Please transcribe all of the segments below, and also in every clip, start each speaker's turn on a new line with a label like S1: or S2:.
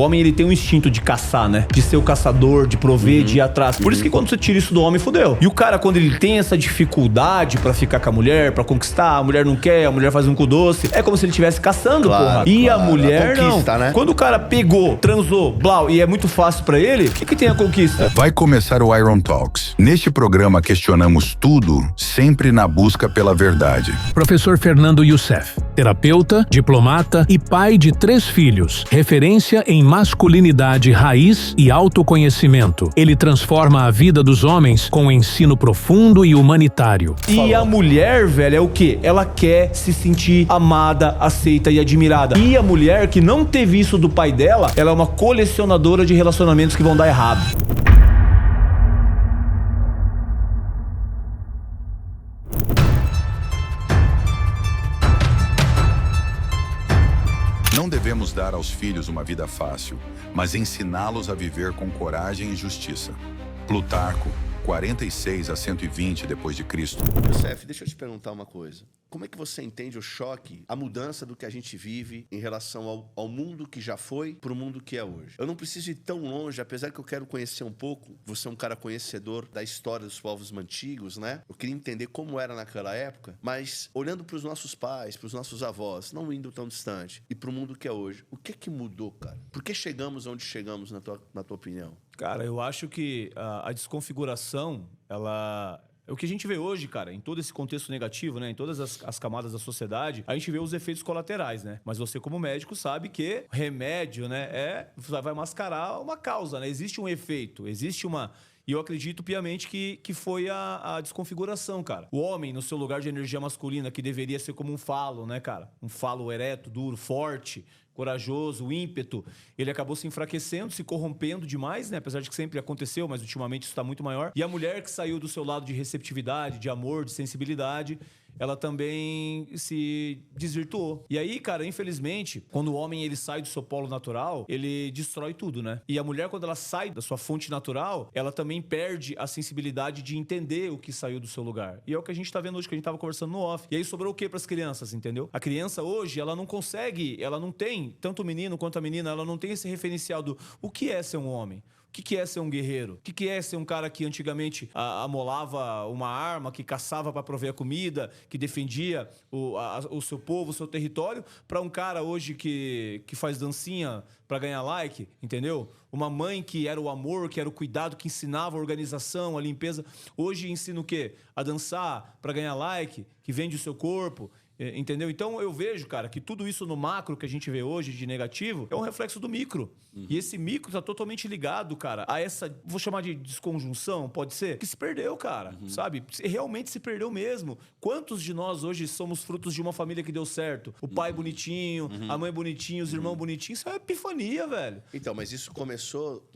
S1: homem, ele tem um instinto de caçar, né? De ser o caçador, de prover, de ir atrás. Por isso que quando você tira isso do homem, fudeu. E o cara, quando ele tem essa dificuldade pra ficar com a mulher, pra conquistar, a mulher não quer, a mulher faz um cu doce, é como se ele estivesse caçando, porra. E a mulher, a conquista, não. Né? Quando o cara pegou, transou, blau, e é muito fácil pra ele, o que tem a conquista?
S2: Vai começar o Iron Talks. Neste programa questionamos tudo, sempre na busca pela verdade.
S3: Professor Fernando Youssef, terapeuta, diplomata e pai de 3 filhos, referência em masculinidade raiz e autoconhecimento. Ele transforma a vida dos homens com ensino profundo e humanitário.
S1: E a mulher, velho, é o quê? Ela quer se sentir amada, aceita e admirada. E a mulher que não teve isso do pai dela, ela é uma colecionadora de relacionamentos que vão dar errado.
S2: Não devemos dar aos filhos uma vida fácil, mas ensiná-los a viver com coragem e justiça. Plutarco, 46 a 120 depois de Cristo.
S4: Youssef, deixa eu te perguntar uma coisa. Como é que você entende o choque, a mudança do que a gente vive em relação ao mundo que já foi para o mundo que é hoje? Eu não preciso ir tão longe, apesar que eu quero conhecer um pouco. Você é um cara conhecedor da história dos povos antigos, né? Eu queria entender como era naquela época, mas olhando para os nossos pais, para os nossos avós, não indo tão distante, e para o mundo que é hoje, o que mudou, cara? Por que chegamos onde chegamos, na tua opinião?
S1: Cara, eu acho que a desconfiguração, ela... O que a gente vê hoje, cara, em todo esse contexto negativo, né, em todas as camadas da sociedade, a gente vê os efeitos colaterais, né? Mas você, como médico, sabe que remédio, né, vai mascarar uma causa, né? Existe um efeito, existe uma... E eu acredito piamente que foi a desconfiguração, cara. O homem, no seu lugar de energia masculina, que deveria ser como um falo, né, cara? Um falo ereto, duro, forte, corajoso, ímpeto, ele acabou se enfraquecendo, se corrompendo demais, né? Apesar de que sempre aconteceu, mas ultimamente isso tá muito maior. E a mulher que saiu do seu lado de receptividade, de amor, de sensibilidade, ela também se desvirtuou. E aí, cara, infelizmente, quando o homem ele sai do seu polo natural, ele destrói tudo, né? E a mulher, quando ela sai da sua fonte natural, ela também perde a sensibilidade de entender o que saiu do seu lugar. E é o que a gente tá vendo hoje, que a gente tava conversando no off. E aí sobrou o quê pras crianças, entendeu? A criança hoje, ela não consegue, ela não tem, tanto o menino quanto a menina, ela não tem esse referencial do o que é ser um homem. O que é ser um guerreiro? O que é ser um cara que antigamente amolava uma arma, que caçava para prover a comida, que defendia o seu povo, o seu território, para um cara hoje que faz dancinha para ganhar like, entendeu? Uma mãe que era o amor, que era o cuidado, que ensinava a organização, a limpeza. Hoje ensina o quê? A dançar para ganhar like, que vende o seu corpo. Entendeu? Então eu vejo, cara, que tudo isso no macro que a gente vê hoje de negativo é um reflexo do micro. E esse micro tá totalmente ligado, cara, a essa, vou chamar de desconjunção, pode ser? Que se perdeu, cara, sabe? Realmente se perdeu mesmo. Quantos de nós hoje somos frutos de uma família que deu certo? O pai bonitinho, a mãe bonitinha, os irmãos bonitinhos, isso é uma epifania, velho.
S4: Então, mas isso começou,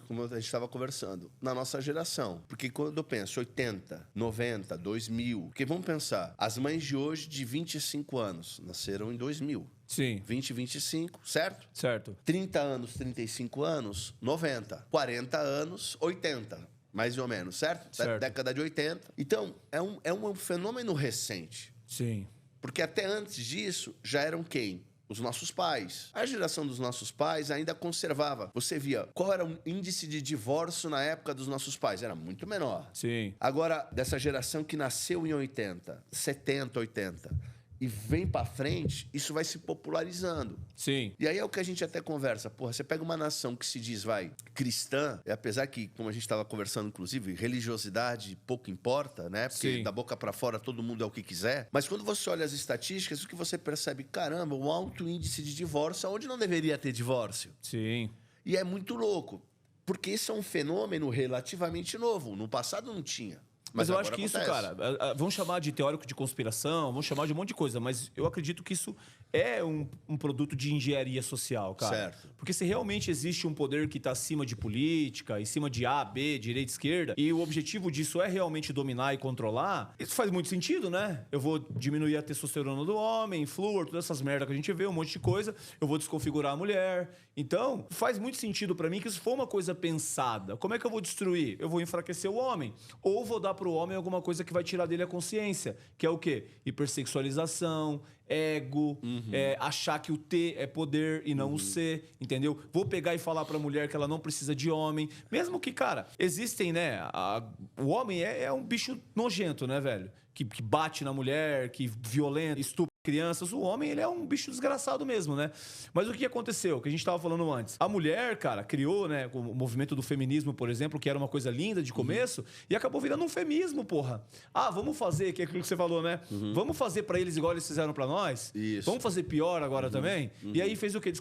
S4: como a gente estava conversando, na nossa geração. Porque quando eu penso 80, 90, 2000, porque vamos pensar, as mães de hoje de 25 anos nasceram em 2000.
S1: Sim.
S4: 20, 25, certo?
S1: Certo.
S4: 30 anos, 35 anos, 90. 40 anos, 80. Mais ou menos, certo?
S1: Certo.
S4: Década de 80. Então, é um fenômeno recente.
S1: Sim.
S4: Porque até antes disso, já eram quem? Os nossos pais. A geração dos nossos pais ainda conservava. Você via qual era o índice de divórcio na época dos nossos pais. Era muito menor.
S1: Sim.
S4: Agora, dessa geração que nasceu em 80, 70, 80... e vem pra frente, isso vai se popularizando.
S1: Sim.
S4: E aí é o que a gente até conversa. Porra, você pega uma nação que se diz, cristã, apesar que, como a gente estava conversando, inclusive, religiosidade pouco importa, né? Porque da boca pra fora todo mundo é o que quiser. Mas quando você olha as estatísticas, o que você percebe? Caramba, um alto índice de divórcio, onde não deveria ter divórcio.
S1: Sim.
S4: E é muito louco, porque esse é um fenômeno relativamente novo. No passado não tinha.
S1: Mas eu acho que
S4: acontece.
S1: isso, cara, vamos chamar de teórico de conspiração, vamos chamar de um monte de coisa, mas eu acredito que isso é um produto de engenharia social, cara.
S4: Certo.
S1: Porque se realmente existe um poder que está acima de política, em cima de A, B, direita, esquerda, e o objetivo disso é realmente dominar e controlar, isso faz muito sentido, né? Eu vou diminuir a testosterona do homem, flúor, todas essas merdas que a gente vê, um monte de coisa, eu vou desconfigurar a mulher. Então, faz muito sentido pra mim que isso for uma coisa pensada. Como é que eu vou destruir? Eu vou enfraquecer o homem. Ou vou dar pro homem alguma coisa que vai tirar dele a consciência, que é o quê? Hipersexualização, ego, achar que o T é poder e não o C, entendeu? Vou pegar e falar pra mulher que ela não precisa de homem. Mesmo que, cara, existem, né? O homem é um bicho nojento, né, velho? Que bate na mulher, que violenta, estupra crianças. O homem, ele é um bicho desgraçado mesmo, né? Mas o que aconteceu? O que a gente tava falando antes. A mulher, cara, criou, né, o movimento do feminismo, por exemplo, que era uma coisa linda de começo, e acabou virando um femismo, porra. Ah, vamos fazer, que é aquilo que você falou, né? Vamos fazer pra eles igual eles fizeram pra nós?
S4: Isso.
S1: Vamos fazer pior agora também? E aí fez o quê?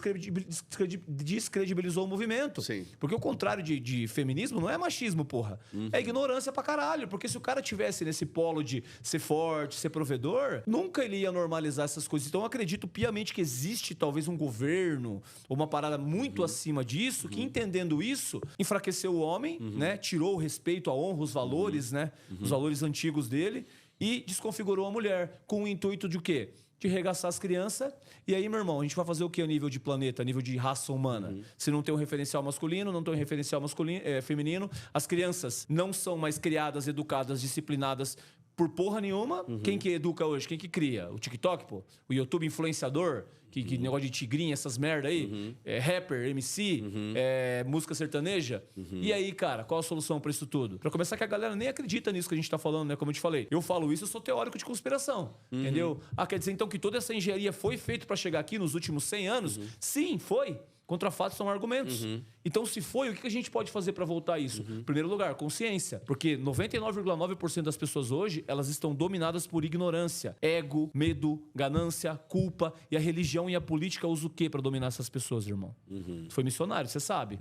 S1: Descredibilizou o movimento.
S4: Sim.
S1: Porque o contrário de feminismo não é machismo, porra. É ignorância pra caralho. Porque se o cara tivesse nesse polo de ser forte, ser provedor, nunca ele ia normalizar essas coisas. Então eu acredito piamente que existe talvez um governo ou uma parada muito acima disso, que entendendo isso, enfraqueceu o homem, né? Tirou o respeito, a honra, os valores, né? Os valores antigos dele e desconfigurou a mulher com o intuito de o quê? De regaçar as crianças. E aí, meu irmão, a gente vai fazer o que a nível de planeta, a nível de raça humana? Se não tem um referencial masculino, não tem um referencial feminino, as crianças não são mais criadas, educadas, disciplinadas por porra nenhuma. Quem que educa hoje? Quem que cria? O TikTok, pô? O YouTube influenciador? Que negócio de tigrinho, essas merda aí? Rapper, MC, música sertaneja? E aí, cara, qual a solução pra isso tudo? Pra começar, que a galera nem acredita nisso que a gente tá falando, né? Como eu te falei. Eu falo isso, eu sou teórico de conspiração. Entendeu? Ah, quer dizer então que toda essa engenharia foi feita pra chegar aqui nos últimos 100 anos? Sim, foi. Contra fatos são argumentos. Então, se foi, o que a gente pode fazer para voltar a isso? Em primeiro lugar, consciência. Porque 99,9% das pessoas hoje, elas estão dominadas por ignorância. Ego, medo, ganância, culpa. E a religião e a política usam o quê para dominar essas pessoas, irmão? Foi missionário, você sabe.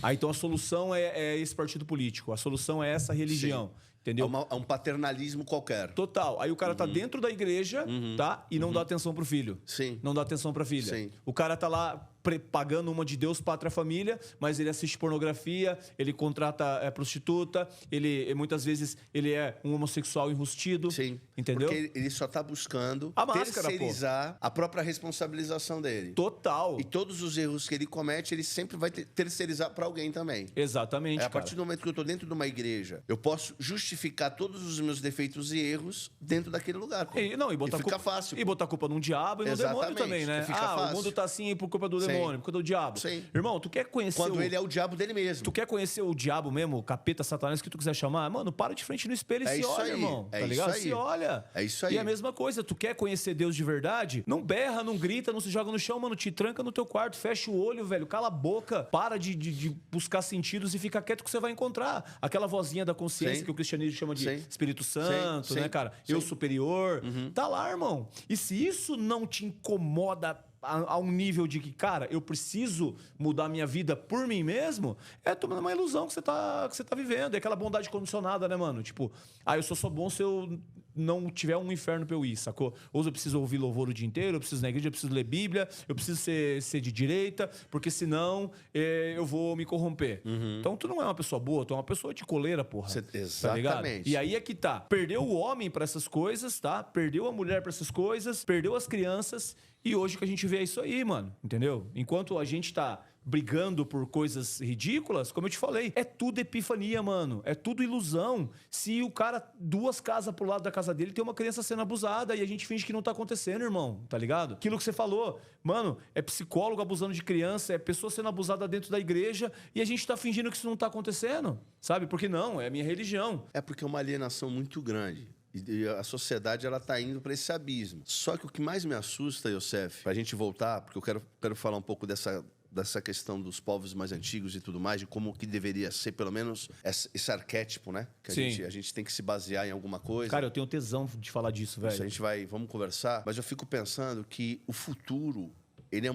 S1: Aí, então, a solução é esse partido político. A solução é essa religião. Sim. Entendeu?
S4: É um paternalismo qualquer.
S1: Total. Aí o cara tá dentro da igreja, tá? E não dá atenção pro filho.
S4: Sim.
S1: Não dá atenção pra filha.
S4: Sim.
S1: O cara tá lá pagando uma de Deus, pátria, família, mas ele assiste pornografia, ele contrata prostituta, ele muitas vezes ele é um homossexual enrustido.
S4: Sim.
S1: Entendeu?
S4: Porque ele só tá buscando
S1: a máscara,
S4: terceirizar a própria responsabilização dele.
S1: Total.
S4: E todos os erros que ele comete, ele sempre vai terceirizar pra alguém também.
S1: Exatamente,
S4: A partir do momento que eu tô dentro de uma igreja, eu posso justificar todos os meus defeitos e erros dentro daquele lugar.
S1: E
S4: fica
S1: culpa,
S4: fácil.
S1: E botar a culpa num diabo e no demônio também, né?
S4: Fica fácil.
S1: O mundo tá assim por culpa do demônio, por culpa do diabo.
S4: Sim.
S1: Irmão, tu quer conhecer
S4: Quando ele é o diabo dele mesmo.
S1: Tu quer conhecer o diabo mesmo, o capeta, satanás, que tu quiser chamar? Mano, para de frente no espelho e se olha, irmão. Tá ligado? Se olha.
S4: É isso aí.
S1: E a mesma coisa, tu quer conhecer Deus de verdade? Não berra, não grita, não se joga no chão, mano. Te tranca no teu quarto, fecha o olho, velho. Cala a boca. Para de buscar sentidos e fica quieto que você vai encontrar. Aquela vozinha da consciência que o cristianismo chama de Espírito Santo, né, cara? Eu superior. Tá lá, irmão. E se isso não te incomoda a um nível de que, cara, eu preciso mudar minha vida por mim mesmo, é tomando uma ilusão que você tá vivendo. É aquela bondade condicionada, né, mano? Tipo, eu só bom se eu não tiver um inferno pra eu ir, sacou? Ou eu preciso ouvir louvor o dia inteiro, eu preciso ir na igreja, eu preciso ler Bíblia, eu preciso ser de direita, porque senão eu vou me corromper. Então tu não é uma pessoa boa, tu é uma pessoa de coleira, porra.
S4: Exatamente.
S1: Tá ligado? E aí é que tá. Perdeu o homem pra essas coisas, tá? Perdeu a mulher pra essas coisas, perdeu as crianças. E hoje que a gente vê é isso aí, mano. Entendeu? Enquanto a gente tá brigando por coisas ridículas, como eu te falei, é tudo epifania, mano. É tudo ilusão. Se o cara, 2 casas pro lado da casa dele, tem uma criança sendo abusada e a gente finge que não tá acontecendo, irmão. Tá ligado? Aquilo que você falou, mano, é psicólogo abusando de criança, é pessoa sendo abusada dentro da igreja e a gente tá fingindo que isso não tá acontecendo. Sabe? Porque não, é a minha religião.
S4: É porque é uma alienação muito grande. E a sociedade, ela tá indo para esse abismo. Só que o que mais me assusta, Youssef, pra gente voltar, porque eu quero falar um pouco dessa questão dos povos mais antigos e tudo mais, de como que deveria ser, pelo menos, esse arquétipo, né? Que a gente tem que se basear em alguma coisa.
S1: Cara, eu tenho tesão de falar disso, velho.
S4: Isso, a gente vamos conversar, mas eu fico pensando que o futuro, ele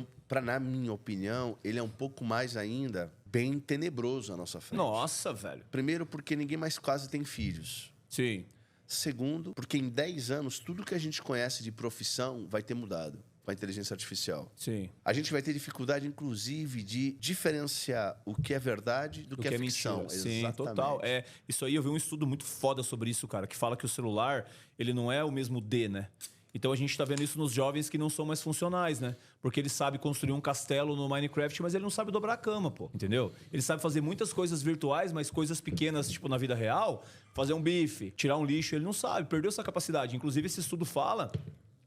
S4: na minha opinião, ele é um pouco mais ainda bem tenebroso à nossa frente.
S1: Nossa, velho.
S4: Primeiro, porque ninguém mais quase tem filhos.
S1: Sim.
S4: Segundo, porque em 10 anos, tudo que a gente conhece de profissão vai ter mudado com a inteligência artificial.
S1: Sim.
S4: A gente vai ter dificuldade, inclusive, de diferenciar o que é verdade do que é ficção.
S1: Mentira. Sim,
S4: Exatamente.
S1: total. Isso aí, eu vi um estudo muito foda sobre isso, cara, que fala que o celular, ele não é o mesmo D, né? Então a gente tá vendo isso nos jovens que não são mais funcionais, né? Porque ele sabe construir um castelo no Minecraft, mas ele não sabe dobrar a cama, pô. Entendeu? Ele sabe fazer muitas coisas virtuais, mas coisas pequenas, tipo na vida real, fazer um bife, tirar um lixo, ele não sabe, perdeu essa capacidade. Inclusive esse estudo fala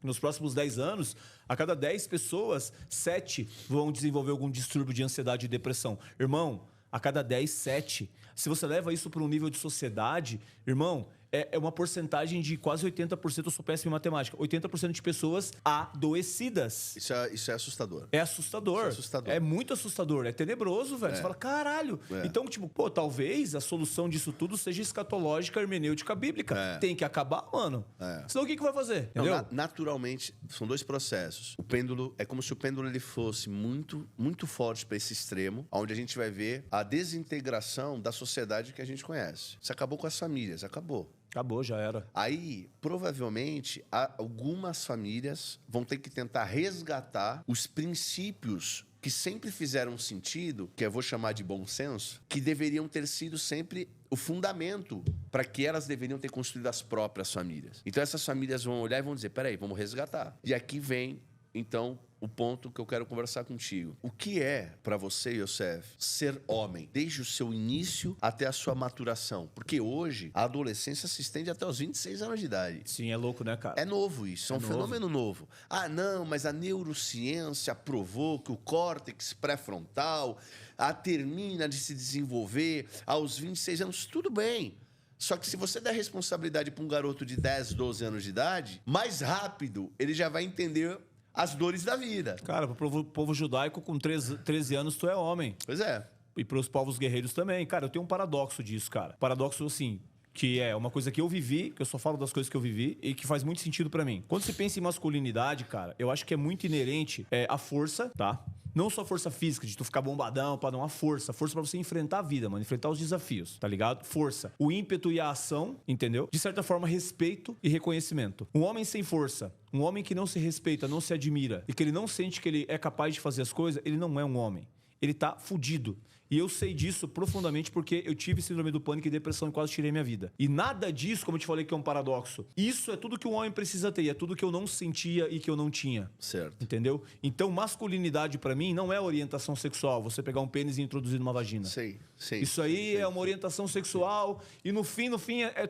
S1: Nos próximos 10 anos, a cada 10 pessoas, 7 vão desenvolver algum distúrbio de ansiedade e depressão. Irmão, a cada 10, 7. Se você leva isso para um nível de sociedade, irmão, é uma porcentagem de quase 80%, eu sou péssimo em matemática, 80% de pessoas adoecidas.
S4: Isso é assustador.
S1: É assustador.
S4: Isso é assustador.
S1: É muito assustador. É tenebroso, velho. Você fala, caralho. Então, tipo, pô, talvez a solução disso tudo seja escatológica, hermenêutica, bíblica. Tem que acabar, mano. Senão o que vai fazer?
S4: Não,
S1: Entendeu?
S4: naturalmente, são dois processos. O pêndulo, é como se o pêndulo ele fosse muito, muito forte para esse extremo, onde a gente vai ver a desintegração da sociedade que a gente conhece. Isso acabou com as famílias, acabou.
S1: Acabou, já era.
S4: Aí, provavelmente, algumas famílias vão ter que tentar resgatar os princípios que sempre fizeram sentido, que eu vou chamar de bom senso, que deveriam ter sido sempre o fundamento para que elas deveriam ter construído as próprias famílias. Então, essas famílias vão olhar e vão dizer, peraí, vamos resgatar. E aqui vem, então, o ponto que eu quero conversar contigo. O que é, para você, Youssef, ser homem, desde o seu início até a sua maturação? Porque hoje, a adolescência se estende até os 26 anos de idade.
S1: Sim, é louco, né, cara?
S4: É novo isso, é um fenômeno novo. Ah, não, mas a neurociência provou que o córtex pré-frontal termina de se desenvolver aos 26 anos. Tudo bem. Só que se você der responsabilidade para um garoto de 10, 12 anos de idade, mais rápido ele já vai entender as dores da vida.
S1: Cara, pro povo judaico, com 13 anos, tu é homem.
S4: Pois é.
S1: E pros povos guerreiros também. Cara, eu tenho um paradoxo disso, cara. Paradoxo, assim, que é uma coisa que eu vivi, que eu só falo das coisas que eu vivi, e que faz muito sentido pra mim. Quando se pensa em masculinidade, cara, eu acho que é muito inerente a força, tá? Não só força física, de tu ficar bombadão, pra dar uma força. Força pra você enfrentar a vida, mano. Enfrentar os desafios, tá ligado? Força. O ímpeto e a ação, entendeu? De certa forma, respeito e reconhecimento. Um homem sem força, um homem que não se respeita, não se admira, e que ele não sente que ele é capaz de fazer as coisas, ele não é um homem. Ele tá fudido. E eu sei disso profundamente porque eu tive síndrome do pânico e depressão e quase tirei minha vida. E nada disso, como eu te falei, que é um paradoxo. Isso é tudo que um homem precisa ter. É tudo que eu não sentia e que eu não tinha.
S4: Certo.
S1: Entendeu? Então, masculinidade pra mim não é orientação sexual. Você pegar um pênis e introduzir numa vagina.
S4: Sim.
S1: Isso aí é uma orientação sexual e no fim,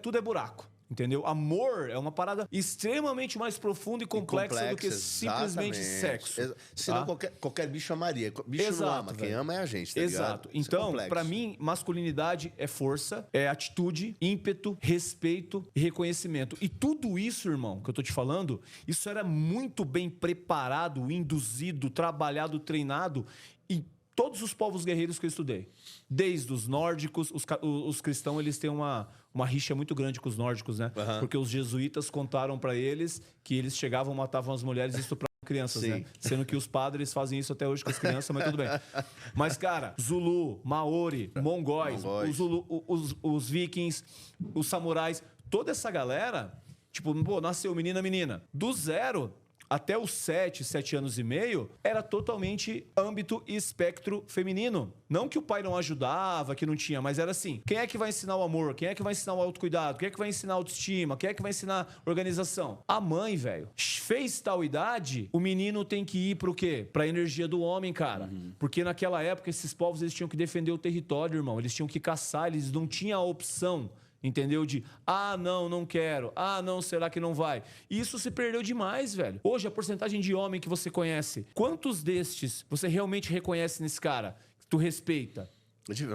S1: tudo é buraco. Entendeu? Amor é uma parada extremamente mais profunda e complexa do que simplesmente sexo.
S4: Senão qualquer bicho amaria. Bicho
S1: Exato,
S4: não ama,
S1: velho.
S4: quem ama é a gente, tá
S1: Exato.
S4: ligado? Isso é
S1: Então,
S4: complexo.
S1: pra mim, masculinidade é força, é atitude, ímpeto, respeito e reconhecimento. E tudo isso, irmão, que eu tô te falando, isso era muito bem preparado, induzido, trabalhado, treinado em todos os povos guerreiros que eu estudei. Desde os nórdicos, os cristãos, eles têm uma rixa muito grande com os nórdicos, né?
S4: Uhum.
S1: Porque os jesuítas contaram pra eles que eles chegavam, matavam as mulheres e estupravam crianças,
S4: Sim.
S1: né? Sendo que os padres fazem isso até hoje com as crianças, mas tudo bem. Mas, cara, Zulu, Maori, Mongóis. Os vikings, os samurais, toda essa galera, tipo, pô, nasceu menina. Do 0 até os 7 anos e meio, era totalmente âmbito e espectro feminino. Não que o pai não ajudava, que não tinha, mas era assim, quem é que vai ensinar o amor? Quem é que vai ensinar o autocuidado? Quem é que vai ensinar a autoestima? Quem é que vai ensinar organização? A mãe, velho. Fez tal idade, o menino tem que ir pro quê? Pra energia do homem, cara. Porque naquela época, esses povos, eles tinham que defender o território, irmão. Eles tinham que caçar, eles não tinham a opção. Entendeu? Não quero. Não, será que não vai? E isso se perdeu demais, velho. Hoje, a porcentagem de homem que você conhece, quantos destes você realmente reconhece nesse cara? Que tu respeita?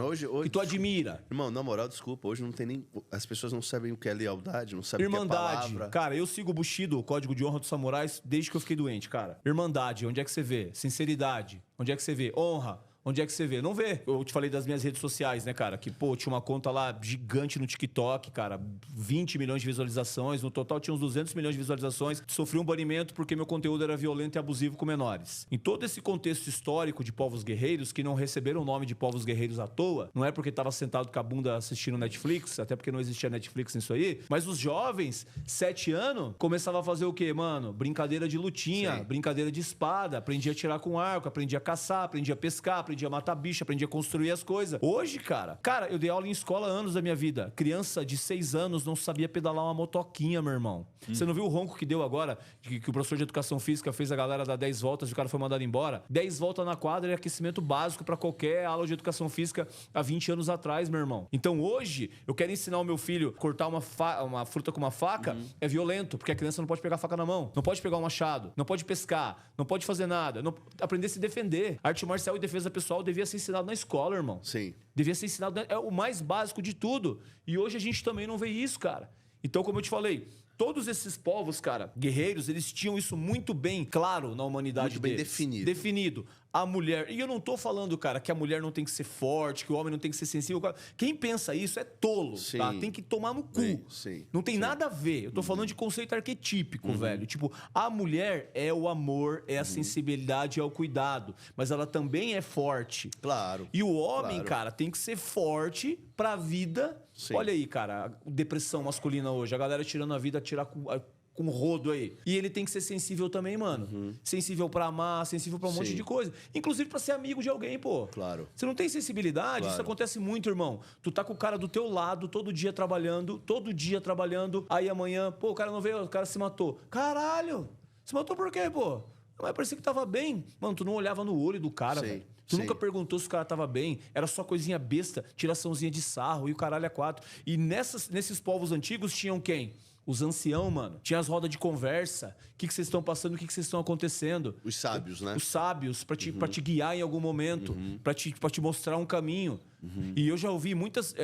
S4: Hoje,
S1: Que tu admira?
S4: Irmão, na moral, desculpa, hoje não tem nem... As pessoas não sabem o que é lealdade, não sabem o que é
S1: Irmandade.
S4: palavra.
S1: Cara, eu sigo o Bushido, o código de honra dos samurais, desde que eu fiquei doente, cara. Irmandade, onde é que você vê? Sinceridade, onde é que você vê? Honra. Onde é que você vê? Não vê. Eu te falei das minhas redes sociais, né, cara? Que, pô, tinha uma conta lá gigante no TikTok, cara. 20 milhões de visualizações. No total tinha uns 200 milhões de visualizações. Sofri um banimento porque meu conteúdo era violento e abusivo com menores. Em todo esse contexto histórico de povos guerreiros, que não receberam o nome de povos guerreiros à toa, não é porque tava sentado com a bunda assistindo Netflix, até porque não existia Netflix nisso aí, mas os jovens, 7 anos, começavam a fazer o quê, mano? Brincadeira de lutinha,
S4: Sim.
S1: brincadeira de espada, aprendia a tirar com arco, aprendia a caçar, aprendia a pescar, aprendi a matar bicho, aprendi a construir as coisas. Hoje, cara, eu dei aula em escola há anos da minha vida. Criança de 6 anos não sabia pedalar uma motoquinha, meu irmão. Você não viu o ronco que deu agora? Que o professor de educação física fez a galera dar 10 voltas e o cara foi mandado embora? 10 voltas na quadra é aquecimento básico pra qualquer aula de educação física há 20 anos atrás, meu irmão. Então hoje, eu quero ensinar o meu filho a cortar uma fruta com uma faca, é violento, porque a criança não pode pegar a faca na mão, não pode pegar um machado, não pode pescar, não pode fazer nada, não aprender a se defender. Arte marcial e defesa pessoal devia ser ensinado na escola, irmão.
S4: Sim.
S1: Devia ser ensinado, é o mais básico de tudo. E hoje a gente também não vê isso, cara. Então, como eu te falei, todos esses povos, cara, guerreiros, eles tinham isso muito bem claro na humanidade
S4: Muito bem
S1: deles.
S4: definido.
S1: A mulher... E eu não tô falando, cara, que a mulher não tem que ser forte, que o homem não tem que ser sensível. Quem pensa isso é tolo,
S4: Sim.
S1: tá? Tem que tomar no cu.
S4: Sim.
S1: Não tem nada a ver. Eu tô falando de conceito arquetípico, velho. Tipo, a mulher é o amor, é a sensibilidade, é o cuidado. Mas ela também é forte.
S4: Claro.
S1: E o homem,
S4: Claro.
S1: cara, tem que ser forte pra vida.
S4: Sim.
S1: Olha aí, cara, a depressão masculina hoje. A galera tirando a vida, tirar com rodo aí. E ele tem que ser sensível também, mano. Sensível pra amar, sensível pra um monte
S4: Sim.
S1: de coisa. Inclusive pra ser amigo de alguém, pô.
S4: Claro.
S1: Você não tem sensibilidade,
S4: Claro.
S1: isso acontece muito, irmão. Tu tá com o cara do teu lado, todo dia trabalhando, aí amanhã, pô, o cara não veio, o cara se matou. Caralho! Se matou por quê, pô? Mas parecia que tava bem. Mano, tu não olhava no olho do cara,
S4: Sim,
S1: velho. Tu
S4: sim.
S1: nunca perguntou se o cara tava bem. Era só coisinha besta, tiraçãozinha de sarro e o caralho é 4. E nesses povos antigos tinham quem? Os anciãos, mano. Tinha as rodas de conversa. O que vocês estão passando? O que vocês estão acontecendo?
S4: Os sábios, né?
S1: Os sábios, pra te guiar em algum momento, pra te mostrar um caminho. E eu já ouvi muitas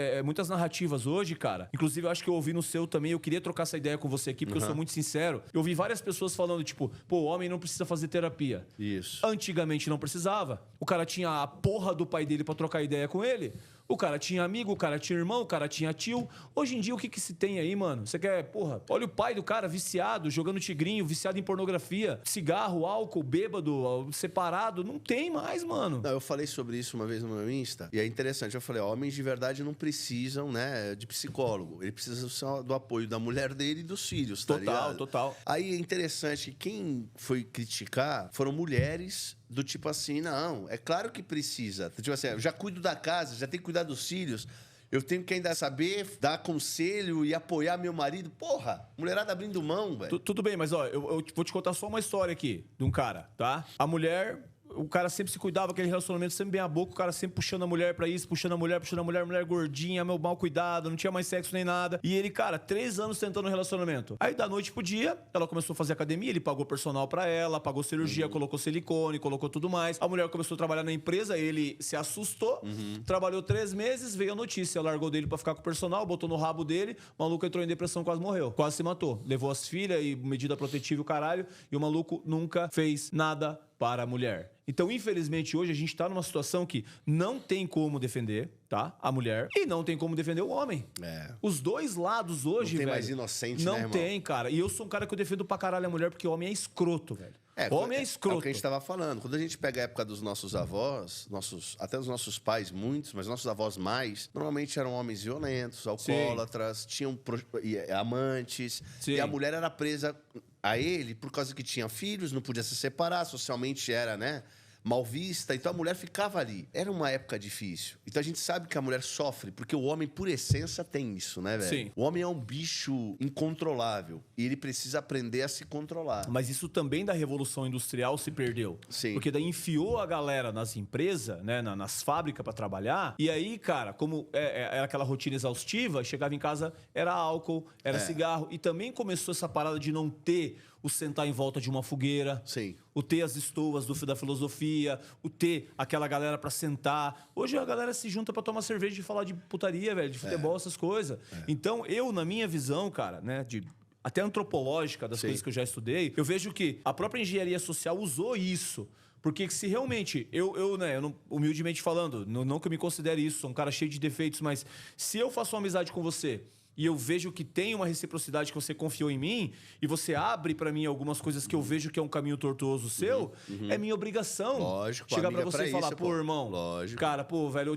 S1: narrativas hoje, cara. Inclusive, eu acho que eu ouvi no seu também. Eu queria trocar essa ideia com você aqui, porque eu sou muito sincero. Eu ouvi várias pessoas falando, tipo, pô, o homem não precisa fazer terapia.
S4: Isso.
S1: Antigamente não precisava. O cara tinha a porra do pai dele pra trocar ideia com ele. O cara tinha amigo, o cara tinha irmão, o cara tinha tio. Hoje em dia, o que se tem aí, mano? Você quer, porra, olha o pai do cara viciado, jogando tigrinho, viciado em pornografia, cigarro, álcool, bêbado, separado. Não tem mais, mano.
S4: Não, eu falei sobre isso uma vez no meu Insta, e é interessante. Eu falei, homens de verdade não precisam, né, de psicólogo. Ele precisa só do apoio da mulher dele e dos filhos, tá ligado?
S1: Total.
S4: Aí é interessante que quem foi criticar foram mulheres do tipo assim, não, é claro que precisa. Tipo assim, eu já cuido da casa, já tenho que cuidar dos filhos, eu tenho que ainda saber dar conselho e apoiar meu marido. Porra, mulherada abrindo mão, velho.
S1: Tudo bem, mas ó, eu vou te contar só uma história aqui de um cara, tá? A mulher... O cara sempre se cuidava, aquele relacionamento sempre bem a boca, o cara sempre puxando a mulher pra isso, puxando a mulher, mulher gordinha, meu mal cuidado, não tinha mais sexo nem nada. E ele, cara, 3 anos tentando um relacionamento. Aí da noite pro dia, ela começou a fazer academia, ele pagou personal pra ela, pagou cirurgia, colocou silicone, colocou tudo mais. A mulher começou a trabalhar na empresa, ele se assustou, trabalhou 3 meses, veio a notícia, largou dele pra ficar com o personal, botou no rabo dele, o maluco entrou em depressão, quase morreu, quase se matou. Levou as filhas e medida protetiva e o caralho, e o maluco nunca fez nada para a mulher. Então, infelizmente, hoje a gente tá numa situação que não tem como defender, tá? A mulher. E não tem como defender o homem.
S4: É.
S1: Os dois lados hoje,
S4: Não tem
S1: velho...
S4: mais inocente,
S1: não
S4: né, irmão?
S1: tem, cara. E eu sou um cara que eu defendo pra caralho a mulher porque o homem é escroto, velho. Homem é
S4: É
S1: escroto.
S4: o que a gente estava falando. Quando a gente pega a época dos nossos avós, até os nossos pais, muitos, mas nossos avós mais, normalmente eram homens violentos, alcoólatras, tinham amantes.
S1: Sim.
S4: E a mulher era presa a ele por causa que tinha filhos, não podia se separar, socialmente era, né? Mal vista, então a mulher ficava ali. Era uma época difícil. Então a gente sabe que a mulher sofre, porque o homem, por essência, tem isso, né, velho?
S1: Sim.
S4: O homem é um bicho incontrolável e ele precisa aprender a se controlar.
S1: Mas isso também da Revolução Industrial se perdeu.
S4: Sim.
S1: Porque daí enfiou a galera nas empresas, né, nas fábricas pra trabalhar. E aí, cara, como era aquela rotina exaustiva, chegava em casa, era álcool, era cigarro. E também começou essa parada de não ter o sentar em volta de uma fogueira.
S4: Sim.
S1: O ter as estoas da filosofia, o ter aquela galera pra sentar. Hoje a galera se junta pra tomar cerveja e falar de putaria, velho, de futebol, essas coisas. Então, eu, na minha visão, cara, né, até antropológica das coisas que eu já estudei, eu vejo que a própria engenharia social usou isso. Porque se realmente, eu não, humildemente falando, não que eu me considere isso, sou um cara cheio de defeitos, mas se eu faço uma amizade com você e eu vejo que tem uma reciprocidade, que você confiou em mim, e você abre pra mim algumas coisas que eu vejo que é um caminho tortuoso seu, é minha obrigação.
S4: Lógico,
S1: chegar pra
S4: amiga
S1: você
S4: pra
S1: e falar,
S4: isso,
S1: pô,
S4: pô.
S1: irmão,
S4: Lógico.
S1: cara, pô, velho,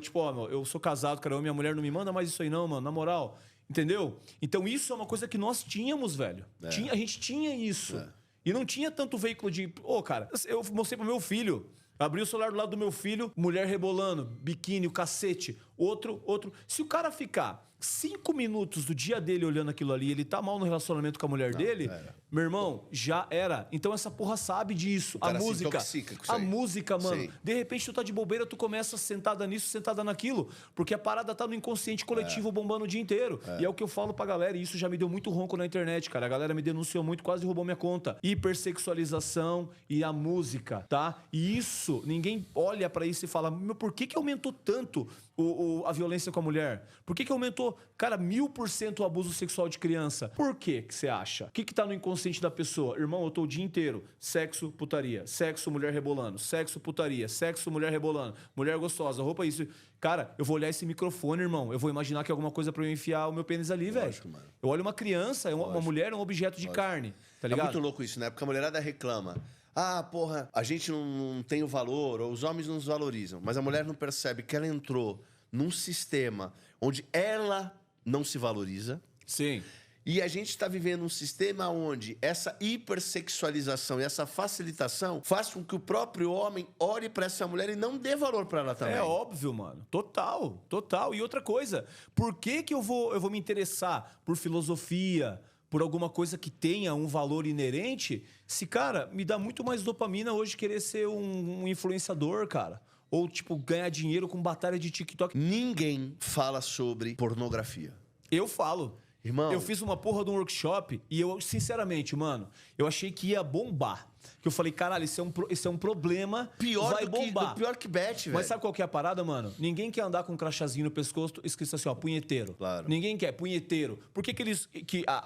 S1: eu sou casado, cara, minha mulher não me manda mais isso aí não, mano, na moral, entendeu? Então isso é uma coisa que nós tínhamos, velho. A gente tinha isso. E não tinha tanto veículo de, cara, eu mostrei pro meu filho, Abri o celular do lado do meu filho, mulher rebolando, biquíni, o cacete. Outro. Se o cara ficar 5 minutos do dia dele olhando aquilo ali, ele tá mal no relacionamento com a mulher dele, meu irmão, já era. Então essa porra sabe disso. A música. A música, mano. Sim. De repente tu tá de bobeira, tu começa sentada nisso, sentada naquilo, porque a parada tá no inconsciente coletivo bombando o dia inteiro. E é o que eu falo pra galera, e isso já me deu muito ronco na internet, cara. A galera me denunciou muito, quase roubou minha conta. Hipersexualização e a música, tá? E isso, ninguém olha pra isso e fala, meu, por que aumentou tanto a violência com a mulher? Por que aumentou, cara, 1000% o abuso sexual de criança? Por que você acha? O que tá no inconsciente da pessoa? Irmão, eu tô o dia inteiro, sexo, putaria, sexo, mulher rebolando, sexo, putaria, sexo, mulher rebolando, mulher gostosa, roupa isso. Cara, eu vou olhar esse microfone, irmão, eu vou imaginar que é alguma coisa pra eu enfiar o meu pênis ali, velho. Eu olho uma criança, uma mulher é um objeto de carne, tá ligado?
S4: É muito louco isso, né? Porque a mulherada reclama. Ah, porra, a gente não tem o valor, ou os homens não nos valorizam. Mas a mulher não percebe que ela entrou num sistema onde ela não se valoriza.
S1: Sim.
S4: E a gente está vivendo um sistema onde essa hipersexualização e essa facilitação faz com que o próprio homem olhe para essa mulher e não dê valor para ela também.
S1: É óbvio, mano. Total. E outra coisa, por que eu vou me interessar por filosofia, por alguma coisa que tenha um valor inerente, se, cara, me dá muito mais dopamina hoje querer ser um influenciador, cara. Ou, tipo, ganhar dinheiro com batalha de TikTok.
S4: Ninguém fala sobre pornografia.
S1: Eu falo.
S4: Irmão...
S1: Eu fiz uma porra de um workshop e eu, sinceramente, mano, eu achei que ia bombar. Que eu falei, caralho, isso é um problema, vai bombar.
S4: Pior que bet, velho.
S1: Mas sabe qual que é a parada, mano? Ninguém quer andar com um crachazinho no pescoço escrito assim, ó, punheteiro.
S4: Claro.
S1: Ninguém quer, punheteiro. Por que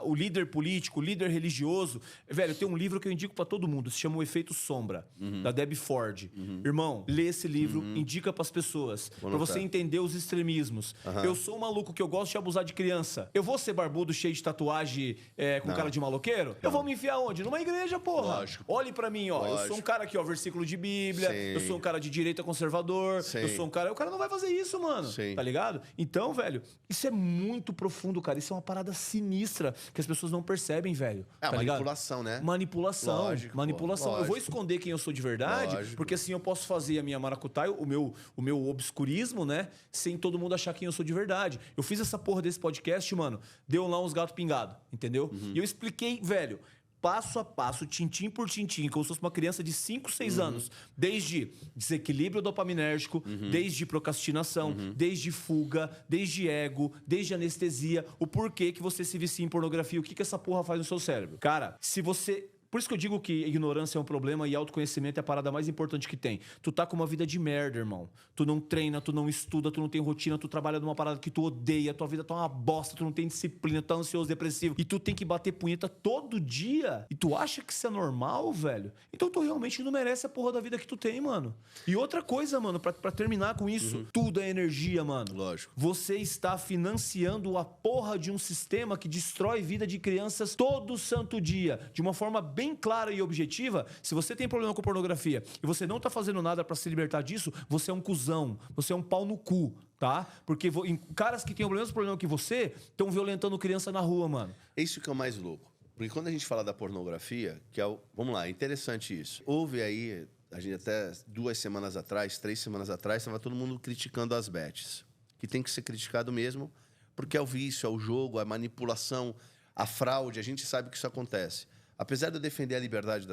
S1: o líder político, o líder religioso... Velho, tem um livro que eu indico pra todo mundo, se chama O Efeito Sombra, da Debbie Ford. Irmão, lê esse livro, indica pras pessoas, pra você entender os extremismos. Eu sou um maluco que eu gosto de abusar de criança. Eu vou ser barbudo, cheio de tatuagem, com cara de maloqueiro? Eu vou me enfiar onde? Numa igreja, porra.
S4: Lógico.
S1: Olhe pra mim, ó.
S4: Lógico.
S1: Eu sou um cara aqui, ó, versículo de Bíblia.
S4: Sim.
S1: Eu sou um cara de direita conservador.
S4: Sim.
S1: Eu sou um cara... O cara não vai fazer isso, mano.
S4: Sim.
S1: Tá ligado? Então, velho, isso é muito profundo, cara. Isso é uma parada sinistra que as pessoas não percebem, velho.
S4: É
S1: tá
S4: manipulação,
S1: ligado?
S4: né?
S1: Manipulação.
S4: Lógico,
S1: manipulação.
S4: lógico.
S1: Eu vou esconder quem eu sou de verdade,
S4: Lógico.
S1: porque assim eu posso fazer a minha maracutaia, o meu obscurismo, né? Sem todo mundo achar quem eu sou de verdade. Eu fiz essa porra desse podcast, mano. Deu lá uns gatos pingados, entendeu? E eu expliquei, velho, passo a passo, tintim por tintim, como se fosse uma criança de 5, 6 anos. Desde desequilíbrio dopaminérgico, desde procrastinação, desde fuga, desde ego, desde anestesia, o porquê que você se vicia em pornografia, o que essa porra faz no seu cérebro. Cara, se você... Por isso que eu digo que ignorância é um problema e autoconhecimento é a parada mais importante que tem. Tu tá com uma vida de merda, irmão. Tu não treina, tu não estuda, tu não tem rotina, tu trabalha numa parada que tu odeia, tua vida tá uma bosta, tu não tem disciplina, tu tá ansioso, depressivo. E tu tem que bater punheta todo dia. E tu acha que isso é normal, velho? Então tu realmente não merece a porra da vida que tu tem, mano. E outra coisa, mano, pra terminar com isso, tudo é energia, mano.
S4: Lógico.
S1: Você está financiando a porra de um sistema que destrói vida de crianças todo santo dia, de uma forma bem clara e objetiva. Se você tem problema com pornografia e você não tá fazendo nada pra se libertar disso, você é um cuzão, você é um pau no cu, tá? Porque caras que têm o mesmo problema que você estão violentando criança na rua, mano.
S4: É isso que é o mais louco. Porque quando a gente fala da pornografia, que é o... Vamos lá, é interessante isso. Houve aí, a gente até 2 semanas atrás, 3 semanas atrás, estava todo mundo criticando as bets. Que tem que ser criticado mesmo, porque é o vício, é o jogo, é a manipulação, a fraude, a gente sabe que isso acontece. Apesar de eu defender a liberdade,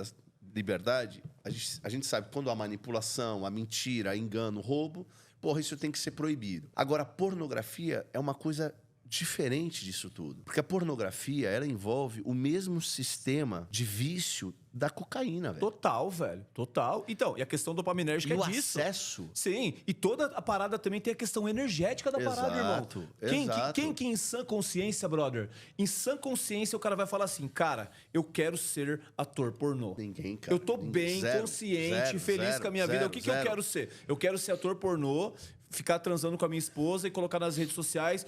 S4: a gente sabe que quando há manipulação, a mentira, a engano, o roubo, porra, isso tem que ser proibido. Agora, a pornografia é uma coisa diferente disso tudo. Porque a pornografia, ela envolve o mesmo sistema de vício da cocaína, velho.
S1: Total, velho. Total. Então, e a questão dopaminérgica é disso.
S4: O acesso.
S1: Sim. E toda a parada também tem a questão energética da parada, irmão. Quem que em sã consciência, brother? Em sã consciência, o cara vai falar assim, cara, eu quero ser ator pornô.
S4: Ninguém, cara.
S1: Eu tô bem consciente, feliz com a minha vida. O que eu quero ser? Eu quero ser ator pornô, ficar transando com a minha esposa e colocar nas redes sociais,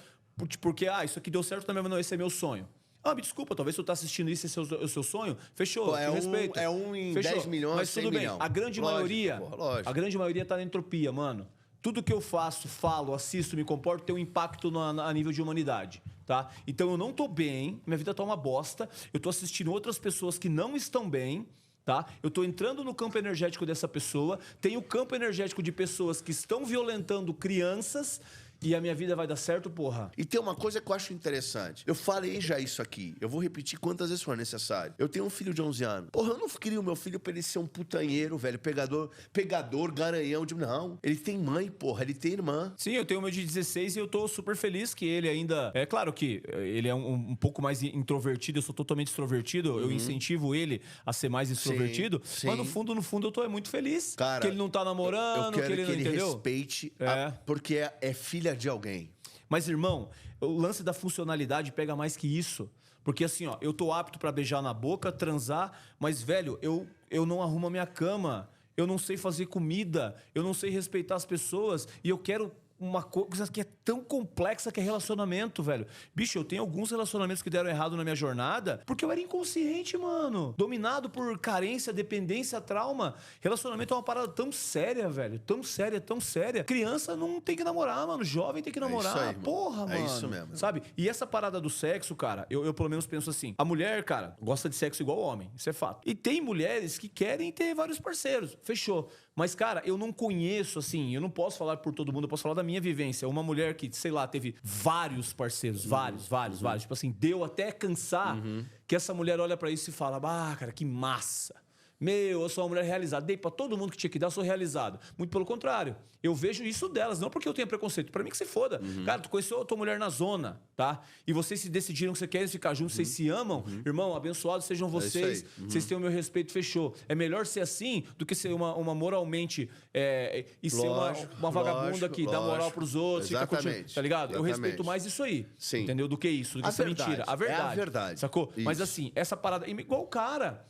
S1: porque, isso aqui deu certo também, mas não, esse é meu sonho. Me desculpa, talvez tu tá assistindo isso, esse é o seu sonho. Fechou,
S4: Pô,
S1: respeito.
S4: É um em
S1: Fechou.
S4: 10 milhões,
S1: mas tudo
S4: 100
S1: bem.
S4: milhões.
S1: A grande maioria,
S4: lógico.
S1: a grande maioria tá na entropia, mano. Tudo que eu faço, falo, assisto, me comporto, tem um impacto a nível de humanidade, tá? Então eu não tô bem, minha vida tá uma bosta, eu tô assistindo outras pessoas que não estão bem, tá? Eu tô entrando no campo energético dessa pessoa, tem o campo energético de pessoas que estão violentando crianças e a minha vida vai dar certo, porra.
S4: E tem uma coisa que eu acho interessante. Eu falei já isso aqui. Eu vou repetir quantas vezes for necessário. Eu tenho um filho de 11 anos. Porra, eu não queria o meu filho pra ele ser um putanheiro, velho. Pegador, garanhão. Não. Ele tem mãe, porra. Ele tem irmã.
S1: Sim, eu tenho o meu de 16 e eu tô super feliz que ele ainda... É claro que ele é um pouco mais introvertido, eu sou totalmente extrovertido, eu incentivo ele a ser mais extrovertido,
S4: sim.
S1: mas no fundo eu tô muito feliz.
S4: Cara,
S1: que ele não tá namorando,
S4: eu quero
S1: que ele não entendeu.
S4: respeite,
S1: É.
S4: porque é filha de alguém.
S1: Mas, irmão, o lance da funcionalidade pega mais que isso. Porque assim, ó, eu tô apto pra beijar na boca, transar, mas, velho, eu não arrumo a minha cama, eu não sei fazer comida, eu não sei respeitar as pessoas e eu quero uma coisa que é tão complexa que é relacionamento, velho. Bicho, eu tenho alguns relacionamentos que deram errado na minha jornada porque eu era inconsciente, mano. Dominado por carência, dependência, trauma. Relacionamento é uma parada tão séria, velho. Tão séria, tão séria. Criança não tem que namorar, mano. Jovem tem que namorar.
S4: Isso aí,
S1: porra, mano.
S4: É isso mesmo.
S1: Sabe? E essa parada do sexo, cara, eu pelo menos penso assim. A mulher, cara, gosta de sexo igual o homem. Isso é fato. E tem mulheres que querem ter vários parceiros. Fechou. Mas, cara, eu não conheço, assim, eu não posso falar por todo mundo, eu posso falar da minha vivência. Uma mulher que, sei lá, teve vários parceiros, vários. Tipo assim, deu até cansar, que essa mulher olha pra isso e fala, cara, que massa. Eu sou uma mulher realizada. Dei pra todo mundo que tinha que dar, eu sou realizado. Muito pelo contrário. Eu vejo isso delas, não porque eu tenha preconceito. Pra mim que se foda. Cara, tu conheceu a tua mulher na zona, tá? E vocês se decidiram que vocês querem ficar juntos, vocês se amam. Irmão, abençoados sejam vocês. Vocês têm o meu respeito, fechou. É melhor ser assim do que ser uma moralmente... ser uma vagabunda que dá moral pros outros.
S4: Exatamente.
S1: Tá ligado?
S4: Exatamente.
S1: Eu respeito mais isso aí.
S4: Sim.
S1: Entendeu? Do que isso, do que essa mentira. A verdade.
S4: É a verdade.
S1: Sacou?
S4: Isso.
S1: Mas assim, essa parada... Igual o cara...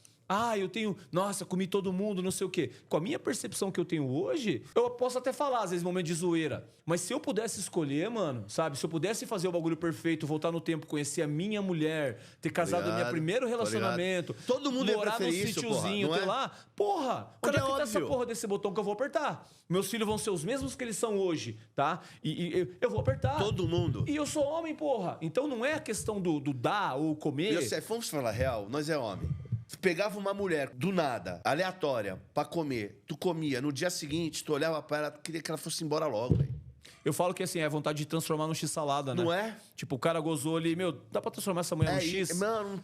S1: eu tenho... Nossa, comi todo mundo, não sei o quê. Com a minha percepção que eu tenho hoje, eu posso até falar, às vezes, momento de zoeira. Mas se eu pudesse escolher, mano, sabe? Se eu pudesse fazer o bagulho perfeito, voltar no tempo, conhecer a minha mulher, ter casado no meu primeiro relacionamento...
S4: Todo mundo ia
S1: morar no
S4: preferir isso,
S1: sítiozinho,
S4: porra,
S1: ter
S4: não é?
S1: lá... Porra! Onde
S4: Cara,
S1: é que tá essa
S4: óbvio.
S1: porra desse botão que eu vou apertar? Meus filhos vão ser os mesmos que eles são hoje, tá? E eu vou apertar.
S4: Todo mundo.
S1: E eu sou homem, porra. Então não é a questão do dar ou comer...
S4: Yosef, vamos falar real, nós é homem. Tu pegava uma mulher do nada, aleatória, pra comer, tu comia, no dia seguinte, tu olhava pra ela, queria que ela fosse embora logo, velho.
S1: Eu falo que assim, é vontade de transformar num X-salada, né?
S4: Não é?
S1: Tipo, o cara gozou ali, dá pra transformar essa mulher num X?
S4: Mano,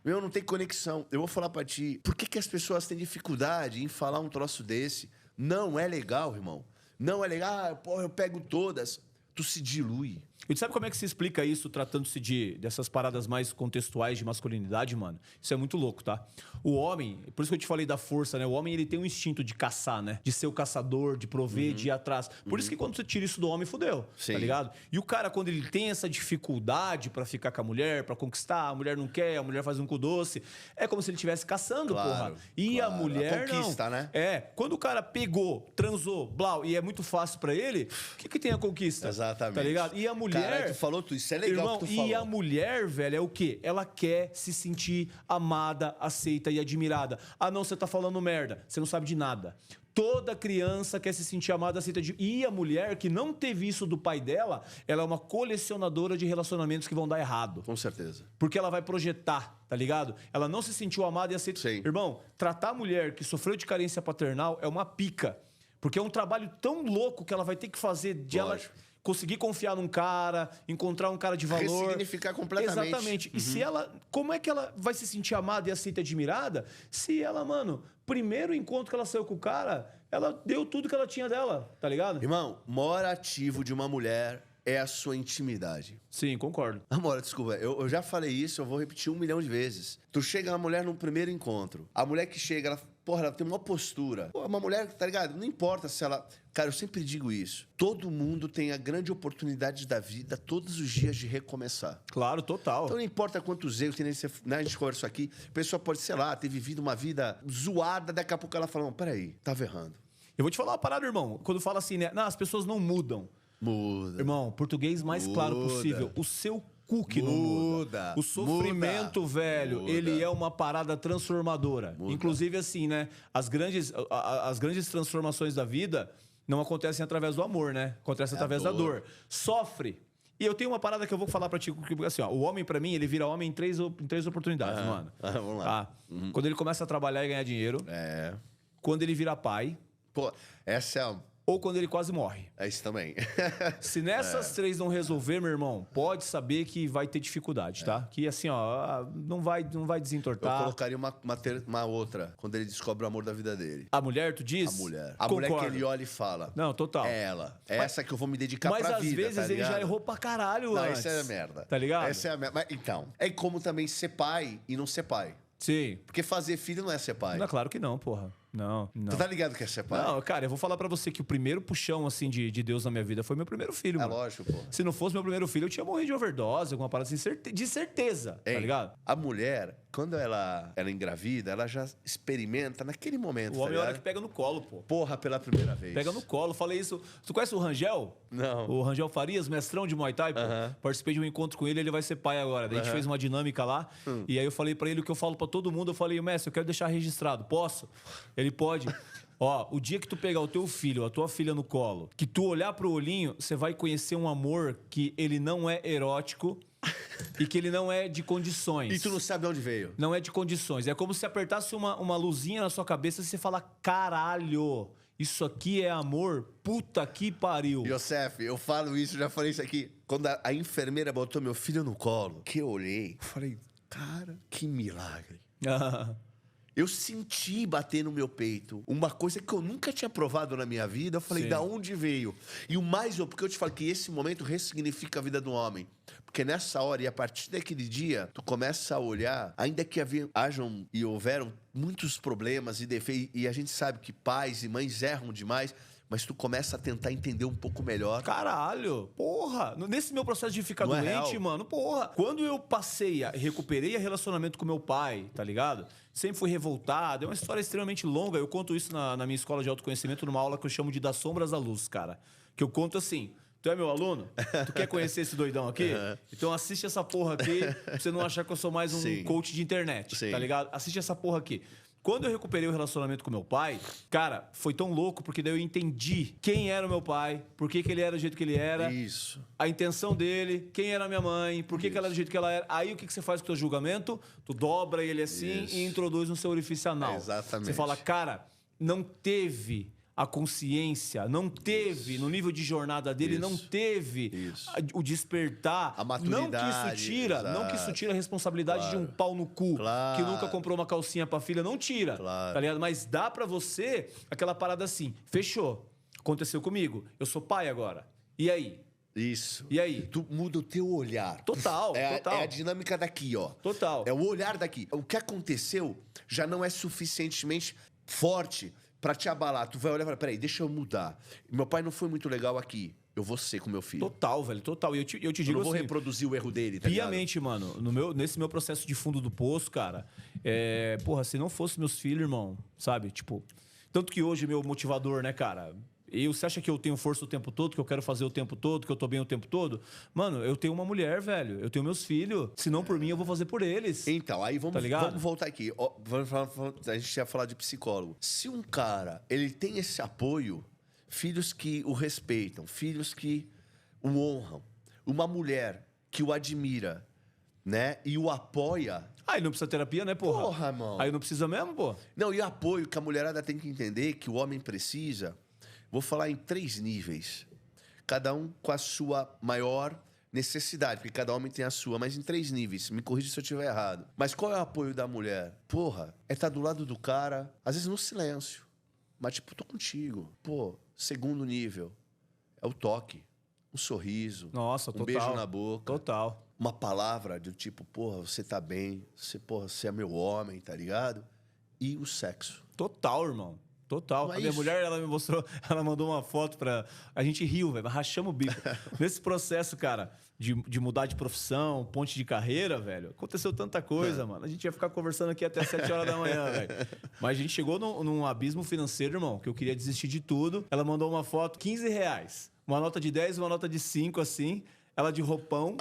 S4: não tem conexão. Eu vou falar pra ti, por que as pessoas têm dificuldade em falar um troço desse? Não é legal, irmão. Não é legal, porra, eu pego todas. Tu se dilui.
S1: E tu sabe como é que se explica isso, tratando-se dessas paradas mais contextuais de masculinidade, mano? Isso é muito louco, tá? O homem, por isso que eu te falei da força, né? O homem, ele tem um instinto de caçar, né? De ser o caçador, de prover, de ir atrás. Por isso que quando você tira isso do homem, fudeu,
S4: Sim.
S1: tá ligado? E o cara, quando ele tem essa dificuldade pra ficar com a mulher, pra conquistar, a mulher não quer, a mulher faz um cu doce, é como se ele estivesse caçando,
S4: Claro,
S1: porra. E a mulher,
S4: a conquista,
S1: não.
S4: né?
S1: Quando o cara pegou, transou, blau, e é muito fácil pra ele, o que tem a conquista?
S4: Exatamente.
S1: Tá ligado? E a mulher...
S4: Caralho, tu falou tudo, isso é legal.
S1: Irmão,
S4: que tu falou.
S1: e a mulher, velho, é o quê? Ela quer se sentir amada, aceita e admirada. Ah, não, você tá falando merda. Você não sabe de nada. Toda criança quer se sentir amada, aceita. E a mulher que não teve isso do pai dela, ela é uma colecionadora de relacionamentos que vão dar errado.
S4: Com certeza.
S1: Porque ela vai projetar, tá ligado? Ela não se sentiu amada e aceita.
S4: Sim.
S1: Irmão, tratar a mulher que sofreu de carência paternal é uma pica. Porque é um trabalho tão louco que ela vai ter que fazer de ela conseguir confiar num cara, encontrar um cara de valor.
S4: Ressignificar completamente.
S1: Exatamente. E se ela... Como é que ela vai se sentir amada e aceita e admirada se ela, mano, primeiro encontro que ela saiu com o cara, ela deu tudo que ela tinha dela, tá ligado?
S4: Irmão, o maior ativo de uma mulher é a sua intimidade.
S1: Sim, concordo.
S4: Amor, desculpa, eu já falei isso, eu vou repetir 1 milhão de vezes. Tu chega na mulher no primeiro encontro. A mulher que chega, ela tem uma postura. Pô, uma mulher, tá ligado? Não importa se ela... Cara, eu sempre digo isso. Todo mundo tem a grande oportunidade da vida, todos os dias, de recomeçar.
S1: Claro, total.
S4: Então não importa quantos erros tem, né? A gente conversou aqui, a pessoa pode, sei lá, ter vivido uma vida zoada, daqui a pouco ela fala, não, peraí, tava errando.
S1: Eu vou te falar uma parada, irmão. Quando fala assim, né? Não, as pessoas não mudam.
S4: Muda.
S1: Irmão, português mais claro possível. O seu cu que não muda. O sofrimento, velho, ele é uma parada transformadora. Inclusive, assim, né? As grandes transformações da vida não acontecem através do amor, né? Acontecem através da dor. Sofre E eu tenho uma parada que eu vou falar pra ti, porque assim, ó, o homem pra mim, ele vira homem em três oportunidades, mano.
S4: Vamos lá.
S1: Tá? Quando ele começa a trabalhar e ganhar dinheiro, quando ele vira pai,
S4: Pô, essa é a...
S1: ou quando ele quase morre.
S4: É isso também.
S1: Se nessas três não resolver, meu irmão, pode saber que vai ter dificuldade, tá? Que assim, ó, não vai
S4: Eu
S1: desentortar.
S4: colocaria uma outra, quando ele descobre o amor da vida dele.
S1: A mulher, tu diz?
S4: A mulher. A mulher que ele olha e fala.
S1: Não, total.
S4: É ela. É essa que eu vou me dedicar
S1: Mas
S4: pra
S1: às
S4: vida,
S1: vezes
S4: tá
S1: ele já
S4: ligado?
S1: errou pra caralho
S4: Não,
S1: antes.
S4: essa é a merda.
S1: Tá ligado?
S4: Essa é a merda. Mas, então, é como também ser pai e não ser pai.
S1: Sim.
S4: Porque fazer filho não é ser pai.
S1: Não, claro que não, porra. Não.
S4: Tu tá ligado que é ser pai?
S1: Não, cara, eu vou falar pra você que o primeiro puxão, assim, de Deus na minha vida foi meu primeiro filho,
S4: É
S1: mano.
S4: lógico, pô.
S1: Se não fosse meu primeiro filho, eu tinha morrido de overdose, alguma parada assim, de certeza, tá
S4: Ei,
S1: ligado?
S4: A mulher, quando ela engravida, ela já experimenta naquele momento,
S1: O homem é
S4: tá
S1: hora
S4: ligado?
S1: que pega no colo, pô.
S4: Porra, pela primeira vez.
S1: Pega no colo. Falei isso. Tu conhece o Rangel?
S4: Não.
S1: O Rangel Farias, mestrão de Muay Thai, pô. Participei de um encontro com ele, ele vai ser pai agora. Daí a gente fez uma dinâmica lá. E aí eu falei pra ele o que eu falo pra todo mundo. Eu falei, mestre, eu quero deixar registrado. Posso? Ele pode. Ó, o dia que tu pegar o teu filho, a tua filha no colo, que tu olhar pro olhinho, você vai conhecer um amor que ele não é erótico e que ele não é de condições.
S4: E tu não sabe de onde veio.
S1: Não é de condições. É como se apertasse uma luzinha na sua cabeça e você fala, caralho, isso aqui é amor? Puta que pariu.
S4: Yosef, eu falo isso, já falei isso aqui. Quando a enfermeira botou meu filho no colo, que eu olhei, falei, cara, que milagre. Eu senti bater no meu peito uma coisa que eu nunca tinha provado na minha vida. Eu falei,
S1: Sim.
S4: da onde veio? E o mais, porque eu te falo que esse momento ressignifica a vida do homem. Porque nessa hora, e a partir daquele dia, tu começa a olhar, ainda que hajam e houveram muitos problemas e defeitos, e a gente sabe que pais e mães erram demais, mas tu começa a tentar entender um pouco melhor.
S1: Caralho, porra. Nesse meu processo de ficar
S4: Não é
S1: doente,
S4: real?
S1: mano, porra. Quando eu recuperei relacionamento com meu pai, tá ligado? Sempre fui revoltado. É uma história extremamente longa. Eu conto isso na minha escola de autoconhecimento, numa aula que eu chamo de Das Sombras à Luz, cara. Que eu conto assim... Tu é meu aluno? Tu quer conhecer esse doidão aqui? Então assiste essa porra aqui, pra você não achar que eu sou mais um
S4: Sim.
S1: coach de internet,
S4: Sim.
S1: tá ligado? Assiste essa porra aqui. Quando eu recuperei o relacionamento com meu pai, cara, foi tão louco, porque daí eu entendi quem era o meu pai, por que ele era do jeito que ele era,
S4: Isso.
S1: a intenção dele, quem era a minha mãe, por que ela era do jeito que ela era. Aí o que você faz com o teu julgamento? Tu dobra ele assim
S4: Isso.
S1: e introduz no seu orifício anal.
S4: Exatamente.
S1: Você fala, cara, não teve a consciência, não teve, no nível de jornada dele, não teve o despertar.
S4: A maturidade,
S1: Não que isso tira a responsabilidade de um pau no cu,
S4: Claro.
S1: que nunca comprou uma calcinha pra filha, não tira,
S4: Claro.
S1: tá ligado? Mas dá pra você aquela parada assim, fechou, aconteceu comigo, eu sou pai agora, e aí?
S4: Isso.
S1: E aí?
S4: Tu muda o teu olhar.
S1: Total, total.
S4: É a dinâmica daqui, ó.
S1: Total.
S4: É o olhar daqui. O que aconteceu já não é suficientemente forte pra te abalar. Tu vai olhar e falar, peraí, deixa eu mudar. Meu pai não foi muito legal aqui. Eu vou ser com meu filho.
S1: Total, velho, total. E eu te
S4: Eu
S1: digo
S4: não vou
S1: assim,
S4: reproduzir o erro dele, tá ligado?
S1: piamente, mano, nesse meu processo de fundo do poço, cara, porra, se não fosse meus filhos, irmão, sabe? Tipo, tanto que hoje meu motivador, né, cara? Você acha que eu tenho força o tempo todo, que eu quero fazer o tempo todo, que eu tô bem o tempo todo? Mano, eu tenho uma mulher, velho. Eu tenho meus filhos. Se não por mim, eu vou fazer por eles.
S4: Então, aí
S1: Tá ligado?
S4: vamos voltar aqui. Ó, a gente ia falar de psicólogo. Se um cara, ele tem esse apoio, filhos que o respeitam, filhos que o honram, uma mulher que o admira, né, e o apoia...
S1: Aí não precisa terapia, né, porra?
S4: Porra, irmão.
S1: Aí não precisa mesmo, pô?
S4: Não, e o apoio que a mulherada tem que entender que o homem precisa... Vou falar em 3 níveis. Cada um com a sua maior necessidade, porque cada homem tem a sua, mas em 3 níveis. Me corrija se eu estiver errado. Mas qual é o apoio da mulher? Porra, é estar do lado do cara, às vezes no silêncio. Mas, tipo, tô contigo. Pô, 2º nível é o toque. Um sorriso.
S1: Nossa,
S4: um
S1: total.
S4: beijo na boca.
S1: Total.
S4: Uma palavra do tipo, porra, você tá bem. Você é meu homem, tá ligado? E o sexo.
S1: Total, irmão. Total.
S4: Não é
S1: A minha
S4: isso.
S1: mulher, ela me mostrou, ela mandou uma foto pra... A gente riu, velho, rachamos o bico. Nesse processo, cara, de mudar de profissão, ponte de carreira, velho, aconteceu tanta coisa, mano. A gente ia ficar conversando aqui até 7 horas da manhã, velho. Mas a gente chegou num abismo financeiro, irmão, que eu queria desistir de tudo. Ela mandou uma foto, R$15. Uma nota de 10 e uma nota de 5, assim. Ela de roupão,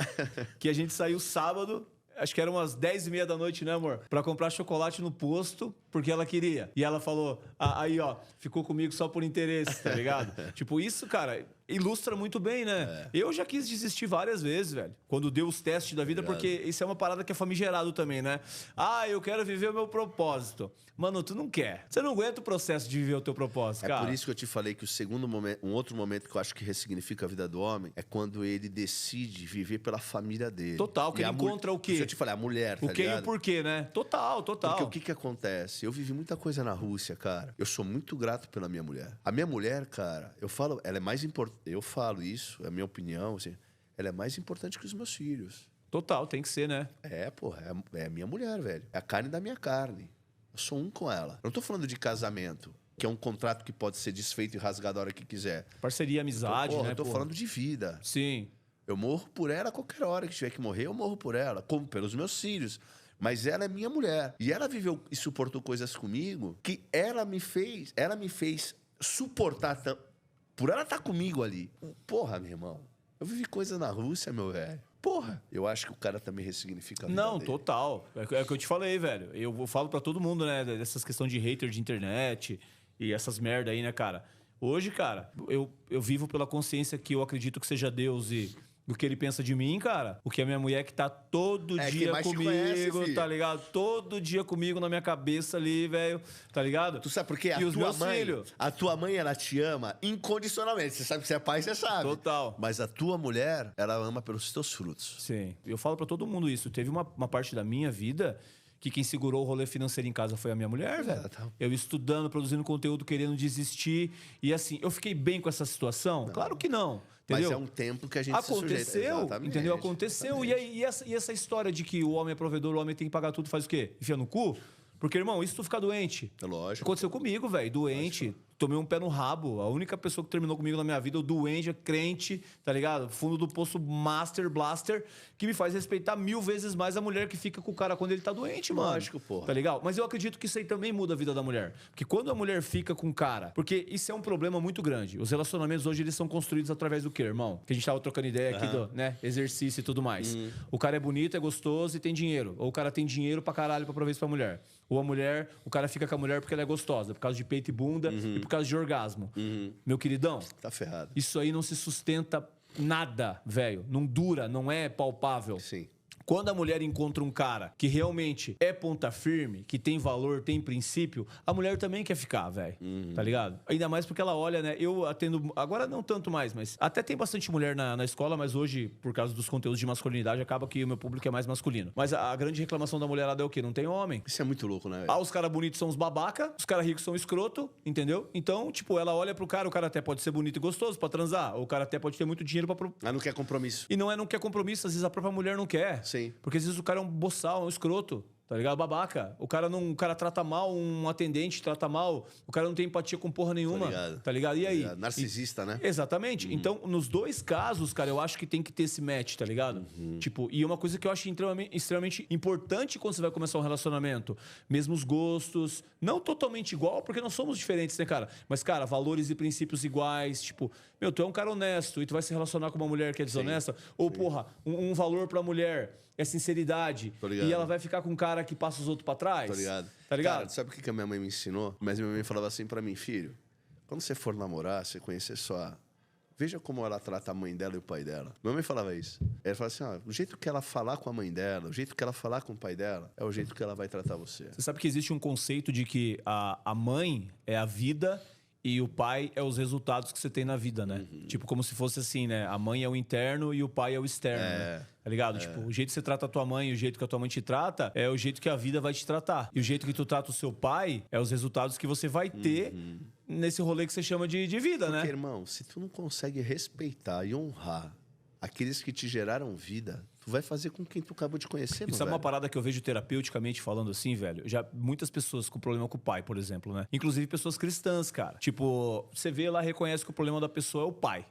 S1: que a gente saiu sábado... Acho que eram umas 10h30 da noite, né, amor? Pra comprar chocolate no posto, porque ela queria. E ela falou, aí, ó, ficou comigo só por interesse, tá ligado? Tipo, isso, cara, ilustra muito bem, né? Eu já quis desistir várias vezes, velho. Quando deu os testes da vida, porque isso é uma parada que é famigerado também, né? Ah, eu quero viver o meu propósito. Mano, tu não quer. Você não aguenta o processo de viver o teu propósito, cara.
S4: É por isso que eu te falei que o segundo momento, um outro momento que eu acho que ressignifica a vida do homem é quando ele decide viver pela família dele.
S1: Total, que
S4: E
S1: ele
S4: a
S1: encontra o quê?
S4: Deixa eu te falar, a mulher, tá
S1: O quê e o
S4: ligado?
S1: porquê, né? Total.
S4: Porque o que acontece? Eu vivi muita coisa na Rússia, cara. Eu sou muito grato pela minha mulher. A minha mulher, cara, eu falo, ela é mais importante. Eu falo isso, é a minha opinião, assim. Ela é mais importante que os meus filhos.
S1: Total, tem que ser, né?
S4: Porra, é a minha mulher, velho. É a carne da minha carne. Eu sou um com ela. Eu não tô falando de casamento, que é um contrato que pode ser desfeito e rasgado a hora que quiser.
S1: Parceria, amizade, né?
S4: Eu tô falando de vida.
S1: Sim.
S4: Eu morro por ela a qualquer hora que tiver que morrer, eu morro por ela, como pelos meus filhos. Mas ela é minha mulher. E ela viveu e suportou coisas comigo que ela me fez suportar por ela estar comigo ali. Porra, meu irmão. Eu vivi coisas na Rússia, meu velho. Porra, eu acho que o cara também ressignifica a vida
S1: Não,
S4: dele.
S1: total. É o que eu te falei, velho. Eu falo pra todo mundo, né? Dessas questões de hater de internet e essas merda aí, né, cara? Hoje, cara, eu vivo pela consciência que eu acredito que seja Deus e o que ele pensa de mim, cara. O que a minha mulher que tá todo
S4: quem
S1: dia
S4: mais te
S1: comigo,
S4: conhece, filho.
S1: tá ligado? Todo dia comigo na minha cabeça ali, velho. Tá ligado?
S4: Tu sabe por quê?
S1: E os meus filhos.
S4: A tua mãe, ela te ama incondicionalmente. Você sabe que você é pai, você sabe.
S1: Total.
S4: Mas a tua mulher, ela ama pelos teus frutos.
S1: Sim. Eu falo pra todo mundo isso. Teve uma parte da minha vida que quem segurou o rolê financeiro em casa foi a minha mulher, velho. Eu estudando, produzindo conteúdo, querendo desistir. E assim, eu fiquei bem com essa situação? Claro que não. Entendeu?
S4: Mas é um tempo que a gente
S1: Aconteceu,
S4: se sujeita. Exatamente,
S1: entendeu? Aconteceu.
S4: exatamente.
S1: E essa história de que o homem é provedor, o homem tem que pagar tudo, faz o quê? Enfia no cu? Porque, irmão, e se tu ficar doente?
S4: É lógico.
S1: Aconteceu comigo, velho. Doente. Tomei um pé no rabo. A única pessoa que terminou comigo na minha vida, eu doente, crente, tá ligado? Fundo do poço Master Blaster, que me faz respeitar 1000 vezes mais a mulher que fica com o cara quando ele tá doente, mano.
S4: Lógico, porra.
S1: Tá legal? Mas eu acredito que isso aí também muda a vida da mulher. Porque quando a mulher fica com o cara... Porque isso é um problema muito grande. Os relacionamentos hoje, eles são construídos através do quê, irmão? Que a gente tava trocando ideia aqui do, né? Exercício e tudo mais. O cara é bonito, é gostoso e tem dinheiro. Ou o cara tem dinheiro pra caralho pra prover isso pra mulher. Ou a mulher, o cara fica com a mulher porque ela é gostosa, por causa de peito e bunda e por causa de orgasmo. Meu queridão,
S4: Tá ferrado.
S1: isso aí não se sustenta nada, velho. Não dura, não é palpável.
S4: Sim.
S1: Quando a mulher encontra um cara que realmente é ponta firme, que tem valor, tem princípio, a mulher também quer ficar, velho. Tá ligado? Ainda mais porque ela olha, né? Eu atendo... Agora não tanto mais, mas... Até tem bastante mulher na escola, mas hoje, por causa dos conteúdos de masculinidade, acaba que o meu público é mais masculino. Mas a grande reclamação da mulherada é o quê? Não tem homem.
S4: Isso é muito louco, né, velho?
S1: Ah, os caras bonitos são os babaca, os caras ricos são escroto, entendeu? Então, tipo, ela olha pro cara, o cara até pode ser bonito e gostoso pra transar, ou o cara até pode ter muito dinheiro pra...
S4: Ela não quer compromisso.
S1: E não quer compromisso, às vezes a própria mulher não quer.
S4: Sim.
S1: Porque às vezes o cara é um boçal, é um escroto, tá ligado? Babaca. O cara trata mal um atendente, trata mal, o cara não tem empatia com porra nenhuma, tá ligado? E aí?
S4: Narcisista, né?
S1: Exatamente. Então, nos dois casos, cara, eu acho que tem que ter esse match, tá ligado? Tipo, e uma coisa que eu acho extremamente importante quando você vai começar um relacionamento, mesmos gostos, não totalmente igual, porque nós somos diferentes, né, cara? Mas, cara, valores e princípios iguais, tipo, meu, tu é um cara honesto e tu vai se relacionar com uma mulher que é desonesta, ou, porra, um valor pra mulher é sinceridade, e ela vai ficar com um cara que passa os outros pra trás.
S4: Tô ligado.
S1: Tá ligado?
S4: Cara, sabe o que a minha mãe me ensinou? Mas minha mãe falava assim pra mim, filho, quando você for namorar, você conhecer só... Veja como ela trata a mãe dela e o pai dela. Minha mãe falava isso. Ela falava assim, ó, o jeito que ela falar com a mãe dela, o jeito que ela falar com o pai dela, é o jeito que ela vai tratar você.
S1: Você sabe que existe um conceito de que a mãe é a vida e o pai é os resultados que você tem na vida, né? Tipo, como se fosse assim, né? A mãe é o interno e o pai é o externo, né? Tá ligado? Tipo, o jeito que você trata a tua mãe e o jeito que a tua mãe te trata é o jeito que a vida vai te tratar. E o jeito que tu trata o seu pai é os resultados que você vai ter nesse rolê que você chama de vida,
S4: Porque,
S1: né?
S4: irmão, se tu não consegue respeitar e honrar aqueles que te geraram vida, tu vai fazer com quem tu acabou de conhecer,
S1: Isso é uma parada que eu vejo terapeuticamente falando assim, velho. Já muitas pessoas com problema com o pai, por exemplo, né? Inclusive pessoas cristãs, cara. Tipo, você vê lá, reconhece que o problema da pessoa é o pai.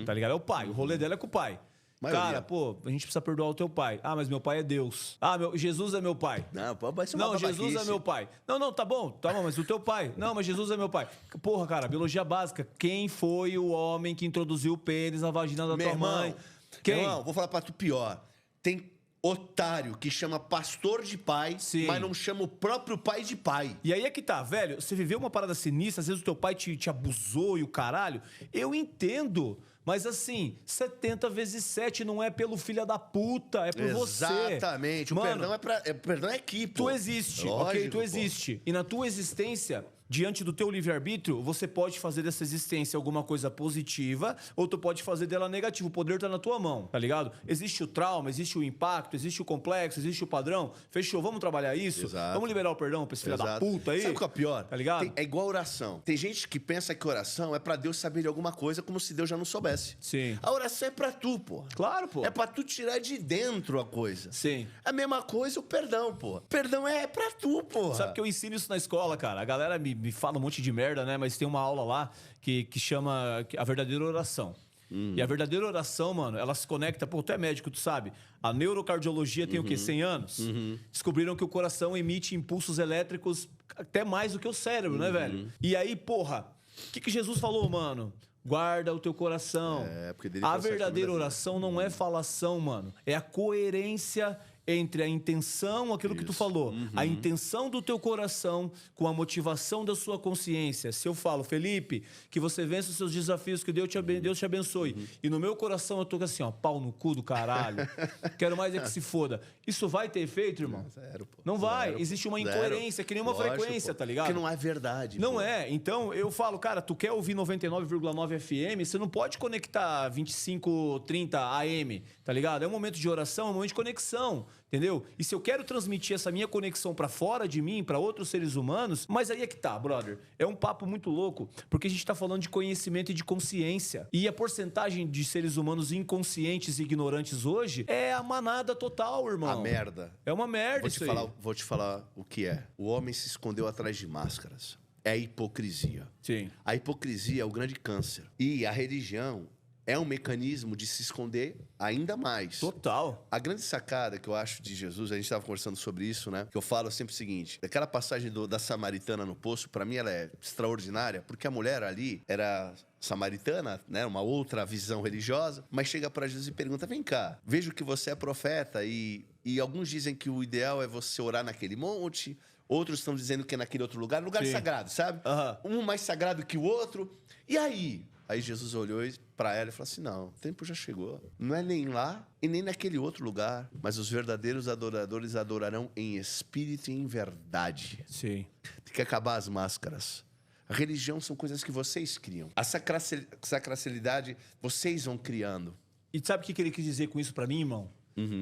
S1: Tá ligado? É o pai. O rolê dela é com o pai.
S4: Maioria.
S1: Cara, pô, a gente precisa perdoar o teu pai. Ah, mas meu pai é Deus. Ah, Jesus é meu pai.
S4: Não, pô, vai ser uma
S1: Não, Jesus
S4: babaquice.
S1: é meu pai. Não, tá bom, mas o teu pai. Não, mas Jesus é meu pai. Porra, cara, biologia básica. Quem foi o homem que introduziu o pênis na vagina da
S4: Meu
S1: tua
S4: irmão,
S1: mãe? Quem?
S4: Irmão, vou falar pra tu pior. Tem otário que chama pastor de pai,
S1: Sim.
S4: mas não chama o próprio pai de pai.
S1: E aí é que tá, velho. Você viveu uma parada sinistra, às vezes o teu pai te abusou e o caralho. Eu entendo. Mas assim, 70 vezes 7 não é pelo filho da puta, é por você.
S4: Exatamente. O
S1: Mano,
S4: perdão é aqui, pô.
S1: tu existe,
S4: Lógico,
S1: ok? Tu
S4: pô.
S1: existe. E na tua existência, diante do teu livre-arbítrio, você pode fazer dessa existência alguma coisa positiva ou tu pode fazer dela negativa. O poder tá na tua mão, tá ligado? Existe o trauma, existe o impacto, existe o complexo, existe o padrão. Fechou, vamos trabalhar isso?
S4: Exato.
S1: Vamos liberar o perdão pra esse filho da
S4: Exato.
S1: puta aí?
S4: Sabe o que é pior?
S1: Tá ligado?
S4: É igual oração. Tem gente que pensa que oração é pra Deus saber de alguma coisa como se Deus já não soubesse.
S1: Sim.
S4: A oração é pra tu, pô.
S1: Claro, pô.
S4: É pra tu tirar de dentro a coisa.
S1: Sim.
S4: A mesma coisa o perdão, pô. Perdão é pra tu, pô.
S1: Sabe que eu ensino isso na escola, cara? A galera me fala um monte de merda, né? Mas tem uma aula lá que chama a verdadeira oração. E a verdadeira oração, mano, ela se conecta... Pô, tu é médico, tu sabe. A neurocardiologia tem o quê? 100 anos? Descobriram que o coração emite impulsos elétricos até mais do que o cérebro, né, velho? E aí, porra, o que Jesus falou, mano? Guarda o teu coração.
S4: Porque dele
S1: A
S4: procede
S1: verdadeira
S4: toda a vida.
S1: oração não é falação, mano. É a coerência entre a intenção, aquilo que tu falou, a intenção do teu coração com a motivação da sua consciência. Se eu falo, Felipe, que você vença os seus desafios, que Deus te abençoe. E no meu coração eu tô assim, ó, pau no cu do caralho. Quero mais é que se foda. Isso vai ter efeito, irmão?
S4: Zero, pô.
S1: Não vai.
S4: Zero,
S1: Existe uma
S4: zero.
S1: incoerência, que nem uma
S4: Lógico,
S1: frequência,
S4: pô.
S1: tá ligado?
S4: Porque não é verdade.
S1: Não
S4: pô.
S1: é. Então, eu falo, cara, tu quer ouvir 99,9 FM, você não pode conectar 25, 30 AM, tá ligado? É um momento de oração, é um momento de conexão, entendeu? E se eu quero transmitir essa minha conexão pra fora de mim, pra outros seres humanos, mas aí é que tá, brother. É um papo muito louco, porque a gente tá falando de conhecimento e de consciência. E a porcentagem de seres humanos inconscientes e ignorantes hoje é a manada total, irmão.
S4: A merda.
S1: É uma merda
S4: Vou
S1: isso
S4: te,
S1: aí.
S4: falar, vou te falar o que é. O homem se escondeu atrás de máscaras. É a hipocrisia.
S1: Sim.
S4: A hipocrisia é o grande câncer. E a religião é um mecanismo de se esconder ainda mais.
S1: Total.
S4: A grande sacada que eu acho de Jesus, a gente estava conversando sobre isso, né? Que eu falo sempre o seguinte: aquela passagem da samaritana no poço, para mim ela é extraordinária, porque a mulher ali era samaritana, né? Uma outra visão religiosa, mas chega para Jesus e pergunta: vem cá, vejo que você é profeta e alguns dizem que o ideal é você orar naquele monte, outros estão dizendo que é naquele outro lugar
S1: Sim.
S4: sagrado, sabe? Um mais sagrado que o outro. E aí? Aí Jesus olhou para ela e falou assim: não, o tempo já chegou. Não é nem lá e nem naquele outro lugar, mas os verdadeiros adoradores adorarão em espírito e em verdade.
S1: Sim.
S4: Tem que acabar as máscaras. A religião são coisas que vocês criam. A sacralidade vocês vão criando.
S1: E sabe o que ele quis dizer com isso pra mim, irmão?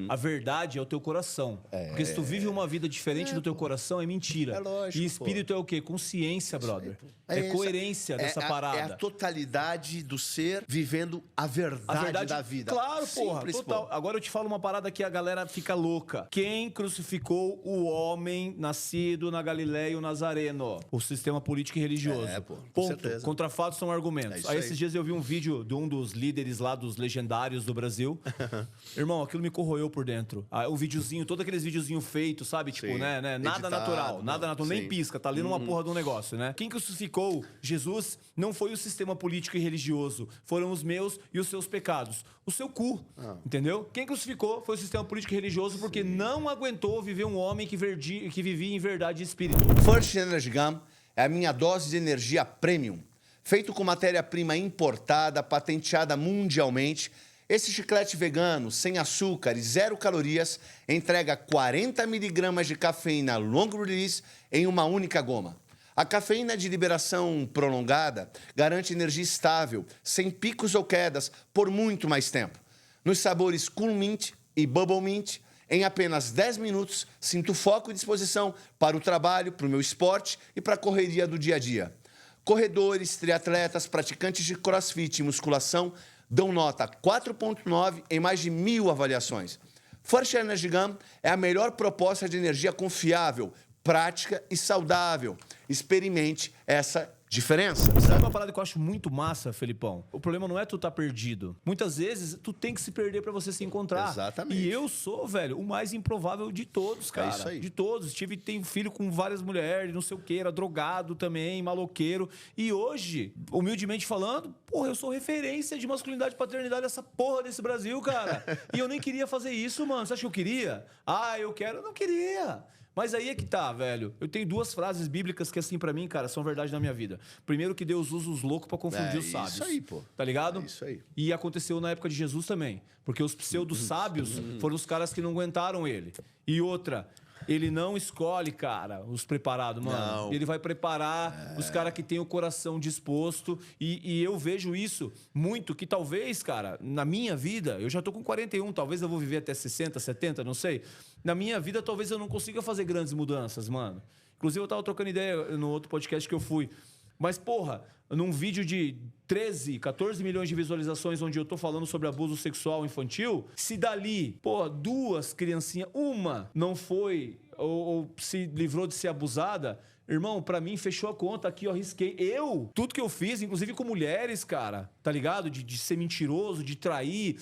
S1: A verdade é o teu coração. Porque se tu vive uma vida diferente do teu coração, é mentira.
S4: É lógico,
S1: E espírito é o quê? Consciência, brother. É coerência dessa parada.
S4: É a totalidade do ser vivendo a verdade da vida.
S1: Claro, porra.
S4: Simples,
S1: Total.
S4: pô.
S1: Agora eu te falo uma parada que a galera fica louca. Quem crucificou o homem nascido na Galileia e o Nazareno? O sistema político e religioso.
S4: Pô, com
S1: Ponto.
S4: certeza.
S1: Contra fatos são argumentos.
S4: É isso
S1: Aí
S4: aí.
S1: esses dias eu vi um vídeo de um dos líderes lá, dos legendários do Brasil. Irmão, aquilo me corroeu por dentro. O videozinho, todos aqueles videozinhos feitos, sabe? Tipo,
S4: Sim.
S1: né? Nada
S4: Editado,
S1: natural. Nada natural. Nem
S4: sim.
S1: pisca. Tá ali numa porra de um negócio, né? Quem crucificou Jesus não foi o sistema político e religioso. Foram os meus e os seus pecados. O seu cu. Entendeu? Quem crucificou foi o sistema político e religioso porque não aguentou viver um homem que vivia em verdade e espírito.
S4: First Energy Gum é a minha dose de energia premium. Feito com matéria-prima importada, patenteada mundialmente, esse chiclete vegano, sem açúcar e 0 calorias, entrega 40 miligramas de cafeína long release em uma única goma. A cafeína de liberação prolongada garante energia estável, sem picos ou quedas, por muito mais tempo. Nos sabores Cool Mint e Bubble Mint, em apenas 10 minutos, sinto foco e disposição para o trabalho, para o meu esporte e para a correria do dia a dia. Corredores, triatletas, praticantes de crossfit e musculação dão nota 4.9 em mais de 1.000 avaliações. First Energy Gum é a melhor proposta de energia confiável, prática e saudável. Experimente essa diferença.
S1: Sabe uma parada que eu acho muito massa, Felipão? O problema não é tu tá perdido. Muitas vezes, tu tem que se perder pra você se encontrar.
S4: Exatamente.
S1: E eu sou, velho, o mais improvável de todos, cara.
S4: isso aí.
S1: De todos. Tenho filho com várias mulheres, não sei o que, era drogado também, maloqueiro. E hoje, humildemente falando, porra, eu sou referência de masculinidade e paternidade dessa porra desse Brasil, cara. E eu nem queria fazer isso, mano. Você acha que eu queria? Ah, eu quero? Eu não queria. Mas aí é que tá, velho. Eu tenho 2 frases bíblicas que, assim, pra mim, cara, são verdade na minha vida. Primeiro, que Deus usa os loucos pra confundir os sábios.
S4: Isso aí, pô.
S1: Tá ligado?
S4: É isso aí.
S1: E aconteceu na época de Jesus também. Porque os pseudo-sábios foram os caras que não aguentaram ele. E outra... Ele não escolhe, cara, os preparados, mano.
S4: Não.
S1: Ele vai preparar os caras que têm o coração disposto. E eu vejo isso muito, que talvez, cara, na minha vida, eu já tô com 41, talvez eu vou viver até 60, 70, não sei. Na minha vida, talvez eu não consiga fazer grandes mudanças, mano. Inclusive, eu tava trocando ideia no outro podcast que eu fui. Mas, porra, num vídeo de 13, 14 milhões de visualizações onde eu tô falando sobre abuso sexual infantil, se dali, pô, 2 criancinhas, uma não foi ou se livrou de ser abusada, irmão, pra mim fechou a conta aqui, eu arrisquei. Tudo que eu fiz, inclusive com mulheres, cara, tá ligado? De ser mentiroso, de trair,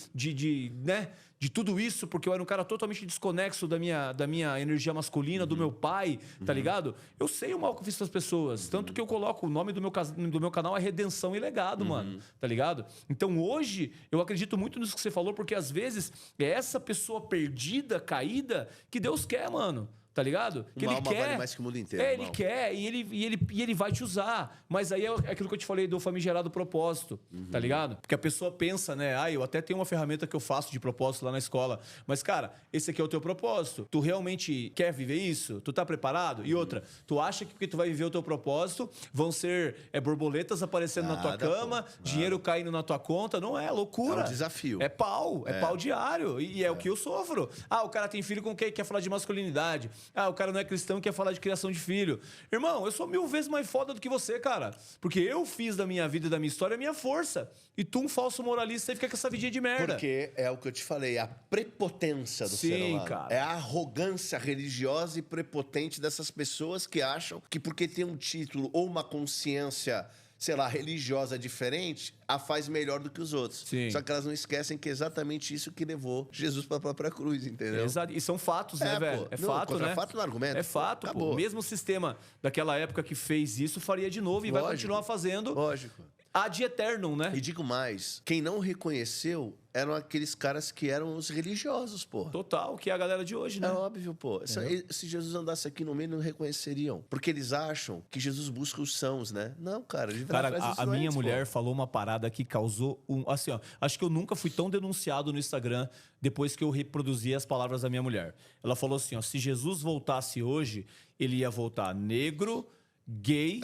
S1: né? De tudo isso, porque eu era um cara totalmente desconexo da minha energia masculina, do meu pai, tá ligado? Eu sei o mal que eu fiz para as pessoas. Tanto que eu coloco o nome do meu canal é Redenção e Legado, mano. Tá ligado? Então hoje, eu acredito muito nisso que você falou, porque às vezes é essa pessoa perdida, caída, que Deus quer, mano. Tá ligado? Que
S4: Uma
S1: ele
S4: alma
S1: quer.
S4: vale mais que o mundo inteiro,
S1: Ele
S4: irmão.
S1: quer e ele vai te usar. Mas aí é aquilo que eu te falei do famigerado propósito, tá ligado? Porque a pessoa pensa, né? Eu até tenho uma ferramenta que eu faço de propósito lá na escola. Mas, cara, esse aqui é o teu propósito. Tu realmente quer viver isso? Tu tá preparado? E outra, tu acha que porque tu vai viver o teu propósito, vão ser borboletas aparecendo na tua
S4: Nada,
S1: cama, dinheiro caindo na tua conta? Não é, loucura.
S4: É um desafio.
S1: É pau diário. E é o que eu sofro. O cara tem filho com quem quer falar de masculinidade. O cara não é cristão e quer falar de criação de filho. Irmão, eu sou 1000 vezes mais foda do que você, cara. Porque eu fiz da minha vida e da minha história a minha força. E tu, um falso moralista, aí fica com essa vidinha de merda.
S4: Porque é o que eu te falei, a prepotência do ser humano.
S1: Cara.
S4: É a arrogância religiosa e prepotente dessas pessoas que acham que porque tem um título ou uma consciência, sei lá, religiosa diferente, a faz melhor do que os outros.
S1: Sim.
S4: Só que elas não esquecem que é exatamente isso que levou Jesus para a própria cruz, entendeu?
S1: Exato. E são fatos, né, velho?
S4: Pô.
S1: É
S4: Não,
S1: fato,
S4: contra
S1: né?
S4: fato no argumento.
S1: É fato,
S4: Acabou.
S1: pô. O mesmo sistema daquela época que fez isso faria de novo e vai continuar fazendo
S4: Lógico.
S1: ad eternum, né?
S4: E digo mais, quem não reconheceu eram aqueles caras que eram os religiosos, pô.
S1: Total, que é a galera de hoje, né?
S4: É óbvio, pô. Se Jesus andasse aqui no meio, não reconheceriam. Porque eles acham que Jesus busca os sãos, né? Não, cara. A gente vai atrás dos
S1: A minha
S4: doentes,
S1: mulher
S4: pô.
S1: falou uma parada que causou assim, ó. Acho que eu nunca fui tão denunciado no Instagram depois que eu reproduzi as palavras da minha mulher. Ela falou assim, ó, se Jesus voltasse hoje, ele ia voltar negro, gay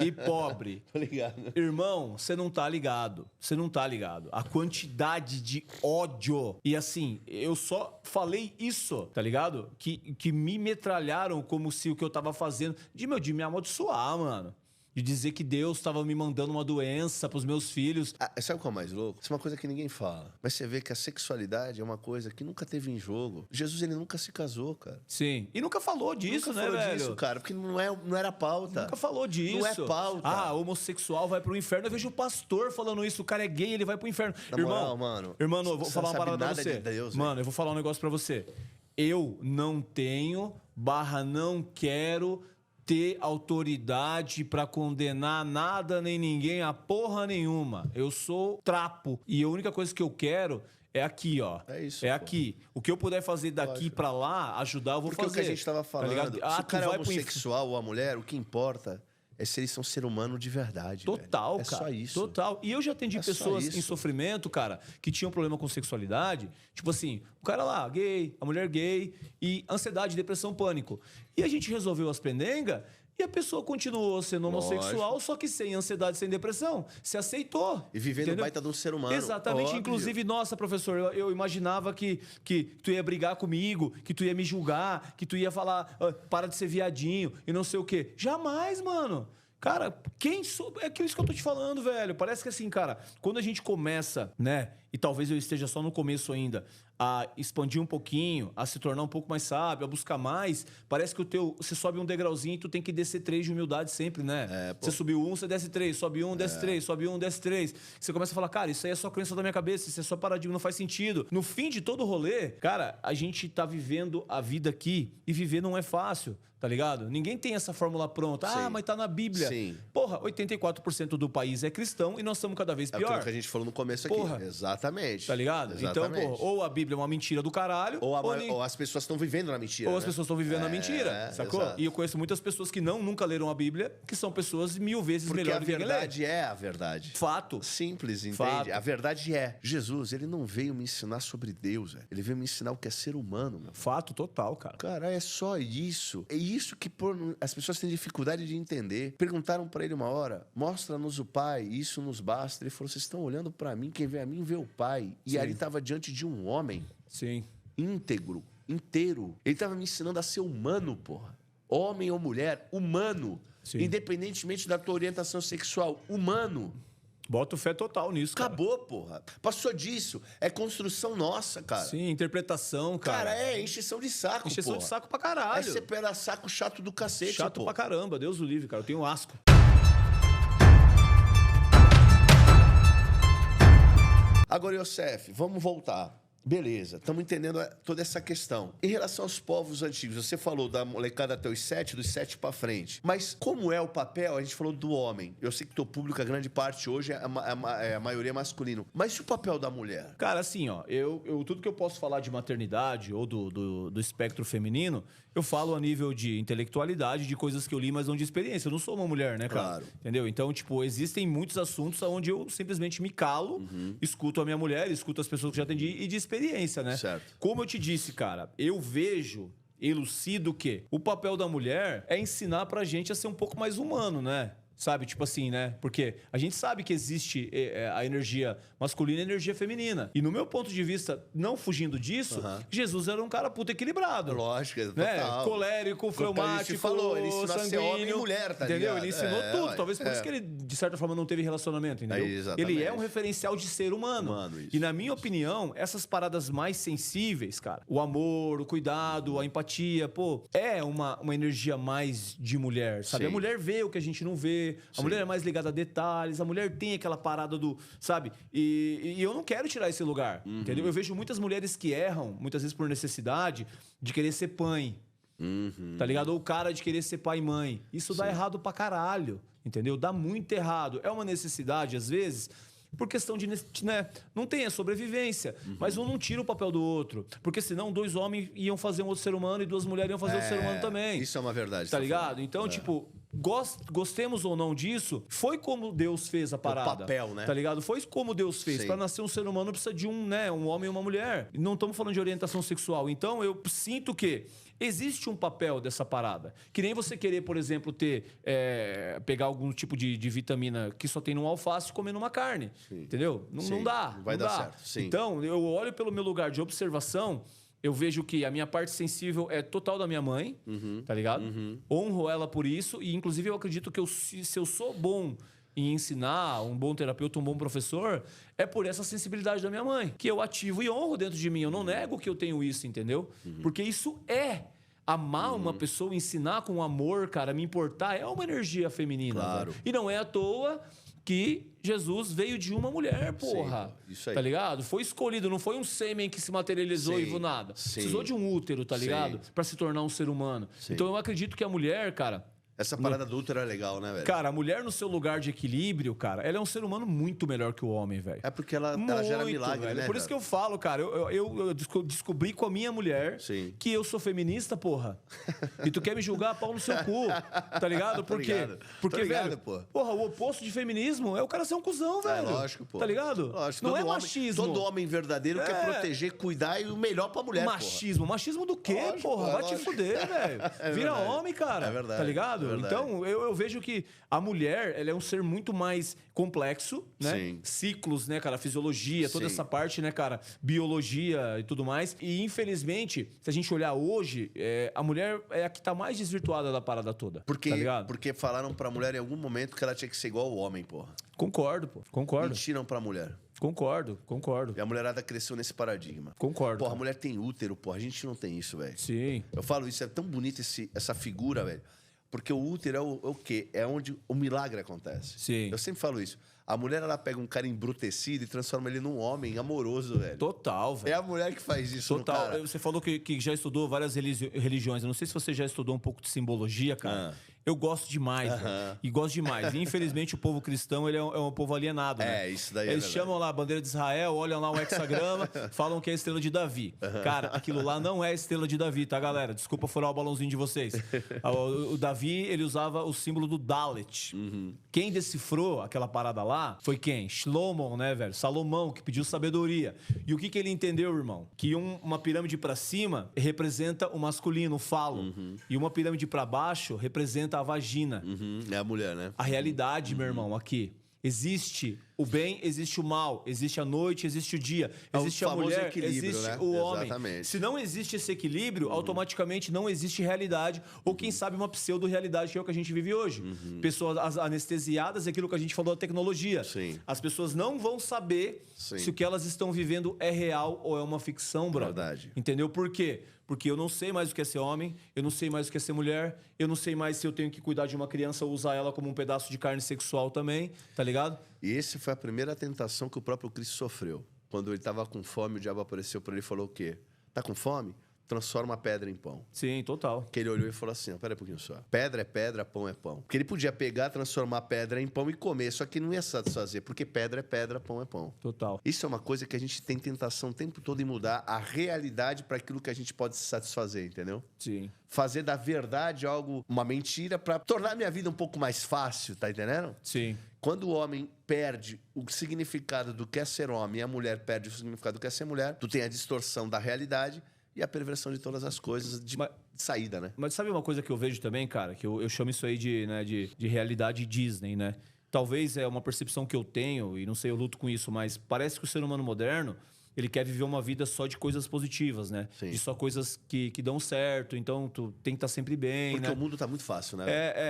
S1: e pobre.
S4: Tô ligado.
S1: Irmão, você não tá ligado. Você não tá ligado. A quantidade de ódio. E assim, eu só falei isso, tá ligado? Que me metralharam como se o que eu tava fazendo... De me amaldiçoar, mano. De dizer que Deus estava me mandando uma doença pros meus filhos.
S4: Sabe qual é o mais louco? Isso é uma coisa que ninguém fala. Mas você vê que a sexualidade é uma coisa que nunca teve em jogo. Jesus, ele nunca se casou, cara.
S1: Sim. E nunca falou disso,
S4: Nunca
S1: né,
S4: falou
S1: velho?
S4: disso, cara. Porque não era pauta.
S1: Nunca falou disso.
S4: Não é pauta.
S1: Homossexual vai pro inferno. Eu vejo o pastor falando isso. O cara é gay, ele vai pro inferno.
S4: Na moral, mano,
S1: Irmão, eu vou
S4: você
S1: falar
S4: não
S1: uma
S4: sabe
S1: parada pra
S4: nada
S1: você.
S4: de Deus,
S1: mano,
S4: velho.
S1: eu vou falar um negócio pra você. Eu não tenho não quero ter autoridade pra condenar nada nem ninguém a porra nenhuma. Eu sou trapo. E a única coisa que eu quero é aqui, ó.
S4: É isso,
S1: É
S4: pô.
S1: aqui. O que eu puder fazer daqui pra lá, ajudar, eu vou
S4: Porque
S1: fazer.
S4: o que a gente tava falando,
S1: Tá ligado?
S4: se o
S1: tu
S4: cara é
S1: vai pro
S4: homossexual ou a mulher, o que importa é se eles são ser humano de verdade.
S1: Total,
S4: velho.
S1: cara.
S4: É só isso.
S1: Total. E eu já atendi
S4: É só
S1: pessoas
S4: isso.
S1: em sofrimento, cara, que tinham problema com sexualidade. Tipo assim, o cara lá, gay, a mulher gay, e ansiedade, depressão, pânico. E a gente resolveu as pendengas e a pessoa continuou sendo homossexual, só que sem ansiedade, sem depressão. Se aceitou.
S4: E vivendo
S1: entendeu?
S4: baita de um ser humano.
S1: Exatamente.
S4: Óbvio.
S1: Inclusive, nossa, professor, eu imaginava que tu ia brigar comigo, que tu ia me julgar, que tu ia falar, para de ser viadinho e não sei o quê. Jamais, mano. Cara, é aquilo que eu tô te falando, velho. Parece que assim, cara, quando a gente começa, né, e talvez eu esteja só no começo ainda, a expandir um pouquinho, a se tornar um pouco mais sábio, a buscar mais, parece que você sobe um degrauzinho e tu tem que descer 3 de humildade sempre, né?
S4: Pô.
S1: Você subiu 1, você desce 3, sobe 1, desce 3, sobe 1, desce 3. Você começa a falar, cara, isso aí é só crença da minha cabeça, isso é só paradigma, não faz sentido. No fim de todo o rolê, cara, a gente tá vivendo a vida aqui e viver não é fácil, tá ligado? Ninguém tem essa fórmula pronta.
S4: Sim.
S1: Mas tá na Bíblia.
S4: Sim.
S1: Porra, 84% do país é cristão e nós estamos cada vez
S4: É
S1: pior.
S4: aquilo que a gente falou no começo aqui.
S1: Porra.
S4: Exatamente. Exatamente.
S1: Tá ligado?
S4: Exatamente.
S1: Então, pô, ou a Bíblia é uma mentira do caralho,
S4: ou as pessoas estão vivendo na mentira.
S1: ou as
S4: né?
S1: pessoas estão vivendo a mentira, sacou?
S4: Exato.
S1: E eu conheço muitas pessoas que nunca leram a Bíblia, que são pessoas 1000 vezes
S4: Porque
S1: melhor
S4: a
S1: do que quem lê.
S4: verdade é a verdade.
S1: Fato.
S4: Simples, entende?
S1: Fato.
S4: A verdade é, Jesus, ele não veio me ensinar sobre Deus, velho. Ele veio me ensinar o que é ser humano, meu.
S1: Fato total, cara.
S4: Cara, é só isso. É isso que as pessoas têm dificuldade de entender. Perguntaram pra ele uma hora, mostra-nos o Pai, isso nos basta. Ele falou, vocês estão olhando pra mim, quem vê a mim vê o Pai. E
S1: Sim.
S4: ali estava diante de um homem
S1: Sim.
S4: íntegro, inteiro. Ele estava me ensinando a ser humano, porra. Homem ou mulher, humano.
S1: Sim.
S4: Independentemente da tua orientação sexual, humano.
S1: Boto fé total nisso, cara.
S4: Acabou, porra. Passou disso. É construção nossa, cara.
S1: Sim, interpretação, cara.
S4: Cara, é encheção de saco,
S1: Encheção
S4: porra.
S1: de saco pra
S4: É
S1: caralho.
S4: você pega saco chato do cacete,
S1: Chato
S4: pô.
S1: pra caramba, Deus o livre, cara. Eu tenho asco.
S4: Agora, Yosef, vamos voltar. Beleza, estamos entendendo toda essa questão. Em relação aos povos antigos, você falou da molecada até os 7, dos 7 para frente. Mas como é o papel? A gente falou do homem. Eu sei que teu público, a grande parte hoje, a maioria é masculino. Mas e o papel da mulher?
S1: Cara, assim, ó, tudo que eu posso falar de maternidade ou do espectro feminino, eu falo a nível de intelectualidade, de coisas que eu li, mas não de experiência. Eu não sou uma mulher, né, cara?
S4: Claro.
S1: Entendeu? Então, tipo, existem muitos assuntos onde eu simplesmente me calo, escuto a minha mulher, escuto as pessoas que já atendi e de experiência, né?
S4: Certo.
S1: Como eu te disse, cara, eu vejo, elucido que o papel da mulher é ensinar pra gente a ser um pouco mais humano, né? Sabe? Tipo assim, né? Porque a gente sabe que existe a energia masculina e a energia feminina. E no meu ponto de vista, não fugindo disso, Jesus era um cara puta equilibrado.
S4: Lógico,
S1: Né?
S4: total.
S1: Colérico, fleumático,
S4: falou, ele ensinou a ser homem e
S1: sanguíneo,
S4: mulher, tá
S1: entendeu?
S4: ligado?
S1: Ele ensinou tudo.
S4: Ué,
S1: Talvez por isso que ele, de certa forma, não teve relacionamento, entendeu?
S4: Exatamente.
S1: Ele é um referencial de ser humano.
S4: Isso.
S1: E na minha opinião, essas paradas mais sensíveis, cara, o amor, o cuidado, a empatia, pô, é uma energia mais de mulher, sabe?
S4: Sim.
S1: A mulher vê o que a gente não vê, a mulher é mais ligada a detalhes, a mulher tem aquela parada do, sabe? E eu não quero tirar esse lugar, entendeu? Eu vejo muitas mulheres que erram, muitas vezes por necessidade, de querer ser pai, tá ligado? Ou o cara de querer ser pai e mãe. Isso dá errado pra caralho, entendeu? Dá muito errado. É uma necessidade, às vezes, por questão de, né? Não tem a sobrevivência, mas um não tira o papel do outro. Porque senão 2 homens iam fazer um outro ser humano e 2 mulheres iam fazer outro ser humano também.
S4: Isso é uma verdade.
S1: Tá ligado? Então, tipo, gostemos ou não disso, foi como Deus fez a parada.
S4: papel, né?
S1: Tá ligado? Foi como Deus fez.
S4: Sim.
S1: Pra nascer um ser humano precisa de um homem e uma mulher. Não estamos falando de orientação sexual. Então, eu sinto que existe um papel dessa parada. Que nem você querer, por exemplo, pegar algum tipo de vitamina que só tem no alface e comer numa carne. Entendeu? Não dá.
S4: Não vai dar certo. Sim.
S1: Então, eu olho pelo meu lugar de observação, eu vejo que a minha parte sensível é total da minha mãe, tá ligado? Honro ela por isso e, inclusive, eu acredito que se eu sou bom em ensinar, um bom terapeuta, um bom professor, é por essa sensibilidade da minha mãe, que eu ativo e honro dentro de mim. Eu não nego que eu tenho isso, entendeu? Porque isso é... Amar uma pessoa, ensinar com amor, cara, me importar, é uma energia feminina.
S4: Claro.
S1: Velho. E não é à toa que Jesus veio de uma mulher, porra.
S4: Sim, isso aí.
S1: Tá ligado? Foi escolhido, não foi um sêmen que se materializou
S4: Sim,
S1: e viu nada.
S4: sim.
S1: Precisou de um útero, tá ligado? Pra se tornar um ser humano.
S4: Sim.
S1: Então eu acredito que a mulher, cara...
S4: Essa parada do útero é legal, né, velho?
S1: Cara, a mulher no seu lugar de equilíbrio, cara, ela é um ser humano muito melhor que o homem, velho.
S4: É porque ela gera milagre,
S1: velho.
S4: né?
S1: Por isso que eu falo, cara, eu descobri com a minha mulher
S4: Sim.
S1: que eu sou feminista, porra. E tu quer me julgar pau no seu cu, tá ligado? Por quê?
S4: Obrigado.
S1: Porque,
S4: Tô ligado,
S1: velho,
S4: pô.
S1: Porra, o oposto de feminismo é o cara ser um cuzão, velho.
S4: Lógico, pô.
S1: Tá ligado?
S4: Lógico.
S1: Não
S4: Todo
S1: é
S4: homem-
S1: machismo.
S4: Todo homem verdadeiro quer proteger, cuidar e o melhor pra mulher,
S1: Machismo. Machismo do quê,
S4: Lógico,
S1: porra? Vai te
S4: lógico.
S1: fuder, velho. Vira
S4: verdade.
S1: homem, cara.
S4: É verdade,
S1: Tá ligado?
S4: é verdade.
S1: Então, eu vejo que a mulher, ela é um ser muito mais complexo, né?
S4: Sim.
S1: Ciclos, né, cara? Fisiologia, toda
S4: Sim.
S1: essa parte, né, cara? Biologia e tudo mais. E, infelizmente, se a gente olhar hoje, a mulher é a que tá mais desvirtuada da parada toda.
S4: Porque,
S1: Tá ligado?
S4: porque falaram pra mulher em algum momento que ela tinha que ser igual ao homem, porra.
S1: Concordo, pô. Concordo.
S4: Mentiram pra mulher.
S1: Concordo.
S4: E a mulherada cresceu nesse paradigma.
S1: Concordo.
S4: Porra, a mulher tem útero, porra. A gente não tem isso, velho.
S1: Sim.
S4: Eu falo isso, é tão bonito essa figura, velho. Porque o útero é o quê? É onde o milagre acontece.
S1: Sim.
S4: Eu sempre falo isso. A mulher, ela pega um cara embrutecido e transforma ele num homem amoroso, velho.
S1: Total, velho.
S4: É a mulher que faz isso
S1: Total.
S4: no cara.
S1: Você falou que já estudou várias religiões. Eu não sei se você já estudou um pouco de simbologia, cara. Eu gosto demais, velho. E gosto demais. E, infelizmente, o povo cristão, ele é um povo alienado, né?
S4: Isso daí
S1: Eles chamam lá a bandeira de Israel, olham lá o hexagrama, falam que é a estrela de Davi. Cara, aquilo lá não é a estrela de Davi, tá, galera? Desculpa furar o balãozinho de vocês. O Davi, ele usava o símbolo do Dalet. Quem decifrou aquela parada lá foi quem? Shlomo, né, velho? Salomão, que pediu sabedoria. E o que ele entendeu, irmão? Que uma pirâmide pra cima representa o masculino, o falo. E uma pirâmide pra baixo representa a vagina.
S4: É a mulher, né?
S1: A realidade, meu irmão, aqui. Existe o bem, existe o mal. Existe a noite, existe o dia. Existe a mulher, existe
S4: né?
S1: o homem.
S4: Exatamente.
S1: Se não existe esse equilíbrio, automaticamente não existe realidade. Ou quem sabe uma pseudo-realidade, que é o que a gente vive hoje. Pessoas anestesiadas, é aquilo que a gente falou da tecnologia.
S4: Sim.
S1: As pessoas não vão saber se o que elas estão vivendo é real ou é uma ficção, brother.
S4: Verdade.
S1: Entendeu? Por quê? Porque eu não sei mais o que é ser homem, eu não sei mais o que é ser mulher, eu não sei mais se eu tenho que cuidar de uma criança ou usar ela como um pedaço de carne sexual também, tá ligado?
S4: E esse foi a primeira tentação que o próprio Cristo sofreu. Quando ele estava com fome, o diabo apareceu para ele e falou o quê? Tá com fome? Transforma a pedra em pão.
S1: Sim, total.
S4: Que ele olhou e falou assim, ó, pera aí um pouquinho só. Pedra é pedra, pão é pão. Porque ele podia pegar, transformar a pedra em pão e comer, só que não ia satisfazer, porque pedra é pedra, pão é pão.
S1: Total.
S4: Isso é uma coisa que a gente tem tentação o tempo todo em mudar a realidade para aquilo que a gente pode se satisfazer, entendeu?
S1: Sim.
S4: Fazer da verdade algo, uma mentira, para tornar a minha vida um pouco mais fácil, tá entendendo?
S1: Sim.
S4: Quando o homem perde o significado do que é ser homem e a mulher perde o significado do que é ser mulher, tu tem a distorção da realidade e a perversão de todas as coisas de saída, né?
S1: Mas sabe uma coisa que eu vejo também, cara? Que eu chamo isso aí de realidade Disney, né? Talvez é uma percepção que eu tenho, e não sei, eu luto com isso, mas parece que o ser humano moderno, ele quer viver uma vida só de coisas positivas, né?
S4: Sim.
S1: De só coisas que dão certo, então tu tem que estar sempre bem,
S4: Porque
S1: né?
S4: o mundo tá muito fácil, né?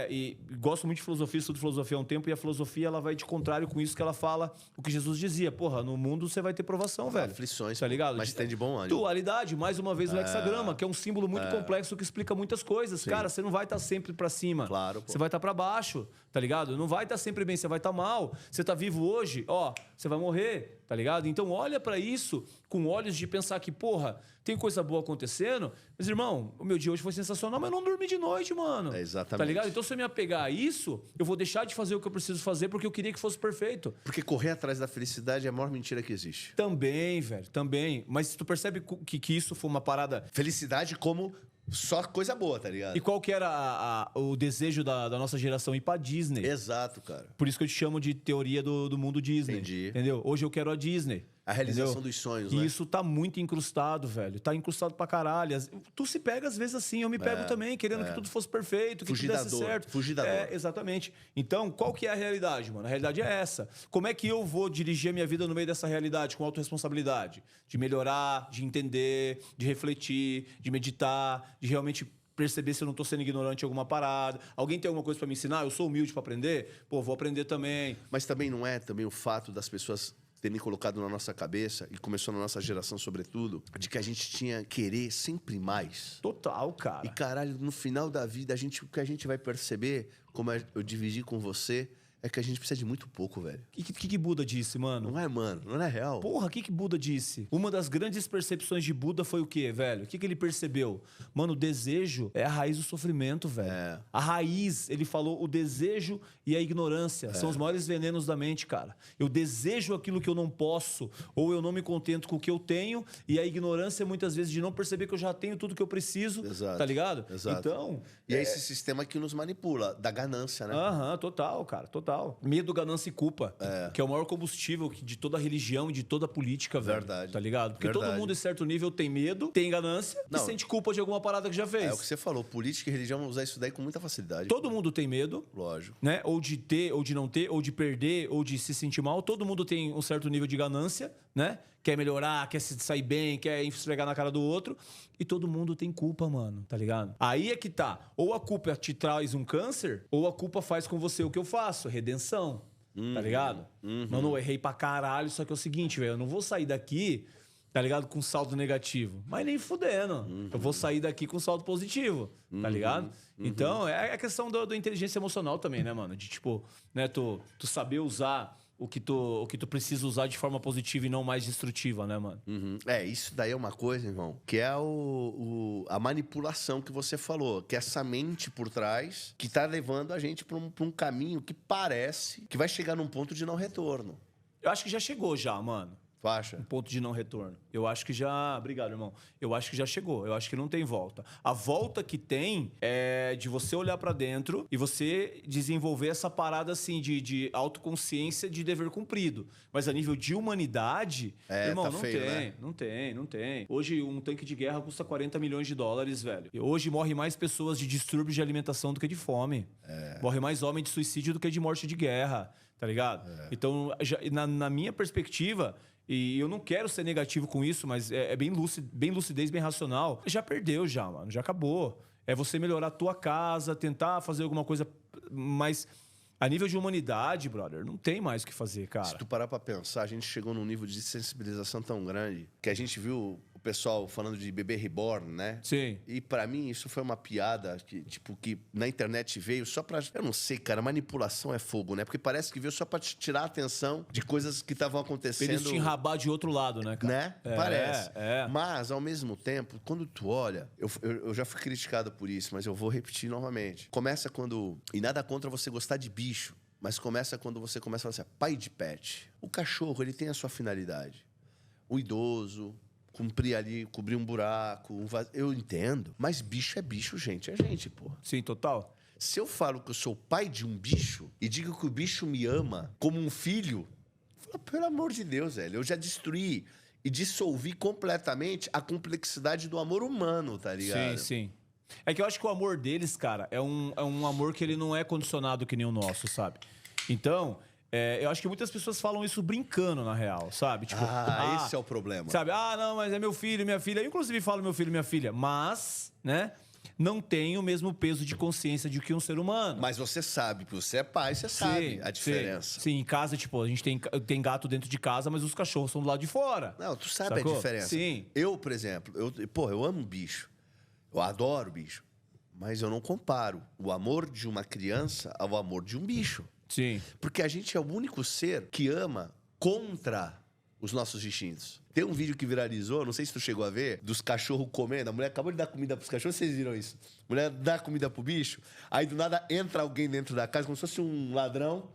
S1: E gosto muito de filosofia, estudo filosofia há um tempo, e a filosofia, ela vai de contrário com isso que ela fala, o que Jesus dizia. Porra, no mundo você vai ter provação, velho.
S4: Aflições,
S1: tá ligado?
S4: mas tem de bom ânimo.
S1: Dualidade, mais uma vez o hexagrama, que é um símbolo muito complexo que explica muitas coisas.
S4: Sim.
S1: Cara, você não vai estar sempre pra cima.
S4: Claro, pô.
S1: Você vai estar pra baixo, tá ligado? Não vai estar sempre bem, você vai estar mal. Você tá vivo hoje, ó, você vai morrer, tá ligado? Então olha pra isso com olhos de pensar que, porra, tem coisa boa acontecendo. Mas, irmão, o meu dia hoje foi sensacional, mas eu não dormi de noite, mano.
S4: É, exatamente.
S1: Tá ligado? Então, se eu me apegar a isso, eu vou deixar de fazer o que eu preciso fazer porque eu queria que fosse perfeito.
S4: Porque correr atrás da felicidade é a maior mentira que existe.
S1: Também, velho, também. Mas tu percebe que isso foi uma parada...
S4: Felicidade como só coisa boa, tá ligado?
S1: E qual que era o desejo da nossa geração? Ir pra Disney.
S4: Exato, cara.
S1: Por isso que eu te chamo de teoria do mundo Disney.
S4: Entendi.
S1: Entendeu? Hoje eu quero a Disney.
S4: A realização
S1: entendeu?
S4: dos sonhos,
S1: E
S4: né?
S1: isso tá muito incrustado, velho. Tá incrustado pra caralho. Tu se pega às vezes assim, eu me pego também, querendo que tudo fosse perfeito, que
S4: Fugir
S1: tudo
S4: da
S1: desse
S4: dor,
S1: certo.
S4: fugir da dor.
S1: Exatamente. Então, qual que é a realidade, mano? A realidade é essa. Como é que eu vou dirigir a minha vida no meio dessa realidade com autorresponsabilidade? De melhorar, de entender, de refletir, de meditar, de realmente perceber se eu não tô sendo ignorante em alguma parada. Alguém tem alguma coisa pra me ensinar? Eu sou humilde pra aprender? Pô, vou aprender também.
S4: Mas também não é também o fato das pessoas terem colocado na nossa cabeça, e começou na nossa geração sobretudo, de que a gente tinha querer sempre mais.
S1: Total, cara.
S4: E caralho, no final da vida, o que a gente vai perceber, como eu dividi com você, é que a gente precisa de muito pouco, velho.
S1: O que Buda disse, mano?
S4: Não é, mano? Não é real?
S1: Porra, o que Buda disse? Uma das grandes percepções de Buda foi o quê, velho? O que ele percebeu? Mano, o desejo é a raiz do sofrimento, velho.
S4: É.
S1: A raiz, ele falou, o desejo e a ignorância são os maiores venenos da mente, cara. Eu desejo aquilo que eu não posso, ou eu não me contento com o que eu tenho, e a ignorância é muitas vezes de não perceber que eu já tenho tudo que eu preciso,
S4: Exato.
S1: tá ligado?
S4: Exato.
S1: Então...
S4: E é esse sistema que nos manipula, da ganância, né?
S1: Aham, total, cara, total. Medo, ganância e culpa. Que é o maior combustível de toda religião e de toda política, velho.
S4: Verdade.
S1: Tá ligado? Porque
S4: Verdade.
S1: todo mundo, em certo nível, tem medo, tem ganância e
S4: Não.
S1: sente culpa de alguma parada que já fez.
S4: É o que você falou, política e religião vão usar isso daí com muita facilidade.
S1: Todo mundo tem medo,
S4: Lógico.
S1: né? Ou de ter, ou de não ter, ou de perder, ou de se sentir mal. Todo mundo tem um certo nível de ganância, né? Quer melhorar, quer se sair bem, quer esfregar na cara do outro. E todo mundo tem culpa, mano, tá ligado? Aí é que tá. Ou a culpa te traz um câncer, ou a culpa faz com você o que eu faço, redenção. Tá ligado? Mano, eu errei pra caralho, só que é o seguinte, velho, eu não vou sair daqui, tá ligado? Com saldo negativo. Mas nem fudendo. Eu vou sair daqui com saldo positivo, tá ligado? Então, é a questão da inteligência emocional também, né, mano? De, tipo, né, tu saber usar o que tu precisa usar de forma positiva e não mais destrutiva, né, mano?
S4: Uhum. Isso daí é uma coisa, irmão, que é a manipulação que você falou, que é essa mente por trás que tá levando a gente pra um caminho que parece que vai chegar num ponto de não retorno.
S1: Eu acho que já chegou já, mano.
S4: Tu acha?
S1: Um ponto de não retorno. Eu acho que já... Obrigado, irmão. Eu acho que já chegou. Eu acho que não tem volta. A volta que tem é de você olhar pra dentro e você desenvolver essa parada, assim, de autoconsciência de dever cumprido. Mas a nível de humanidade, irmão,
S4: tá
S1: não
S4: feio,
S1: tem.
S4: né?
S1: Não tem. Hoje, um tanque de guerra custa 40 milhões de dólares, velho. E hoje morre mais pessoas de distúrbios de alimentação do que de fome. Morre mais homem de suicídio do que de morte de guerra, tá ligado? Então, na minha perspectiva... E eu não quero ser negativo com isso, mas é bem lucidez, bem racional. Já perdeu já, mano. Já acabou. É você melhorar a tua casa, tentar fazer alguma coisa, mas a nível de humanidade, brother, não tem mais o que fazer, cara.
S4: Se tu parar pra pensar, a gente chegou num nível de sensibilização tão grande que a gente viu o pessoal falando de bebê reborn, né?
S1: Sim.
S4: E pra mim isso foi uma piada que na internet veio só pra... Eu não sei, cara, manipulação é fogo, né? Porque parece que veio só pra te tirar a atenção de coisas que estavam acontecendo.
S1: Pra eles te enrabar de outro lado, né, cara?
S4: Né? Parece.
S1: É.
S4: Mas, ao mesmo tempo, quando tu olha... Eu já fui criticado por isso, mas eu vou repetir novamente. Começa quando... E nada contra você gostar de bicho, mas começa quando você começa a falar assim, pai de pet. O cachorro, ele tem a sua finalidade. O idoso... cobrir um buraco, eu entendo. Mas bicho é bicho, gente é gente, porra.
S1: Sim, total.
S4: Se eu falo que eu sou pai de um bicho e digo que o bicho me ama como um filho, pelo amor de Deus, velho, eu já destruí e dissolvi completamente a complexidade do amor humano, tá ligado?
S1: Sim. É que eu acho que o amor deles, cara, é um amor que ele não é condicionado que nem o nosso, sabe? Então... eu acho que muitas pessoas falam isso brincando, na real, sabe? Tipo,
S4: esse é o problema.
S1: Sabe? Não, mas é meu filho, minha filha. Eu, inclusive, falo meu filho, minha filha. Mas, né? Não tem o mesmo peso de consciência de que um ser humano.
S4: Mas você sabe, que você é pai, você sabe a diferença.
S1: Sim, em casa, tipo, a gente tem gato dentro de casa, mas os cachorros são do lado de fora.
S4: Não, tu sabe
S1: Sacou?
S4: a diferença.
S1: Sim.
S4: Eu, por exemplo, eu amo bicho. Eu adoro bicho. Mas eu não comparo o amor de uma criança ao amor de um bicho.
S1: Sim.
S4: Porque a gente é o único ser que ama contra os nossos instintos. Tem um vídeo que viralizou, não sei se tu chegou a ver, dos cachorros comendo. A mulher acabou de dar comida pros cachorros, vocês viram isso? A mulher dá comida pro bicho, aí do nada entra alguém dentro da casa, como se fosse um ladrão.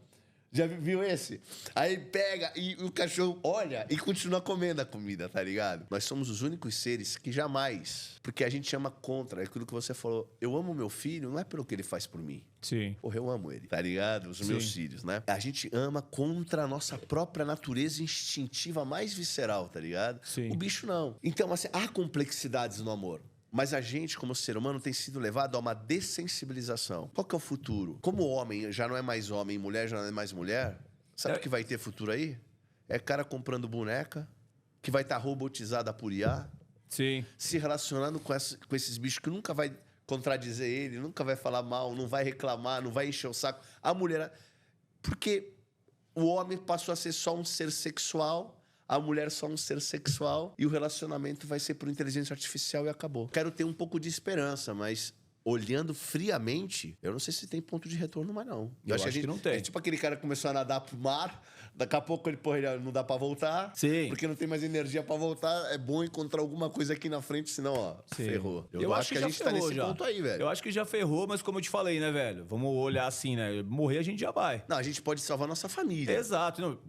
S4: Já viu esse? Aí pega e o cachorro olha e continua comendo a comida, tá ligado? Nós somos os únicos seres que jamais... Porque a gente ama contra. É aquilo que você falou. Eu amo meu filho, não é pelo que ele faz por mim.
S1: Sim.
S4: Porra, eu amo ele, tá ligado? Os meus filhos, né? A gente ama contra a nossa própria natureza instintiva mais visceral, tá ligado?
S1: Sim.
S4: O bicho não. Então, assim, há complexidades no amor. Mas a gente, como ser humano, tem sido levado a uma dessensibilização. Qual que é o futuro? Como o homem já não é mais homem, mulher já não é mais mulher, sabe o que vai ter futuro aí? É cara comprando boneca, que vai estar robotizada por IA,
S1: Sim.
S4: se relacionando com esses bichos que nunca vai contradizer ele, nunca vai falar mal, não vai reclamar, não vai encher o saco. A mulher... Porque o homem passou a ser só um ser sexual... A mulher só um ser sexual e o relacionamento vai ser por inteligência artificial e acabou. Quero ter um pouco de esperança, mas olhando friamente, eu não sei se tem ponto de retorno mais não.
S1: Eu acho que não tem.
S4: É tipo aquele cara que começou a nadar pro mar, daqui a pouco ele não dá pra voltar.
S1: Sim.
S4: Porque não tem mais energia pra voltar. É bom encontrar alguma coisa aqui na frente, senão, ó,
S1: Sim.
S4: ferrou.
S1: Eu acho que
S4: a
S1: já
S4: gente tá
S1: ferrou
S4: nesse
S1: já.
S4: ponto aí, velho.
S1: Eu acho que já ferrou, mas como eu te falei, né, velho? Vamos olhar assim, né? Morrer a gente já vai.
S4: Não, a gente pode salvar nossa família.
S1: Exato. Não,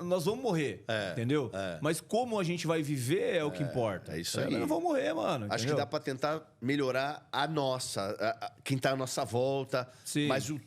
S1: nós vamos morrer, entendeu? Mas como a gente vai viver é o que importa.
S4: É isso aí.
S1: Nós vamos morrer, mano.
S4: Acho
S1: entendeu?
S4: que dá pra tentar melhorar a nossa, quem tá à nossa volta.
S1: Sim.
S4: Mas o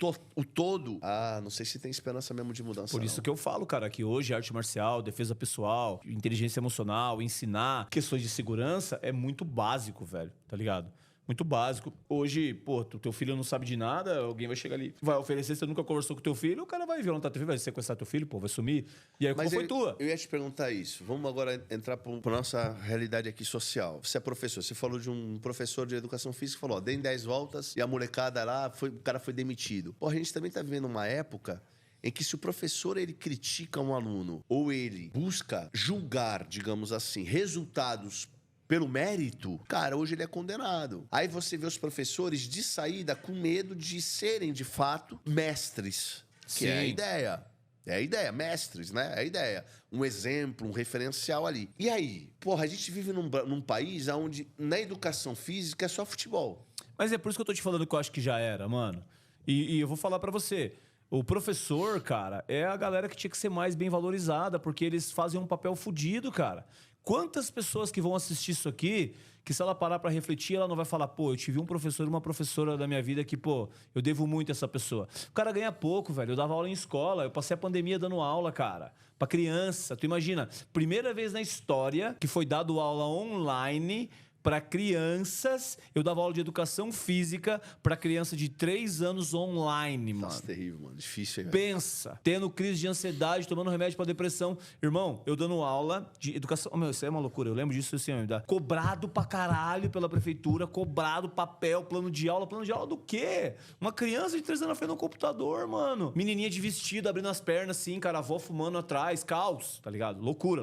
S4: todo, não sei se tem esperança mesmo de mudança.
S1: Por isso que eu falo, cara, que hoje arte marcial, defesa pessoal, inteligência emocional, ensinar questões de segurança é muito básico, velho, tá ligado? Muito básico. Hoje, pô, teu filho não sabe de nada, alguém vai chegar ali, vai oferecer, você nunca conversou com teu filho, o cara vai violentar teu filho, vai sequestrar teu filho, pô, vai sumir. E aí a culpa foi tua.
S4: Eu ia te perguntar isso. Vamos agora entrar pra nossa realidade aqui social. Você é professor, você falou de um professor de educação física que falou, ó, deem 10 voltas e a molecada lá, o cara foi demitido. Pô, a gente também tá vivendo uma época em que se o professor ele critica um aluno ou ele busca julgar, digamos assim, resultados pelo mérito, cara, hoje ele é condenado. Aí você vê os professores de saída com medo de serem, de fato, mestres. Que é a
S1: Sim.
S4: ideia. É a ideia, mestres, né? É a ideia. Um exemplo, um referencial ali. E aí? Porra, a gente vive num país onde na educação física é só futebol.
S1: Mas é por isso que eu tô te falando que eu acho que já era, mano. E eu vou falar pra você. O professor, cara, é a galera que tinha que ser mais bem valorizada, porque eles fazem um papel fudido, cara. Quantas pessoas que vão assistir isso aqui, que se ela parar pra refletir, ela não vai falar, pô, eu tive um professor, uma professora da minha vida que, pô, eu devo muito a essa pessoa. O cara ganha pouco, velho. Eu dava aula em escola, eu passei a pandemia dando aula, cara, pra criança. Tu imagina, primeira vez na história que foi dado aula online para crianças, eu dava aula de educação física para criança de 3 anos online, mano.
S4: Nossa, terrível, mano. Difícil, hein, velho?
S1: Pensa, tendo crise de ansiedade, tomando remédio para depressão. Irmão, eu dando aula de educação... Oh, meu, isso é uma loucura, eu lembro disso assim, cobrado pra caralho pela prefeitura, cobrado papel, plano de aula. Plano de aula do quê? Uma criança de 3 anos na frente do computador, mano. Menininha de vestido, abrindo as pernas assim, cara, a avó fumando atrás, caos, tá ligado? Loucura,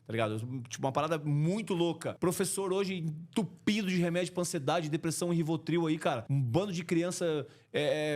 S1: tá ligado? Tipo, uma parada muito louca. Professor hoje entupido de remédio pra ansiedade, depressão e Rivotril aí, cara. Um bando de criança,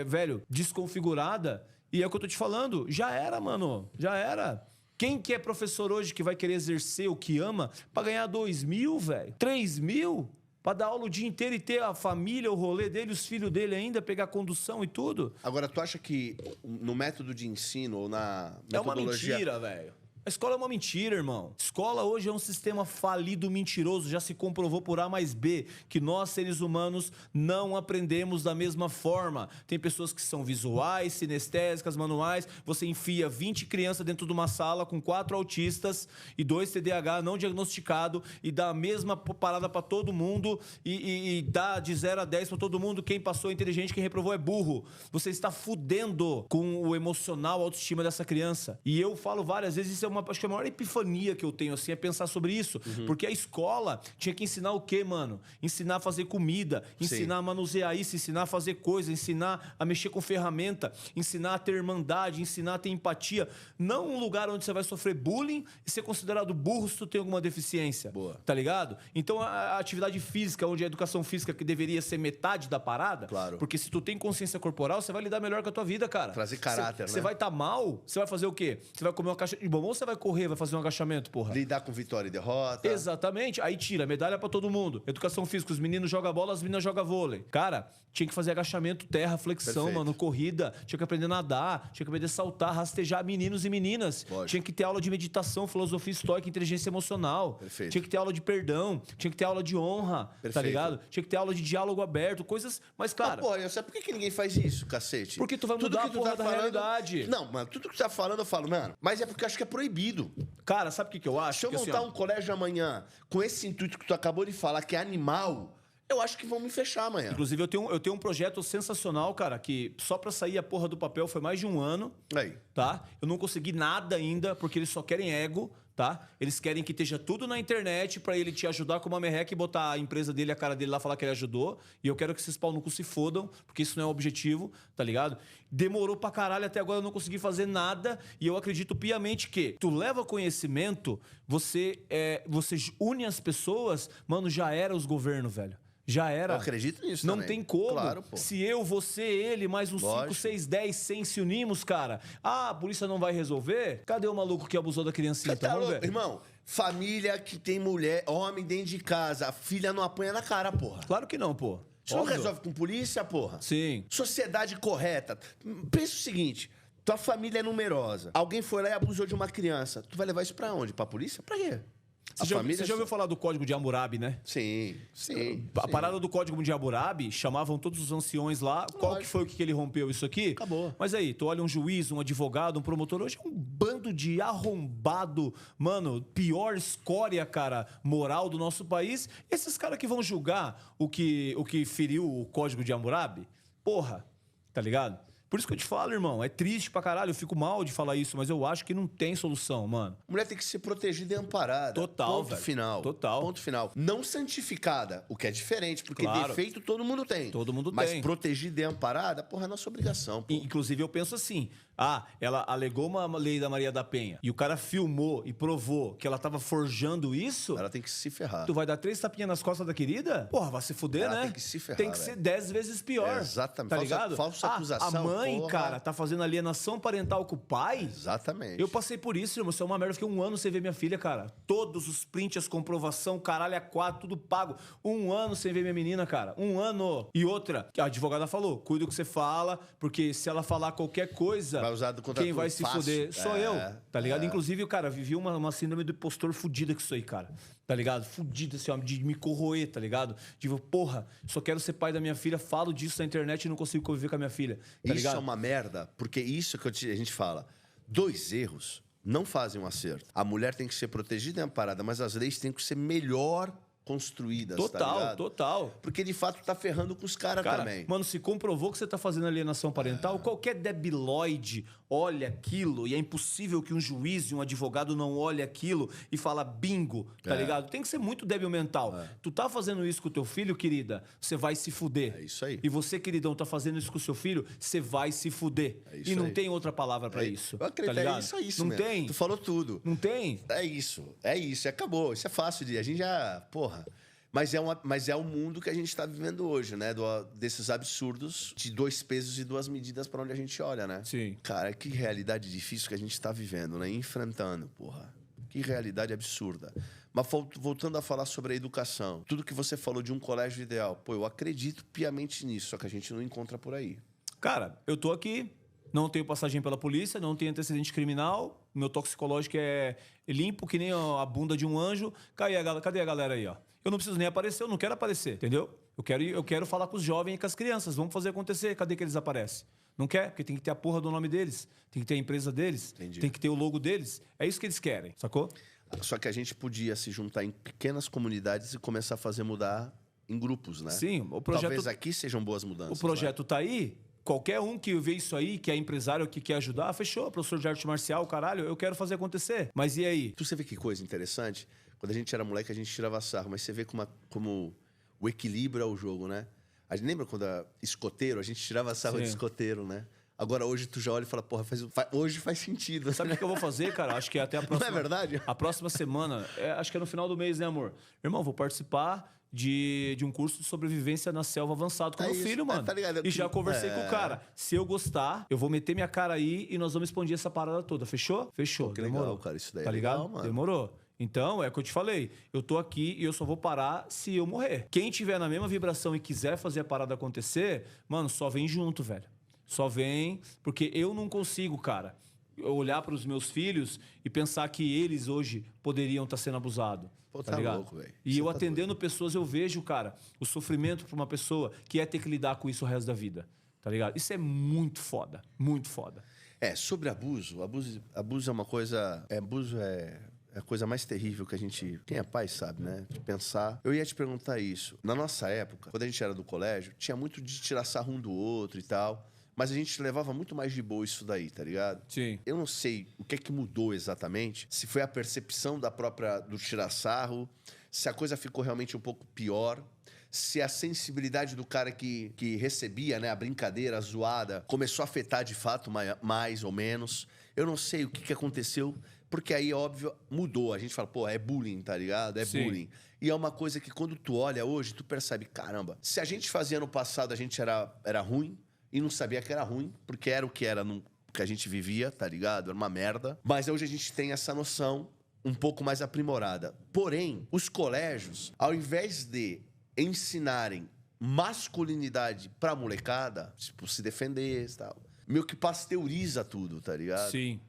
S1: velho, desconfigurada. E é o que eu tô te falando. Já era, mano. Já era. Quem que é professor hoje que vai querer exercer o que ama pra ganhar 2 mil, velho? 3 mil? Pra dar aula o dia inteiro e ter a família, o rolê dele, os filhos dele ainda, pegar condução e tudo?
S4: Agora, tu acha que no método de ensino ou na metodologia...
S1: É uma mentira, velho. A escola é uma mentira, irmão. Escola hoje é um sistema falido, mentiroso. Já se comprovou por A mais B que nós, seres humanos, não aprendemos da mesma forma. Tem pessoas que são visuais, sinestésicas, manuais. Você enfia 20 crianças dentro de uma sala com 4 autistas e 2 TDAH não diagnosticado e dá a mesma parada pra todo mundo e dá de 0 a 10 pra todo mundo. Quem passou é inteligente, quem reprovou é burro. Você está fudendo com o emocional, a autoestima dessa criança. E eu falo várias vezes, isso é acho que a maior epifania que eu tenho, assim, é pensar sobre isso. Porque a escola tinha que ensinar o quê, mano? Ensinar a fazer comida, ensinar a manusear isso, ensinar a fazer coisa, ensinar a mexer com ferramenta, ensinar a ter irmandade, ensinar a ter empatia. Não um lugar onde você vai sofrer bullying e ser considerado burro se tu tem alguma deficiência.
S4: Boa.
S1: Tá ligado? Então, a atividade física, onde a educação física que deveria ser metade da parada,
S4: claro.
S1: Porque se tu tem consciência corporal, você vai lidar melhor com a tua vida, cara.
S4: Trazer caráter, né?
S1: Você vai estar mal, você vai fazer o quê? Você vai comer uma caixa de bombom ou você vai correr, vai fazer um agachamento, porra?
S4: Lidar com vitória e derrota.
S1: Exatamente. Aí tira medalha pra todo mundo. Educação física, os meninos jogam bola, as meninas jogam vôlei. Cara, tinha que fazer agachamento, terra, flexão,
S4: Perfeito.
S1: mano, corrida. Tinha que aprender a nadar, tinha que aprender a saltar, rastejar meninos e meninas.
S4: Lógico.
S1: Tinha que ter aula de meditação, filosofia estoica, inteligência emocional.
S4: Perfeito.
S1: Tinha que ter aula de perdão, tinha que ter aula de honra, tá
S4: Perfeito.
S1: ligado? Tinha que ter aula de diálogo aberto, coisas... Mas, cara...
S4: Pô, eu sei por que ninguém faz isso, cacete?
S1: Porque tu vai mudar a porra da realidade.
S4: Não, mano, tudo que tu tá falando, eu falo, mano, mas é porque eu acho que é proibido.
S1: Cara, sabe o que eu acho?
S4: Se eu
S1: Que,
S4: montar
S1: assim, ó,
S4: um colégio amanhã com esse intuito que tu acabou de falar, que é animal, eu acho que vão me fechar amanhã.
S1: Inclusive, eu tenho um projeto sensacional, cara, que só pra sair a porra do papel foi mais de 1 ano,
S4: Aí.
S1: tá? Eu não consegui nada ainda, porque eles só querem ego, tá? Eles querem que esteja tudo na internet pra ele te ajudar com uma merreca e botar a empresa dele, a cara dele lá, falar que ele ajudou. E eu quero que esses pau no cu se fodam, porque isso não é o objetivo, tá ligado? Demorou pra caralho, até agora eu não consegui fazer nada. E eu acredito piamente que tu leva conhecimento, você une as pessoas, mano, já era os governos, velho. Já era.
S4: Eu acredito nisso
S1: Não
S4: também.
S1: tem como.
S4: Claro, pô.
S1: Se eu, você, ele, mais uns 5,
S4: Lógico.
S1: 6, 10, 100 se unimos, cara. Ah, a polícia não vai resolver? Cadê o maluco que abusou da criancinha?
S4: Tá
S1: Vamos
S4: louco,
S1: ver.
S4: irmão? Família que tem mulher, homem dentro de casa, a filha não apanha na cara, porra.
S1: Claro que não, pô.
S4: Isso não
S1: Óbvio.
S4: resolve com polícia, porra?
S1: Sim.
S4: Sociedade correta. Pensa o seguinte, tua família é numerosa. Alguém foi lá e abusou de uma criança. Tu vai levar isso pra onde? Pra polícia? Pra quê?
S1: Você já ouviu falar do Código de Hammurabi, né?
S4: Sim.
S1: A parada do Código de Hammurabi, chamavam todos os anciões lá. Qual que foi o que ele rompeu isso aqui?
S4: Acabou.
S1: Mas aí, tu olha um juiz, um advogado, um promotor, hoje é um bando de arrombado, mano, pior escória, cara, moral do nosso país. Esses caras que vão julgar o que feriu o Código de Hammurabi, porra, tá ligado? Por isso que eu te falo, irmão, é triste pra caralho, eu fico mal de falar isso, mas eu acho que não tem solução, mano.
S4: Mulher tem que ser protegida e amparada.
S1: Total,
S4: Ponto
S1: velho.
S4: final.
S1: Total.
S4: Ponto final. Não santificada, o que é diferente, porque
S1: Claro.
S4: defeito todo mundo tem.
S1: Todo mundo
S4: Mas
S1: tem.
S4: protegida e amparada, porra, é nossa obrigação. Pô.
S1: Inclusive, eu penso assim, Ela alegou uma lei da Maria da Penha e o cara filmou e provou que ela tava forjando isso,
S4: Ela tem que se ferrar.
S1: tu vai dar 3 tapinhas nas costas da querida? Porra, vai se fuder,
S4: Ela
S1: né?
S4: tem que se ferrar,
S1: Tem que ser
S4: velho.
S1: 10 vezes pior.
S4: Exatamente.
S1: Tá ligado?
S4: Falsa acusação,
S1: A mãe,
S4: porra.
S1: cara, tá fazendo alienação parental com o pai.
S4: Exatamente.
S1: Eu passei por isso, irmão. Isso é uma merda. Eu fiquei 1 ano sem ver minha filha, cara. Todos os prints, as comprovação, caralho, a 4, tudo pago. 1 ano sem ver minha menina, cara. 1 ano. E outra, que a advogada falou, cuida do que você fala, porque se ela falar qualquer coisa,
S4: Vai usar contra
S1: quem
S4: tu
S1: vai se
S4: fácil.
S1: fuder sou eu, tá ligado?
S4: É.
S1: Inclusive, cara, vivi uma síndrome do impostor fudida com isso aí, cara. Tá ligado? Fudida, assim, ó, de me corroer, tá ligado? De, porra, só quero ser pai da minha filha, falo disso na internet e não consigo conviver com a minha filha, tá
S4: Isso
S1: ligado?
S4: é uma merda, porque isso que a gente fala. 2 erros não fazem um acerto. A mulher tem que ser protegida e amparada, mas as leis têm que ser melhor construídas, tá
S1: Total,
S4: ligado?
S1: total.
S4: Porque, de fato, tá ferrando com os caras
S1: Cara,
S4: também.
S1: mano, se comprovou que você tá fazendo alienação parental, qualquer debilóide olha aquilo e é impossível que um juiz e um advogado não olhe aquilo e fala bingo, tá ligado? Tem que ser muito débil mental. Tu tá fazendo isso com o teu filho, querida, você vai se fuder.
S4: É isso aí.
S1: E você, queridão, tá fazendo isso com o seu filho, você vai se fuder.
S4: É isso
S1: E não
S4: aí.
S1: tem outra palavra pra isso.
S4: Eu acredito,
S1: tá ligado?
S4: é isso
S1: Não
S4: mesmo.
S1: tem.
S4: Tu falou tudo.
S1: Não tem.
S4: É isso, e acabou. Isso é fácil de... A gente já... Porra... Mas é o mundo que a gente está vivendo hoje, né? Desses absurdos de 2 pesos e 2 medidas para onde a gente olha, né?
S1: Sim.
S4: Cara, que realidade difícil que a gente está vivendo, né? Enfrentando, porra. Que realidade absurda. Mas voltando a falar sobre a educação, tudo que você falou de um colégio ideal, pô, eu acredito piamente nisso, só que a gente não encontra por aí.
S1: Cara, eu tô aqui, não tenho passagem pela polícia, não tenho antecedente criminal, meu toxicológico é limpo que nem a bunda de um anjo. Cadê a galera aí, ó? Eu não preciso nem aparecer, eu não quero aparecer, entendeu? Eu quero falar com os jovens e com as crianças, vamos fazer acontecer. Cadê que eles aparecem? Não quer, porque tem que ter a porra do nome deles, tem que ter a empresa deles,
S4: Entendi.
S1: tem que ter o logo deles. É isso que eles querem, sacou?
S4: Só que a gente podia se juntar em pequenas comunidades e começar a fazer mudar em grupos, né?
S1: Sim, o projeto...
S4: Talvez aqui sejam boas mudanças.
S1: O projeto tá aí. Qualquer um que vê isso aí, que é empresário, que quer ajudar, fechou. Professor de arte marcial, caralho, eu quero fazer acontecer. Mas e aí?
S4: Você vê que coisa interessante? Quando a gente era moleque, a gente tirava sarro, mas você vê como o equilíbrio é o jogo, né? A gente lembra quando escoteiro, a gente tirava sarro de
S1: Sim.
S4: escoteiro, né? Agora hoje tu já olha e fala, porra, hoje faz sentido.
S1: Sabe o que eu vou fazer, cara? Acho que até a próxima...
S4: Não é verdade?
S1: A próxima semana, acho que é no final do mês, né, amor? Irmão, vou participar de um curso de sobrevivência na selva avançado com
S4: É
S1: meu
S4: isso.
S1: filho, mano.
S4: Tá ligado?
S1: E já conversei com o cara. Se eu gostar, eu vou meter minha cara aí e nós vamos expandir essa parada toda. Fechou? Fechou.
S4: Pô, que
S1: Demorou.
S4: legal, cara. Isso daí
S1: tá
S4: é
S1: ligado?
S4: legal, mano.
S1: Demorou. Então, é o que eu te falei. Eu tô aqui e eu só vou parar se eu morrer. Quem tiver na mesma vibração e quiser fazer a parada acontecer, mano, só vem junto, velho. Só vem, porque eu não consigo, cara, olhar para os meus filhos e pensar que eles hoje poderiam estar sendo abusados.
S4: Pô,
S1: tá
S4: tá
S1: ligado?
S4: louco, velho.
S1: E
S4: Você
S1: eu
S4: tá
S1: atendendo pessoas, eu vejo, cara, o sofrimento para uma pessoa que é ter que lidar com isso o resto da vida. Tá ligado? Isso é muito foda. Muito foda.
S4: Sobre abuso. Abuso é uma coisa... Abuso é a coisa mais terrível que a gente... Quem é pai sabe, né? De pensar. Eu ia te perguntar isso. Na nossa época, quando a gente era do colégio, tinha muito de tirar sarro um do outro e tal. Mas a gente levava muito mais de boa isso daí, tá ligado?
S1: Sim.
S4: Eu não sei o que é que mudou exatamente. Se foi a percepção do tirar sarro, se a coisa ficou realmente um pouco pior, se a sensibilidade do cara que recebia, né, a brincadeira, a zoada, começou a afetar de fato mais ou menos. Eu não sei o que aconteceu, porque aí, óbvio, mudou. A gente fala, pô, é bullying, tá ligado? É
S1: Sim.
S4: bullying. E é uma coisa que quando tu olha hoje, tu percebe, caramba, se a gente fazia no passado, a gente era ruim, e não sabia que era ruim, porque era o que era que a gente vivia, tá ligado? Era uma merda. Mas hoje a gente tem essa noção um pouco mais aprimorada. Porém, os colégios, ao invés de ensinarem masculinidade pra molecada, tipo, se defender e tal, meio que pasteuriza tudo, tá ligado?
S1: Sim.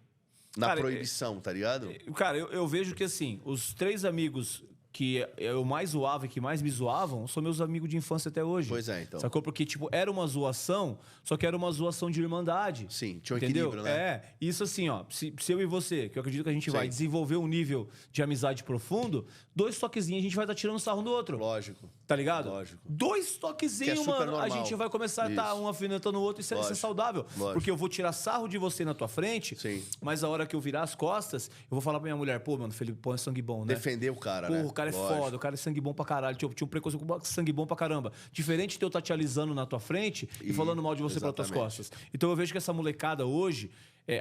S4: Na
S1: Cara,
S4: proibição, tá ligado?
S1: Cara, eu vejo que, assim, os 3 amigos que eu mais zoava e que mais me zoavam são meus amigos de infância até hoje.
S4: Pois é, então.
S1: Sacou? Porque, tipo, era uma zoação, só que era uma zoação de irmandade.
S4: Sim, tinha um
S1: entendeu?
S4: equilíbrio, né?
S1: Isso assim, ó. Se eu e você, que eu acredito que a gente
S4: Sim.
S1: vai desenvolver um nível de amizade profundo, 2 toquezinhos a gente vai estar tirando sarro um do outro.
S4: Lógico.
S1: Tá ligado?
S4: Lógico.
S1: 2 toquezinhos,
S4: Que é super
S1: mano. A
S4: normal.
S1: gente vai começar a estar
S4: Isso.
S1: um afinetando o outro e isso é
S4: Lógico.
S1: saudável.
S4: Lógico.
S1: Porque eu vou tirar sarro de você na tua frente,
S4: Sim.
S1: mas a hora que eu virar as costas, eu vou falar pra minha mulher, pô, mano, Felipe, põe sangue bom, né?
S4: Defender o cara,
S1: Porra,
S4: né?
S1: o cara cara é
S4: Lógico.
S1: foda, o cara é sangue bom pra caralho. Tinha um preconceito com sangue bom pra caramba. Diferente de eu estar te alisando na tua frente e falando mal de você pelas tuas costas. Então eu vejo que essa molecada hoje,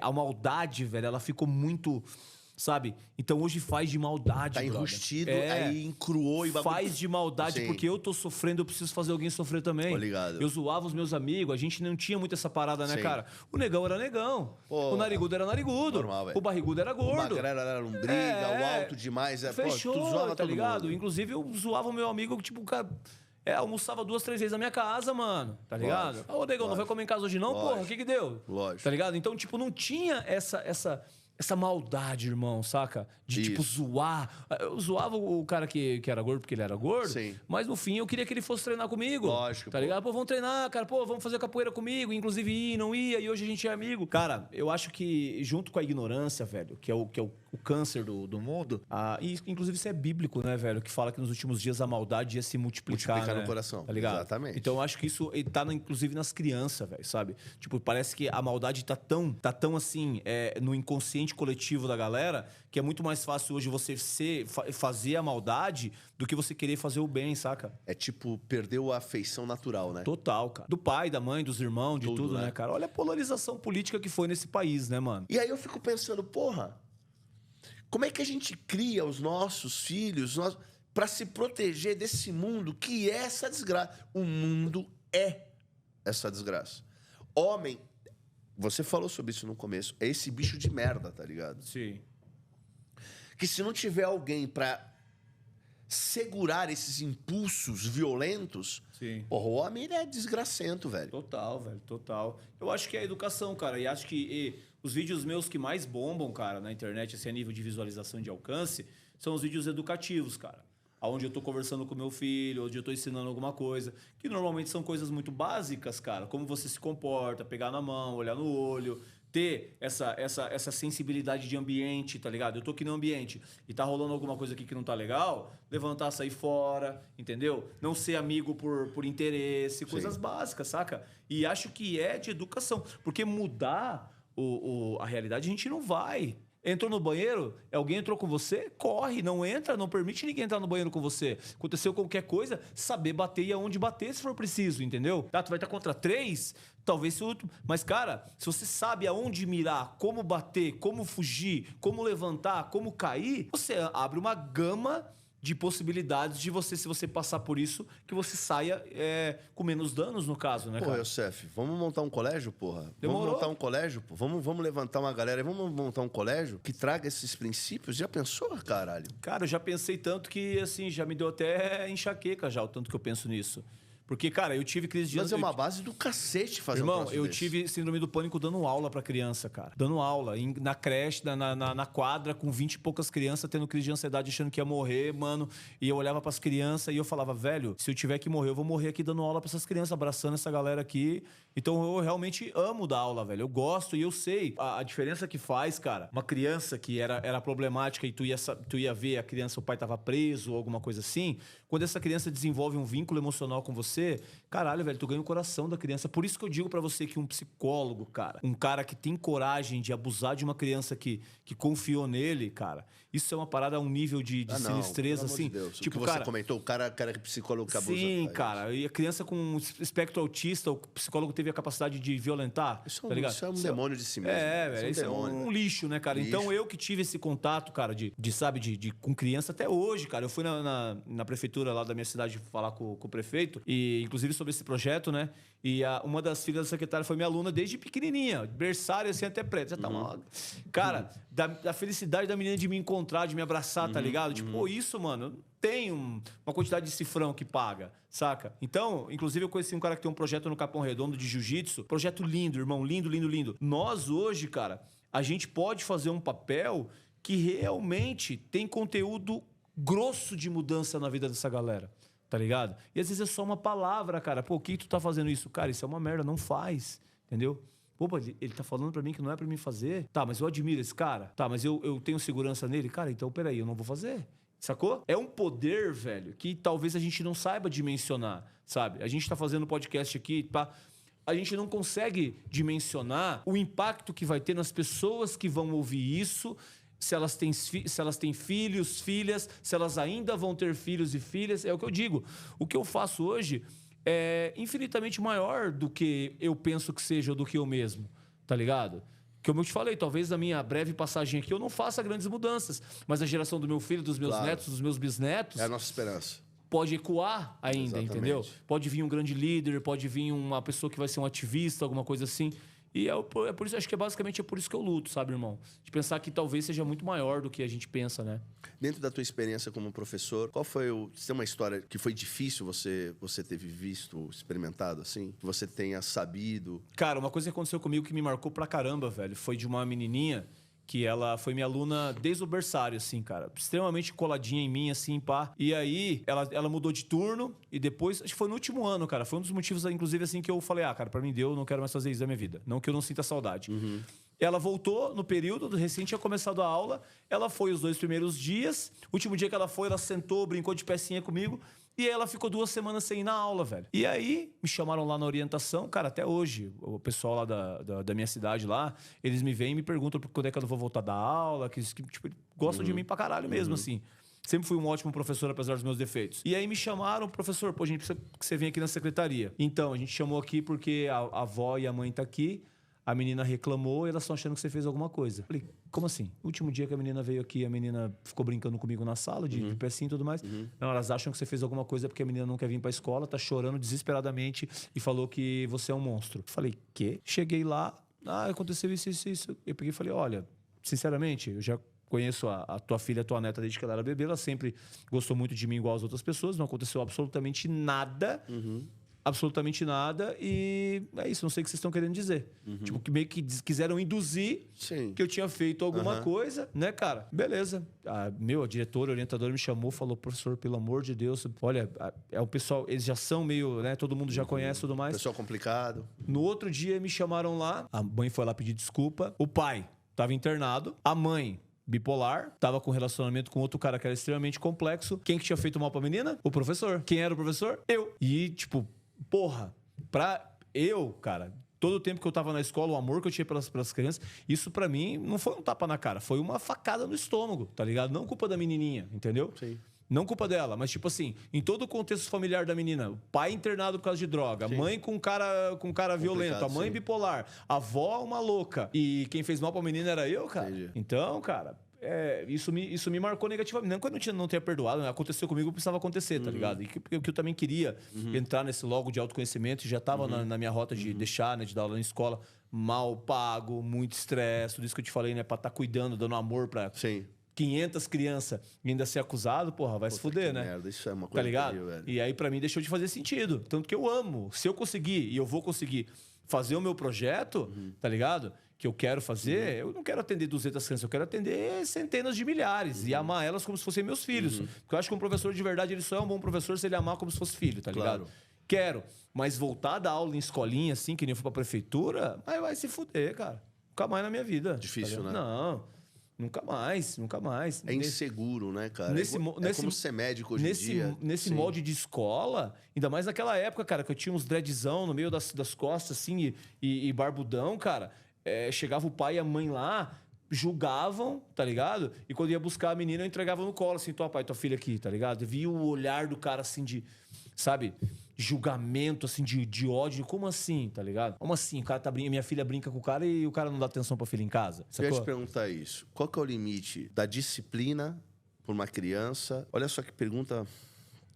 S1: a maldade, velho, ela ficou muito... Sabe? Então hoje faz de maldade,
S4: Tá
S1: brother.
S4: enrustido, aí encruou e bagulho.
S1: Faz de maldade,
S4: Sim.
S1: porque eu tô sofrendo, eu preciso fazer alguém sofrer também.
S4: Tô ligado.
S1: Eu zoava os meus amigos, a gente não tinha muito essa parada, né,
S4: Sim.
S1: cara? O negão era negão.
S4: Pô,
S1: o narigudo era narigudo.
S4: normal, velho.
S1: O barrigudo era
S4: O
S1: gordo.
S4: magrelo era lombriga, o alto demais.
S1: Fechou,
S4: Pô, tu zoava
S1: tá
S4: todo
S1: ligado?
S4: mundo.
S1: Inclusive, eu zoava o meu amigo, tipo, o cara... almoçava 2, 3 vezes na minha casa, mano. Tá ligado?
S4: Lógico,
S1: Ô, negão, não vai comer em casa hoje não,
S4: Lógico.
S1: porra? O que deu?
S4: Lógico.
S1: Tá ligado? Então, tipo, não tinha essa maldade, irmão, saca? De, tipo, zoar. Eu zoava o cara que era gordo porque ele era gordo,
S4: Sim.
S1: mas no fim eu queria que ele fosse treinar comigo.
S4: Lógico,
S1: Tá
S4: pô.
S1: ligado? Pô, vamos treinar, cara. Pô, vamos fazer capoeira comigo. Inclusive ia, não ia, e hoje a gente é amigo. Cara, eu acho que junto com a ignorância, velho, que é o câncer do mundo, e inclusive isso é bíblico, né, velho? Que fala que nos últimos dias a maldade ia se multiplicar,
S4: Multiplicar
S1: né?
S4: no coração.
S1: Tá ligado?
S4: Exatamente.
S1: Então eu acho que isso tá, inclusive, nas crianças, velho, sabe? Tipo, parece que a maldade tá tão assim, no inconsciente coletivo da galera, que é muito mais fácil hoje você fazer a maldade do que você querer fazer o bem, saca?
S4: É tipo, perdeu a afeição natural, né?
S1: Total, cara. Do pai, da mãe, dos irmãos, de tudo, né, cara? Olha a polarização política que foi nesse país, né, mano?
S4: E aí eu fico pensando, porra, como é que a gente cria os nossos filhos pra se proteger desse mundo que é essa desgraça? O mundo é essa desgraça. Homem, você falou sobre isso no começo, é esse bicho de merda, tá ligado?
S1: Sim.
S4: Que se não tiver alguém pra segurar esses impulsos violentos,
S1: Sim.
S4: porra, o homem ele é desgracento, velho.
S1: Total, velho, total. Eu acho que é a educação, cara. E acho que os vídeos meus que mais bombam, cara, na internet, assim, a nível de visualização de alcance, são os vídeos educativos, cara. Onde eu tô conversando com meu filho, onde eu tô ensinando alguma coisa. Que normalmente são coisas muito básicas, cara. Como você se comporta, pegar na mão, olhar no olho, ter essa sensibilidade de ambiente, tá ligado? Eu tô aqui no ambiente e tá rolando alguma coisa aqui que não tá legal, levantar, sair fora, entendeu? Não ser amigo por interesse, coisas básicas, saca? E acho que é de educação. Porque mudar a realidade a gente não vai. Entrou no banheiro, alguém entrou com você, corre, não entra, não permite ninguém entrar no banheiro com você. Aconteceu qualquer coisa, saber bater e aonde bater se for preciso, entendeu? Tá, tu vai estar contra 3, talvez se outro. Mas, cara, se você sabe aonde mirar, como bater, como fugir, como levantar, como cair, você abre uma gama de possibilidades de você, se você passar por isso, que você saia com menos danos, no caso, né,
S4: Porra,
S1: cara?
S4: Youssef, vamos montar um colégio, porra?
S1: Demorou.
S4: Vamos montar um colégio, pô? Vamos levantar uma galera, vamos montar um colégio que traga esses princípios? Já pensou, caralho?
S1: Cara, eu já pensei tanto que, assim, já me deu até enxaqueca já, o tanto que eu penso nisso. Porque, cara, eu tive crise de...
S4: Mas é uma base do cacete fazer um
S1: Irmão,
S4: troço
S1: eu
S4: desse.
S1: tive síndrome do pânico dando aula pra criança, cara. Dando aula na creche, na quadra, com 20 e poucas crianças, tendo crise de ansiedade, achando que ia morrer, mano. E eu olhava pras crianças e eu falava, velho, se eu tiver que morrer, eu vou morrer aqui dando aula pra essas crianças, abraçando essa galera aqui. Então eu realmente amo dar aula, velho. Eu gosto e eu sei a diferença que faz, cara. Uma criança que era problemática e tu ia ver a criança, o pai tava preso ou alguma coisa assim. Quando essa criança desenvolve um vínculo emocional com você, caralho, velho, tu ganha o coração da criança. Por isso que eu digo pra você que um psicólogo, cara, um cara que tem coragem de abusar de uma criança que confiou nele, cara, isso é uma parada a um nível de sinistreza,
S4: pelo amor
S1: assim.
S4: de Deus.
S1: Tipo,
S4: o que você
S1: cara,
S4: comentou, o cara psicólogo que abusa.
S1: sim, cara. E a criança com espectro autista, o psicólogo teve a capacidade de violentar,
S4: Isso
S1: tá ligado?
S4: é um demônio de si mesmo.
S1: Velho, isso é um lixo, né, cara?
S4: Lixo.
S1: Então eu que tive esse contato, cara, com criança até hoje, cara. Eu fui na prefeitura lá da minha cidade falar com o prefeito, e inclusive sobre esse projeto, né? E uma das filhas da secretária foi minha aluna desde pequenininha, berçária assim até preta. Já tá uma... Cara, da felicidade da menina de me encontrar, de me abraçar, tá ligado? Tipo, pô, isso, mano, tem uma quantidade de cifrão que paga, saca? Então, inclusive eu conheci um cara que tem um projeto no Capão Redondo de jiu-jitsu. Projeto lindo, irmão, lindo, lindo, lindo. Nós hoje, cara, a gente pode fazer um papel que realmente tem conteúdo grosso de mudança na vida dessa galera. Tá ligado? E às vezes é só uma palavra, cara. Pô, o que tu tá fazendo isso? Cara, isso é uma merda, não faz. Entendeu? Pô, ele tá falando pra mim que não é pra mim fazer. Tá, mas eu admiro esse cara. Tá, mas eu tenho segurança nele. Cara, então peraí, eu não vou fazer. Sacou? É um poder, velho, que talvez a gente não saiba dimensionar, sabe? A gente tá fazendo podcast aqui, pá. A gente não consegue dimensionar o impacto que vai ter nas pessoas que vão ouvir isso se elas têm filhos, filhas, se elas ainda vão ter filhos e filhas. É o que eu digo. O que eu faço hoje é infinitamente maior do que eu penso que seja ou do que eu mesmo, tá ligado? Como eu te falei, talvez na minha breve passagem aqui eu não faça grandes mudanças, mas a geração do meu filho, dos meus netos, dos meus bisnetos...
S4: É a nossa esperança.
S1: Pode ecoar ainda,
S4: Exatamente.
S1: entendeu? Pode vir um grande líder, pode vir uma pessoa que vai ser um ativista, alguma coisa assim. E é por isso, acho que basicamente é por isso que eu luto, sabe, irmão? De pensar que talvez seja muito maior do que a gente pensa, né?
S4: Dentro da tua experiência como professor, qual foi Você tem uma história que foi difícil você ter visto, experimentado, assim? Que você tenha sabido?
S1: Cara, uma coisa que aconteceu comigo que me marcou pra caramba, velho, foi de uma menininha que ela foi minha aluna desde o berçário, assim, cara. Extremamente coladinha em mim, assim, pá. E aí, ela mudou de turno e depois... Acho que foi no último ano, cara. Foi um dos motivos, inclusive, assim, que eu falei... cara, pra mim deu, não quero mais fazer isso da minha vida. Não que eu não sinta saudade.
S4: Uhum.
S1: Ela voltou no período, recém tinha começado a aula. Ela foi os 2 primeiros dias. O último dia que ela foi, ela sentou, brincou de pecinha comigo. E aí ela ficou 2 semanas sem ir na aula, velho. E aí, me chamaram lá na orientação. Cara, até hoje, o pessoal lá da minha cidade lá, eles me vêm e me perguntam quando é que eu vou voltar da aula. Que tipo, gostam de mim pra caralho mesmo, assim. Sempre fui um ótimo professor, apesar dos meus defeitos. E aí me chamaram, professor, a gente precisa que você venha aqui na secretaria. Então, a gente chamou aqui porque a avó e a mãe tá aqui. A menina reclamou e elas estão achando que você fez alguma coisa. Falei, como assim? O último dia que a menina veio aqui, a menina ficou brincando comigo na sala, de pecinho e tudo mais. Não, elas acham que você fez alguma coisa porque a menina não quer vir pra escola, tá chorando desesperadamente e falou que você é um monstro. Falei, quê? Cheguei lá, aconteceu isso. Eu peguei e falei, olha, sinceramente, eu já conheço a tua filha, a tua neta desde que ela era bebê, ela sempre gostou muito de mim igual as outras pessoas, não aconteceu absolutamente nada. Absolutamente nada, e é isso, não sei o que vocês estão querendo dizer. Tipo, que meio que quiseram induzir que eu tinha feito alguma coisa, né, cara? Beleza. A diretora, a orientadora me chamou, falou, professor, pelo amor de Deus, olha, é o pessoal, eles já são meio, né, todo mundo já conhece e tudo mais.
S4: Pessoal complicado.
S1: No outro dia me chamaram lá, a mãe foi lá pedir desculpa, o pai estava internado, a mãe bipolar, tava com relacionamento com outro cara que era extremamente complexo. Quem que tinha feito mal pra menina? O professor. Quem era o professor? Eu. E, tipo, porra, cara, todo o tempo que eu tava na escola, o amor que eu tinha pelas crianças, isso pra mim não foi um tapa na cara, foi uma facada no estômago, tá ligado? Não culpa da menininha, entendeu?
S4: Sim.
S1: Não culpa dela, mas tipo assim, em todo o contexto familiar da menina, o pai internado por causa de droga, a mãe com cara violento, a mãe bipolar, a avó uma louca, e quem fez mal pra menina era eu, cara.
S4: Entendi.
S1: Então, cara... isso me marcou negativamente. Não que eu não tenha perdoado, né? Aconteceu comigo, precisava acontecer, tá ligado? E que eu também queria entrar nesse logo de autoconhecimento, e já tava na minha rota de deixar, né? De dar aula na escola, mal pago, muito estresse, tudo isso que eu te falei, né? Pra estar cuidando, dando amor pra 500 crianças e ainda ser acusado, porra, vai se fuder, né?
S4: Merda, isso é uma coisa
S1: tá ligado?
S4: terrível, velho.
S1: E aí, pra mim, deixou de fazer sentido. Tanto que eu amo. Se eu conseguir, e eu vou conseguir fazer o meu projeto, tá ligado? Que eu quero fazer, eu não quero atender 200 crianças, eu quero atender centenas de milhares e amar elas como se fossem meus filhos. Porque eu acho que um professor de verdade, ele só é um bom professor se ele amar como se fosse filho, tá ligado?
S4: Claro.
S1: Quero, mas voltar a dar aula em escolinha, assim, que nem eu fui pra prefeitura, aí vai se fuder, cara. Nunca mais na minha vida.
S4: Difícil,
S1: tá
S4: né?
S1: Não, nunca mais.
S4: É inseguro, né, cara? É como ser médico hoje em dia.
S1: Nesse molde de escola, ainda mais naquela época, cara, que eu tinha uns dreadzão no meio das costas, assim, e barbudão, cara. Chegava o pai e a mãe lá, julgavam, tá ligado? E quando ia buscar a menina, eu entregava no colo, assim, tua filha aqui, tá ligado? Eu via o olhar do cara, assim, de, sabe, julgamento, assim, de ódio. Como assim, tá ligado? Como assim? O cara minha filha brinca com o cara e o cara não dá atenção pra filha em casa?
S4: Eu ia te perguntar isso. Qual que é o limite da disciplina por uma criança? Olha só que pergunta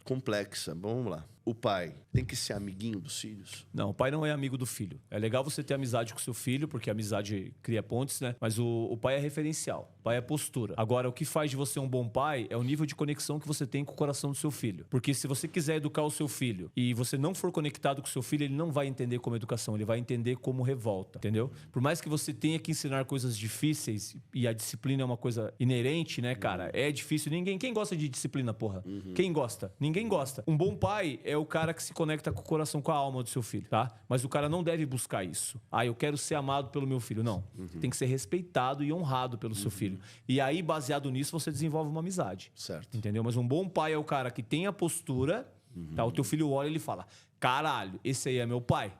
S4: complexa. Vamos lá. O pai tem que ser amiguinho dos filhos?
S1: Não, o pai não é amigo do filho. É legal você ter amizade com seu filho, porque a amizade cria pontes, né? Mas o pai é referencial. O pai é postura. Agora, o que faz de você um bom pai é o nível de conexão que você tem com o coração do seu filho. Porque se você quiser educar o seu filho e você não for conectado com o seu filho, ele não vai entender como educação, ele vai entender como revolta, entendeu? Por mais que você tenha que ensinar coisas difíceis, e a disciplina é uma coisa inerente, né, cara? É difícil. Quem gosta de disciplina, porra? Quem gosta? Ninguém gosta. Um bom pai é o cara que se conecta com o coração, com a alma do seu filho, tá? Mas o cara não deve buscar isso. Eu quero ser amado pelo meu filho. Não. Tem que ser respeitado e honrado pelo seu filho. E aí, baseado nisso, você desenvolve uma amizade.
S4: Certo.
S1: Entendeu? Mas um bom pai é o cara que tem a postura, tá? O teu filho olha e ele fala, caralho, esse aí é meu pai.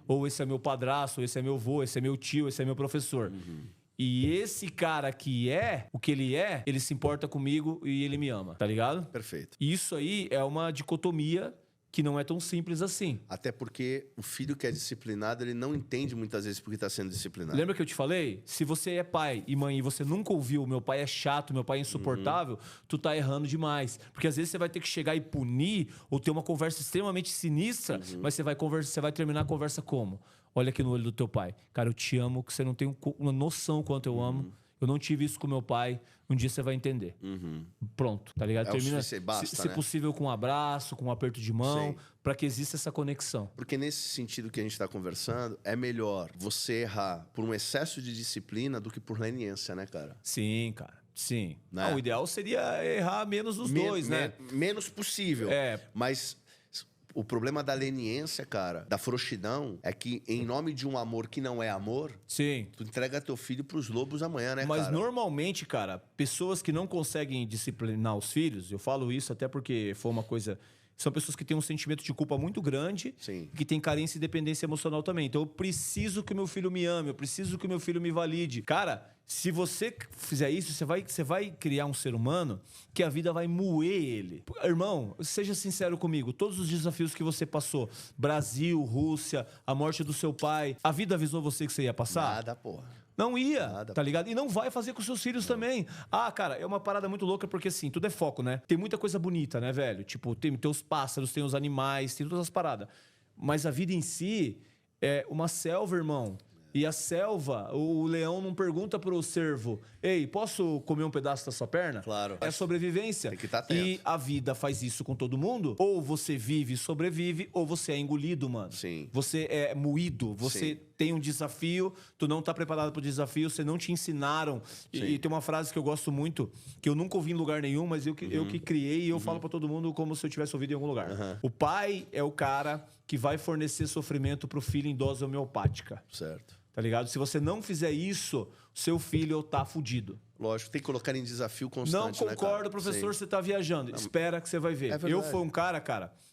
S1: Ou esse é meu padrasto, ou esse é meu avô, esse é meu tio, esse é meu professor. E esse cara que é o que ele se importa comigo e ele me ama, tá ligado?
S4: Perfeito.
S1: E isso aí é uma dicotomia que não é tão simples assim.
S4: Até porque o filho que é disciplinado, ele não entende muitas vezes porque está sendo disciplinado.
S1: Lembra que eu te falei? Se você é pai e mãe e você nunca ouviu meu pai é chato, meu pai é insuportável, tu tá errando demais. Porque às vezes você vai ter que chegar e punir ou ter uma conversa extremamente sinistra, mas você vai terminar a conversa como? Olha aqui no olho do teu pai. Cara, eu te amo, que você não tem uma noção quanto eu amo. Eu não tive isso com meu pai. Um dia você vai entender. Pronto, tá ligado?
S4: É
S1: Termina,
S4: o suficiente, basta,
S1: se
S4: né?
S1: possível, com um abraço, com um aperto de mão,
S4: Sim.
S1: pra que exista essa conexão.
S4: Porque nesse sentido que a gente está conversando, é melhor você errar por um excesso de disciplina do que por leniência, né, cara?
S1: Sim, cara. Sim.
S4: Né?
S1: Não, o ideal seria errar menos dos dois, né?
S4: Menos possível.
S1: É.
S4: Mas o problema da leniência, cara, da frouxidão, é que em nome de um amor que não é amor,
S1: Sim.
S4: tu entrega teu filho pros lobos amanhã, né,
S1: Mas
S4: cara?
S1: normalmente, cara, pessoas que não conseguem disciplinar os filhos, eu falo isso até porque foi uma coisa. São pessoas que têm um sentimento de culpa muito grande,
S4: Sim.
S1: que têm carência e dependência emocional também. Então eu preciso que o meu filho me ame, eu preciso que o meu filho me valide. Cara, se você fizer isso, você vai criar um ser humano que a vida vai moer ele. Irmão, seja sincero comigo, todos os desafios que você passou, Brasil, Rússia, a morte do seu pai, a vida avisou você que você ia passar?
S4: Nada, porra.
S1: Não ia,
S4: Nada.
S1: tá ligado? E não vai fazer com seus filhos também. Ah, cara, é uma parada muito louca porque, assim, tudo é foco, né? Tem muita coisa bonita, né, velho? Tipo, tem os pássaros, tem os animais, tem todas as paradas. Mas a vida em si é uma selva, irmão. E a selva, o leão não pergunta pro cervo: ei, posso comer um pedaço da sua perna?
S4: Claro.
S1: É sobrevivência.
S4: Tem que estar atento.
S1: E a vida faz isso com todo mundo. Ou você vive e sobrevive, ou você é engolido, mano.
S4: Sim.
S1: Você é moído, você
S4: Sim.
S1: tem um desafio, tu não tá preparado pro desafio, você não te ensinaram. E tem uma frase que eu gosto muito, que eu nunca ouvi em lugar nenhum, mas eu que criei e eu falo pra todo mundo como se eu tivesse ouvido em algum lugar. O pai é o cara que vai fornecer sofrimento pro filho em dose homeopática.
S4: Certo.
S1: Tá ligado? Se você não fizer isso, seu filho tá fudido.
S4: Lógico, tem que colocar em desafio
S1: Não
S4: constante, né, cara?
S1: concordo, professor,
S4: Sim.
S1: você tá viajando. Espera que você vai ver.
S4: É verdade.
S1: Eu fui um cara,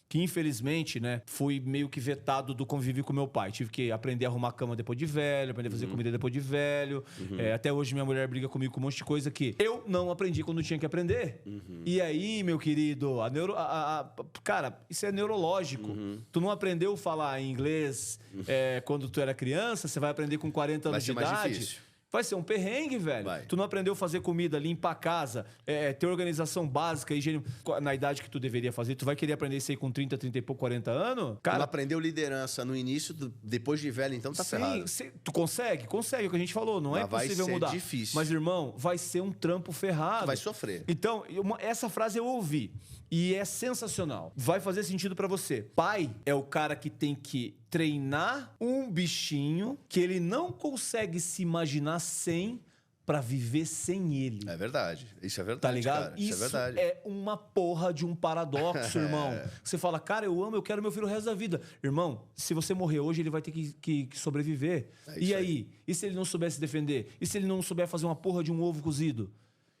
S1: que infelizmente, né, fui meio que vetado do convívio com meu pai. Tive que aprender a arrumar cama depois de velho, aprender a fazer comida depois de velho. Até hoje minha mulher briga comigo com um monte de coisa que eu não aprendi quando tinha que aprender. E aí, meu querido, cara, isso é neurológico. Tu não aprendeu a falar inglês quando tu era criança, você vai aprender com 40 anos de
S4: Vai ser mais
S1: idade.
S4: difícil.
S1: Vai ser um perrengue, velho.
S4: Vai.
S1: Tu não aprendeu a fazer comida, limpar a casa, ter organização básica, higiene na idade que tu deveria fazer. Tu vai querer aprender isso aí com 30, 30 e pouco, 40 anos?
S4: Tu não
S1: Cara,
S4: aprendeu liderança no início, depois de velho, então tá ferrado.
S1: tu consegue? Consegue, é o que a gente falou. Não é
S4: Mas vai
S1: possível
S4: ser
S1: mudar.
S4: difícil.
S1: Mas, irmão, vai ser um trampo ferrado.
S4: Tu vai sofrer.
S1: Então, essa frase eu ouvi. E é sensacional. Vai fazer sentido pra você. Pai é o cara que tem que treinar um bichinho que ele não consegue se imaginar sem pra viver sem ele.
S4: É verdade. Isso é verdade,
S1: Tá ligado?
S4: cara. Isso é verdade.
S1: é uma porra de um paradoxo, irmão. Você fala, cara, eu amo, eu quero meu filho o resto da vida. Irmão, se você morrer hoje, ele vai ter que sobreviver.
S4: É
S1: E
S4: isso
S1: aí? E se ele não souber se defender? E se ele não souber fazer uma porra de um ovo cozido?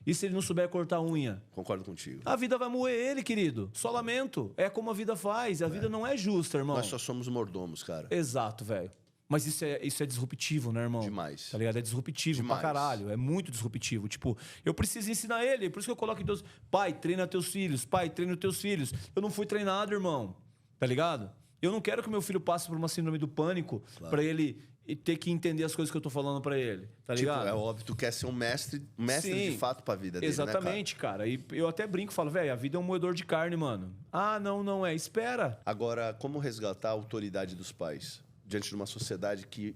S1: E se ele não souber cortar a unha?
S4: Concordo contigo.
S1: A vida vai moer ele, querido. Só lamento. É como a vida faz. A vida não é justa, irmão.
S4: Nós só somos mordomos, cara.
S1: Exato, velho. Mas isso é disruptivo, né, irmão?
S4: Demais.
S1: Tá ligado? É disruptivo
S4: Demais.
S1: pra caralho. É muito disruptivo. Tipo, eu preciso ensinar ele. Por isso que eu coloco em Deus. Pai, treina teus filhos. Pai, treina teus filhos. Eu não fui treinado, irmão. Tá ligado? Eu não quero que meu filho passe por uma síndrome do pânico pra ele ter que entender as coisas que eu tô falando pra ele. Tá
S4: Tipo,
S1: ligado?
S4: é óbvio, tu quer ser um mestre
S1: Sim.
S4: de fato pra vida dele,
S1: Exatamente, cara. E eu até brinco e falo, velho, a vida é um moedor de carne, mano. Ah, não é. Espera.
S4: Agora, como resgatar a autoridade dos pais diante de uma sociedade que,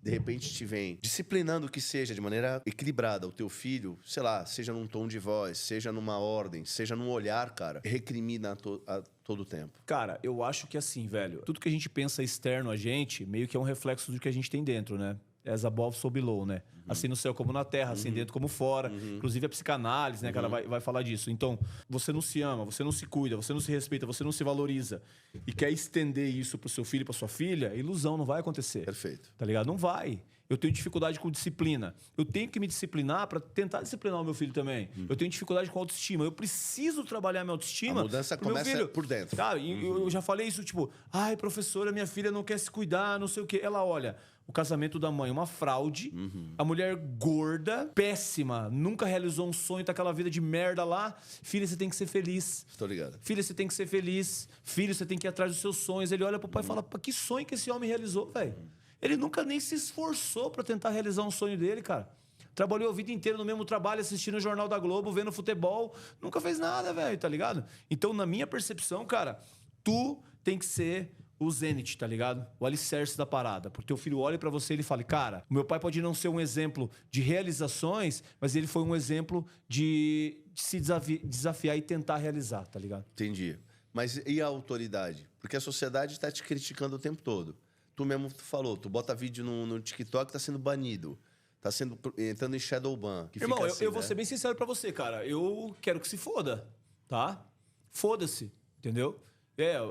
S4: de repente, te vem disciplinando o que seja de maneira equilibrada o teu filho, sei lá, seja num tom de voz, seja numa ordem, seja num olhar, cara, recrimina a todo tempo.
S1: Cara, eu acho que assim, velho, tudo que a gente pensa externo a gente, meio que é um reflexo do que a gente tem dentro, né? As above, so below, né? Assim no céu como na terra, assim dentro como fora. Inclusive a psicanálise, né? Que ela vai falar disso. Então, você não se ama, você não se cuida, você não se respeita, você não se valoriza e quer estender isso pro seu filho e pra sua filha, ilusão, não vai acontecer.
S4: Perfeito.
S1: Tá ligado? Não vai. Eu tenho dificuldade com disciplina. Eu tenho que me disciplinar para tentar disciplinar o meu filho também. Eu tenho dificuldade com autoestima. Eu preciso trabalhar minha autoestima.
S4: A mudança
S1: pro meu
S4: começa
S1: filho.
S4: por dentro.
S1: Cara, eu já falei isso, tipo, ai, professora, minha filha não quer se cuidar, não sei o quê. Ela olha, o casamento da mãe é uma fraude. A mulher mulher gorda, péssima, nunca realizou um sonho, tá aquela vida de merda lá. Filha, você tem que ser feliz.
S4: Tô ligado.
S1: Filha, você tem que ser feliz. Filho, você tem que ir atrás dos seus sonhos. Ele olha pro pai e fala, pô, que sonho que esse homem realizou, velho? Ele nunca nem se esforçou pra tentar realizar um sonho dele, cara. Trabalhou a vida inteira no mesmo trabalho, assistindo o Jornal da Globo, vendo futebol. Nunca fez nada, velho, tá ligado? Então, na minha percepção, cara, tu tem que ser o Zenit, tá ligado? O alicerce da parada. Porque teu filho olha pra você e ele fala, cara, o meu pai pode não ser um exemplo de realizações, mas ele foi um exemplo de se desafiar e tentar realizar, tá ligado?
S4: Entendi. Mas e a autoridade? Porque a sociedade tá te criticando o tempo todo. Tu mesmo falou, tu bota vídeo no TikTok, tá sendo banido. Tá entrando em shadow ban. Que
S1: Irmão,
S4: fica assim,
S1: eu vou ser bem sincero pra você, cara. Eu quero que se foda, tá? Foda-se, entendeu?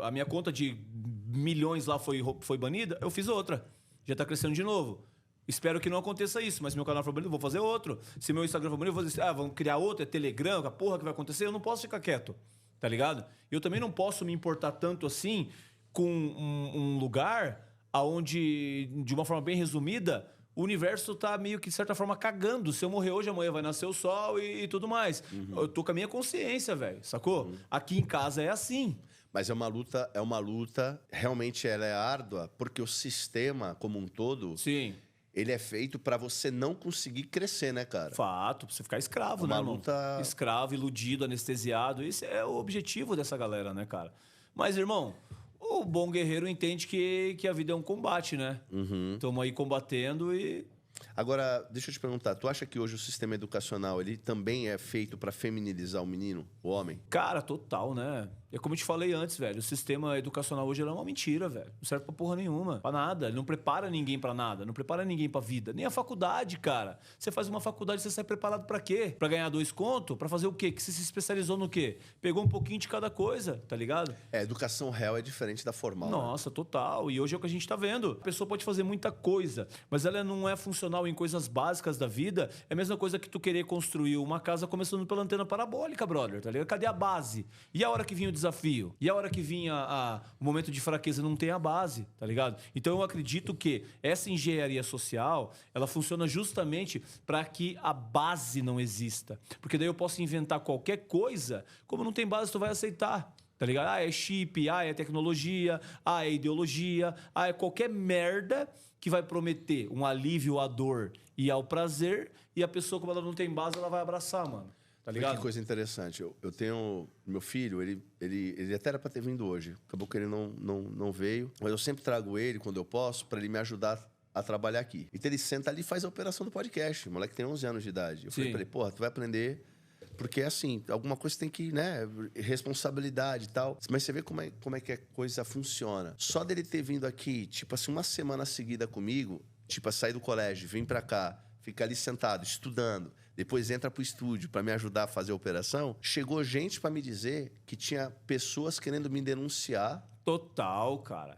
S1: A minha conta de milhões lá foi banida, eu fiz outra. Já tá crescendo de novo. Espero que não aconteça isso, mas se meu canal for banido, eu vou fazer outro. Se meu Instagram for banido, eu vou dizer, vamos criar outro, é Telegram, a porra que vai acontecer. Eu não posso ficar quieto, tá ligado? Eu também não posso me importar tanto assim com um lugar onde, de uma forma bem resumida, o universo tá meio que, de certa forma, cagando. Se eu morrer hoje, amanhã vai nascer o sol e tudo mais. Eu tô com a minha consciência, velho, sacou? Aqui em casa é assim.
S4: Mas é uma luta, realmente ela é árdua, porque o sistema como um todo,
S1: Sim.
S4: ele é feito pra você não conseguir crescer, né, cara?
S1: Fato, pra você ficar escravo, né, irmão? Escravo, iludido, anestesiado. Esse é o objetivo dessa galera, né, cara? Mas, irmão, o bom guerreiro entende que a vida é um combate, né? Estamos aí combatendo e...
S4: Agora, deixa eu te perguntar, tu acha que hoje o sistema educacional, ele também é feito pra feminilizar o menino, o homem?
S1: Cara, total, né? É como eu te falei antes, velho. O sistema educacional hoje ele é uma mentira, velho. Não serve pra porra nenhuma. Pra nada. Ele não prepara ninguém pra nada. Não prepara ninguém pra vida. Nem a faculdade, cara. Você faz uma faculdade, você sai preparado pra quê? Pra ganhar 2 contos? Pra fazer o quê? Que você se especializou no quê? Pegou um pouquinho de cada coisa, tá ligado?
S4: A educação real é diferente da formal.
S1: Nossa, total. E hoje é o que a gente tá vendo. A pessoa pode fazer muita coisa, mas ela não é funcional em coisas básicas da vida. É a mesma coisa que tu querer construir uma casa começando pela antena parabólica, brother, tá ligado? Cadê a base? E a hora que vinha o desafio? E a hora que vinha o momento de fraqueza, não tem a base, tá ligado? Então eu acredito que essa engenharia social, ela funciona justamente para que a base não exista. Porque daí eu posso inventar qualquer coisa, como não tem base, tu vai aceitar. Tá ligado? É chip, é tecnologia, é ideologia, é qualquer merda que vai prometer um alívio à dor e ao prazer, e a pessoa, como ela não tem base, ela vai abraçar, mano. Tá ligado?
S4: Que coisa interessante. Eu tenho... Meu filho, ele até era pra ter vindo hoje. Acabou que ele não veio. Mas eu sempre trago ele, quando eu posso, pra ele me ajudar a trabalhar aqui. Então ele senta ali e faz a operação do podcast. O moleque tem 11 anos de idade. Eu falei pra ele, porra, tu vai aprender... Porque, assim, alguma coisa tem que, né? Responsabilidade e tal. Mas você vê como é que a coisa funciona. Só dele ter vindo aqui, tipo assim, uma semana seguida comigo, tipo, sair do colégio, vir pra cá, ficar ali sentado, estudando, depois entra pro estúdio pra me ajudar a fazer a operação, chegou gente pra me dizer que tinha pessoas querendo me denunciar.
S1: Total, cara.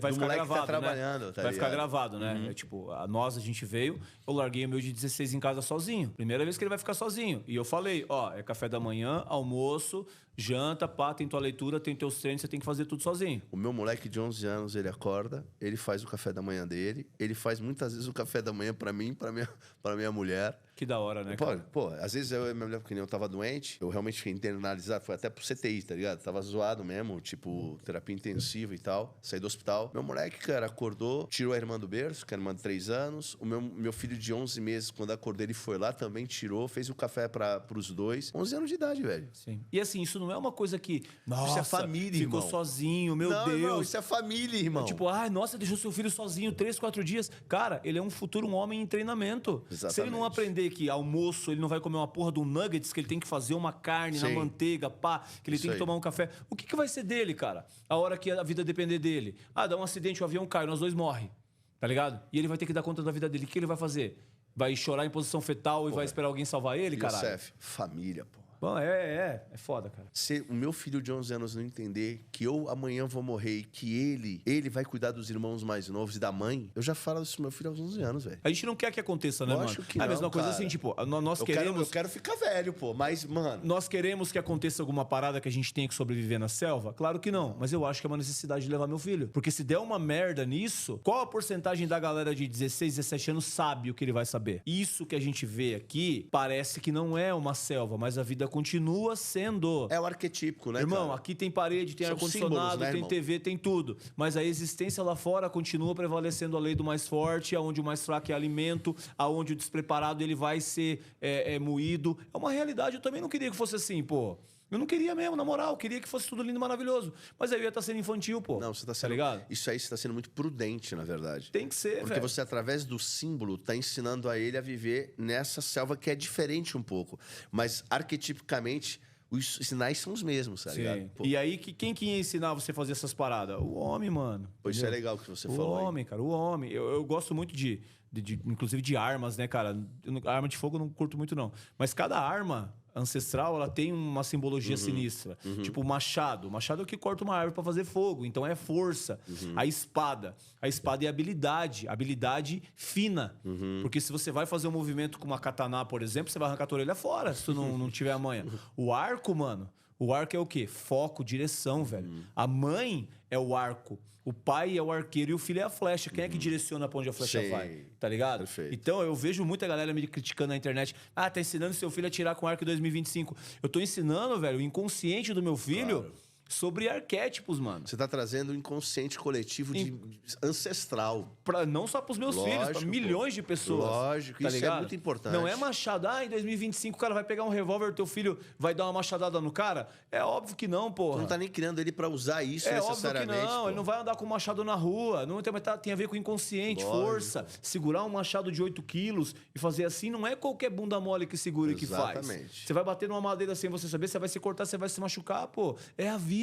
S1: Vai ficar gravado, tá trabalhando, né? Vai ficar gravado, né? Tipo, a gente veio, eu larguei o meu de 16 em casa sozinho. Primeira vez que ele vai ficar sozinho. E eu falei, é café da manhã, almoço, janta, tem tua leitura, tem teus treinos, você tem que fazer tudo sozinho.
S4: O meu moleque de 11 anos, ele acorda, ele faz o café da manhã dele, ele faz muitas vezes o café da manhã pra mim, pra minha mulher.
S1: Que da hora, né, cara?
S4: Pô, às vezes eu me lembro que eu tava doente, eu realmente fiquei internalizado, foi até pro CTI, tá ligado? Tava zoado mesmo, tipo, terapia intensiva e tal, saí do hospital. Meu moleque, cara, acordou, tirou a irmã do berço, que é a irmã de 3 anos. O meu filho de 11 meses, quando acordou, ele foi lá, também tirou, fez o café pros dois. 11 anos de idade, velho.
S1: Sim. E assim, isso não é uma coisa que... Nossa,
S4: isso é família,
S1: ficou
S4: irmão.
S1: Sozinho, meu Deus.
S4: Não, isso é família, irmão.
S1: Tipo, nossa, deixou seu filho sozinho 3, 4 dias. Cara, ele é um futuro homem em treinamento.
S4: Exatamente.
S1: Se ele não aprender que almoço, ele não vai comer uma porra do nuggets, que ele tem que fazer uma carne na manteiga, que ele tem que tomar um café. O que vai ser dele, cara? A hora que a vida depender dele. Dá um acidente, o avião cai, nós dois morrem. Tá ligado? E ele vai ter que dar conta da vida dele. O que ele vai fazer? Vai chorar em posição fetal e vai esperar alguém salvar ele, caralho?
S4: Youssef, família, pô.
S1: Bom, é foda, cara.
S4: Se o meu filho de 11 anos não entender que eu amanhã vou morrer e que ele vai cuidar dos irmãos mais novos e da mãe, eu já falo isso pro meu filho aos 11 anos, velho.
S1: A gente não quer que aconteça, né,
S4: Lógico
S1: mano?
S4: que
S1: A
S4: não,
S1: mesma coisa
S4: cara.
S1: assim, tipo, nós
S4: Eu
S1: queremos...
S4: quero ficar velho, pô, mas, mano...
S1: Nós queremos que aconteça alguma parada que a gente tenha que sobreviver na selva? Claro que não, mas eu acho que é uma necessidade de levar meu filho. Porque se der uma merda nisso, qual a porcentagem da galera de 16, 17 anos sabe o que ele vai saber? Isso que a gente vê aqui parece que não é uma selva, mas a vida continua sendo.
S4: É o arquetípico, né,
S1: Irmão,
S4: cara?
S1: aqui tem parede, tem
S4: São
S1: ar-condicionado,
S4: símbolos, né,
S1: tem
S4: irmão?
S1: TV, tem tudo. Mas a existência lá fora continua prevalecendo a lei do mais forte, aonde o mais fraco é alimento, aonde o despreparado ele vai ser moído. É uma realidade. Eu também não queria que fosse assim, pô. Eu não queria mesmo, na moral. Eu queria que fosse tudo lindo e maravilhoso. Mas aí eu ia estar sendo infantil, pô.
S4: Não, você tá
S1: Tá
S4: sendo...
S1: ligado?
S4: Isso aí você tá sendo muito prudente, na verdade.
S1: Tem que ser,
S4: Porque
S1: velho.
S4: você, através do símbolo, tá ensinando a ele a viver nessa selva que é diferente um pouco. Mas, arquetipicamente, os sinais são os mesmos, tá ligado?
S1: Sim.
S4: Pô,
S1: E aí, quem que ia ensinar você a fazer essas paradas? O homem, mano.
S4: pô, isso é
S1: Entendeu?
S4: legal que você
S1: O
S4: falou aí.
S1: homem, cara, o homem. Eu gosto muito inclusive de armas, né, cara? Arma de fogo eu não curto muito, não. Mas cada arma ancestral, ela tem uma simbologia sinistra. Tipo o machado. O machado é o que corta uma árvore pra fazer fogo. Então é força. A espada. A espada é habilidade. Habilidade fina. Porque se você vai fazer um movimento com uma katana, por exemplo, você vai arrancar a tua orelha fora se tu não tiver a manha. O arco, mano... O arco é o quê? Foco, direção, velho. A mãe é o arco. O pai é o arqueiro e o filho é a flecha. Quem é que direciona pra onde a flecha
S4: Sei.
S1: vai? Tá ligado?
S4: Perfeito.
S1: Então, eu vejo muita galera me criticando na internet. Ah, tá ensinando seu filho a tirar com arco em 2025. Eu tô ensinando, velho, o inconsciente do meu filho...
S4: Claro.
S1: Sobre arquétipos, mano.
S4: Você tá trazendo um inconsciente coletivo ancestral.
S1: Não só pros meus
S4: Lógico,
S1: filhos, pra milhões de pessoas.
S4: Lógico,
S1: tá
S4: isso é
S1: ligado?
S4: muito importante.
S1: Não é machado. Ah, em 2025 o cara vai pegar um revólver, teu filho vai dar uma machadada no cara? É óbvio que não, porra.
S4: Você não tá nem criando ele pra usar isso
S1: É óbvio que
S4: necessariamente.
S1: não,
S4: pô.
S1: ele não vai andar com um machado na rua. Não tem, mas tem a ver com inconsciente,
S4: Lógico.
S1: força. Segurar um machado de 8 quilos e fazer assim não é qualquer bunda mole que segura e que faz.
S4: Exatamente.
S1: Você vai bater numa madeira sem você saber, você vai se cortar, você vai se machucar, pô. É a vida.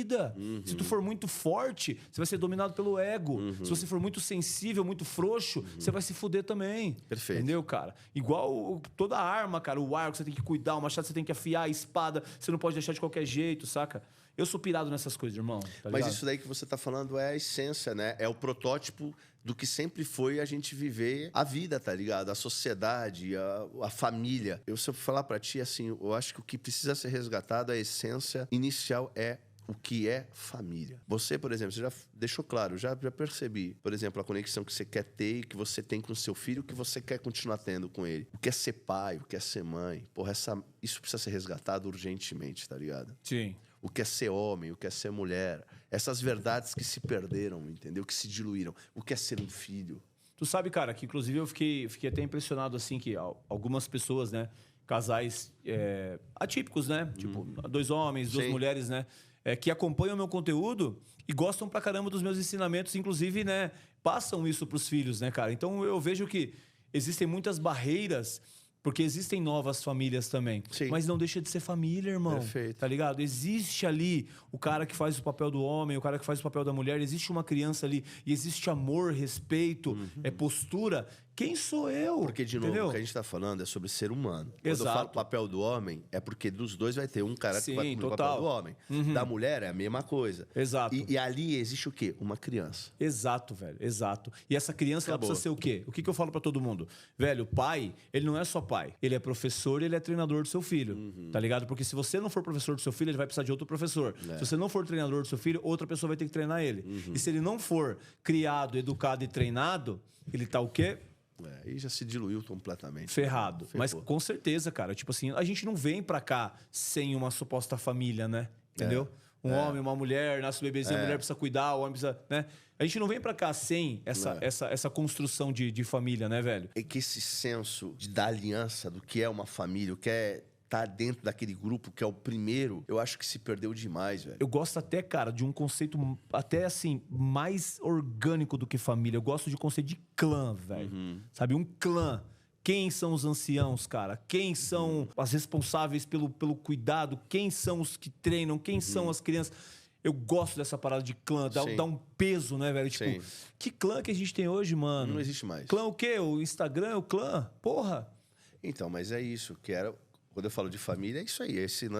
S1: Se tu for muito forte, você vai ser dominado pelo ego. Se você for muito sensível, muito frouxo, você vai se fuder também.
S4: Perfeito.
S1: Entendeu, cara? Igual toda arma, cara. O arco você tem que cuidar, o machado você tem que afiar, a espada você não pode deixar de qualquer jeito, saca? Eu sou pirado nessas coisas, irmão. Tá
S4: Mas
S1: ligado?
S4: isso daí que você tá falando é a essência, né? É o protótipo do que sempre foi a gente viver a vida, tá ligado? A sociedade, a família. Eu, se eu falar pra ti, assim, eu acho que o que precisa ser resgatado, a essência inicial é o que é família. Você, por exemplo, você já deixou claro, já percebi, por exemplo, a conexão que você quer ter e que você tem com o seu filho, o que você quer continuar tendo com ele. O que é ser pai, o que é ser mãe. Porra, isso precisa ser resgatado urgentemente, tá ligado?
S1: Sim.
S4: O que é ser homem, o que é ser mulher. Essas verdades que se perderam, entendeu? Que se diluíram. O que é ser um filho.
S1: Tu sabe, cara, que inclusive eu fiquei até impressionado, assim, que algumas pessoas, né, casais atípicos, né? Tipo, 2 homens, 2
S4: Sim.
S1: mulheres, né? Que acompanham o meu conteúdo e gostam pra caramba dos meus ensinamentos, inclusive, né, passam isso pros filhos, né, cara? Então eu vejo que existem muitas barreiras, porque existem novas famílias também.
S4: Sim.
S1: Mas não deixa de ser família, irmão.
S4: Perfeito.
S1: Tá ligado? Existe ali o cara que faz o papel do homem, o cara que faz o papel da mulher, existe uma criança ali, e existe amor, respeito, postura. Quem sou eu?
S4: Porque, de novo,
S1: Entendeu?
S4: o que a gente tá falando é sobre ser humano. Quando
S1: Exato.
S4: eu falo papel do homem, é porque dos dois vai ter um cara
S1: Sim,
S4: que vai cumprir o
S1: total.
S4: papel do homem. Da mulher é a mesma coisa.
S1: Exato.
S4: E ali existe o quê? Uma criança.
S1: Exato, velho, exato. E essa criança, ela
S4: Acabou.
S1: precisa ser o quê? O que eu falo pra todo mundo? Velho, o pai, ele não é só pai. Ele é professor e ele é treinador do seu filho. Tá ligado? Porque se você não for professor do seu filho, ele vai precisar de outro professor. Se você não for treinador do seu filho, outra pessoa vai ter que treinar ele. E se ele não for criado, educado e treinado, ele tá o quê?
S4: Aí já se diluiu completamente.
S1: Ferrado.
S4: Ferrou.
S1: Mas com certeza, cara. Tipo assim, a gente não vem pra cá sem uma suposta família, né? Entendeu? Um homem, uma mulher, nasce o bebezinho, a mulher precisa cuidar, o homem precisa, né? A gente não vem pra cá sem essa construção de família, né, velho?
S4: É que esse senso da aliança, do que é uma família, o que é estar dentro daquele grupo que é o primeiro, eu acho que se perdeu demais, velho.
S1: Eu gosto até, cara, de um conceito até, assim, mais orgânico do que família. Eu gosto de conceito de clã, velho. Sabe? Um clã. Quem são os anciãos, cara? Quem são as responsáveis pelo cuidado? Quem são os que treinam? Quem são as crianças? Eu gosto dessa parada de clã,
S4: Sim.
S1: dá um peso, né, velho? Tipo,
S4: Sim.
S1: que clã que a gente tem hoje, mano?
S4: Não existe mais.
S1: Clã o quê? O Instagram é o clã? Porra!
S4: Então, mas é isso, que era Quando eu falo de família, é isso aí.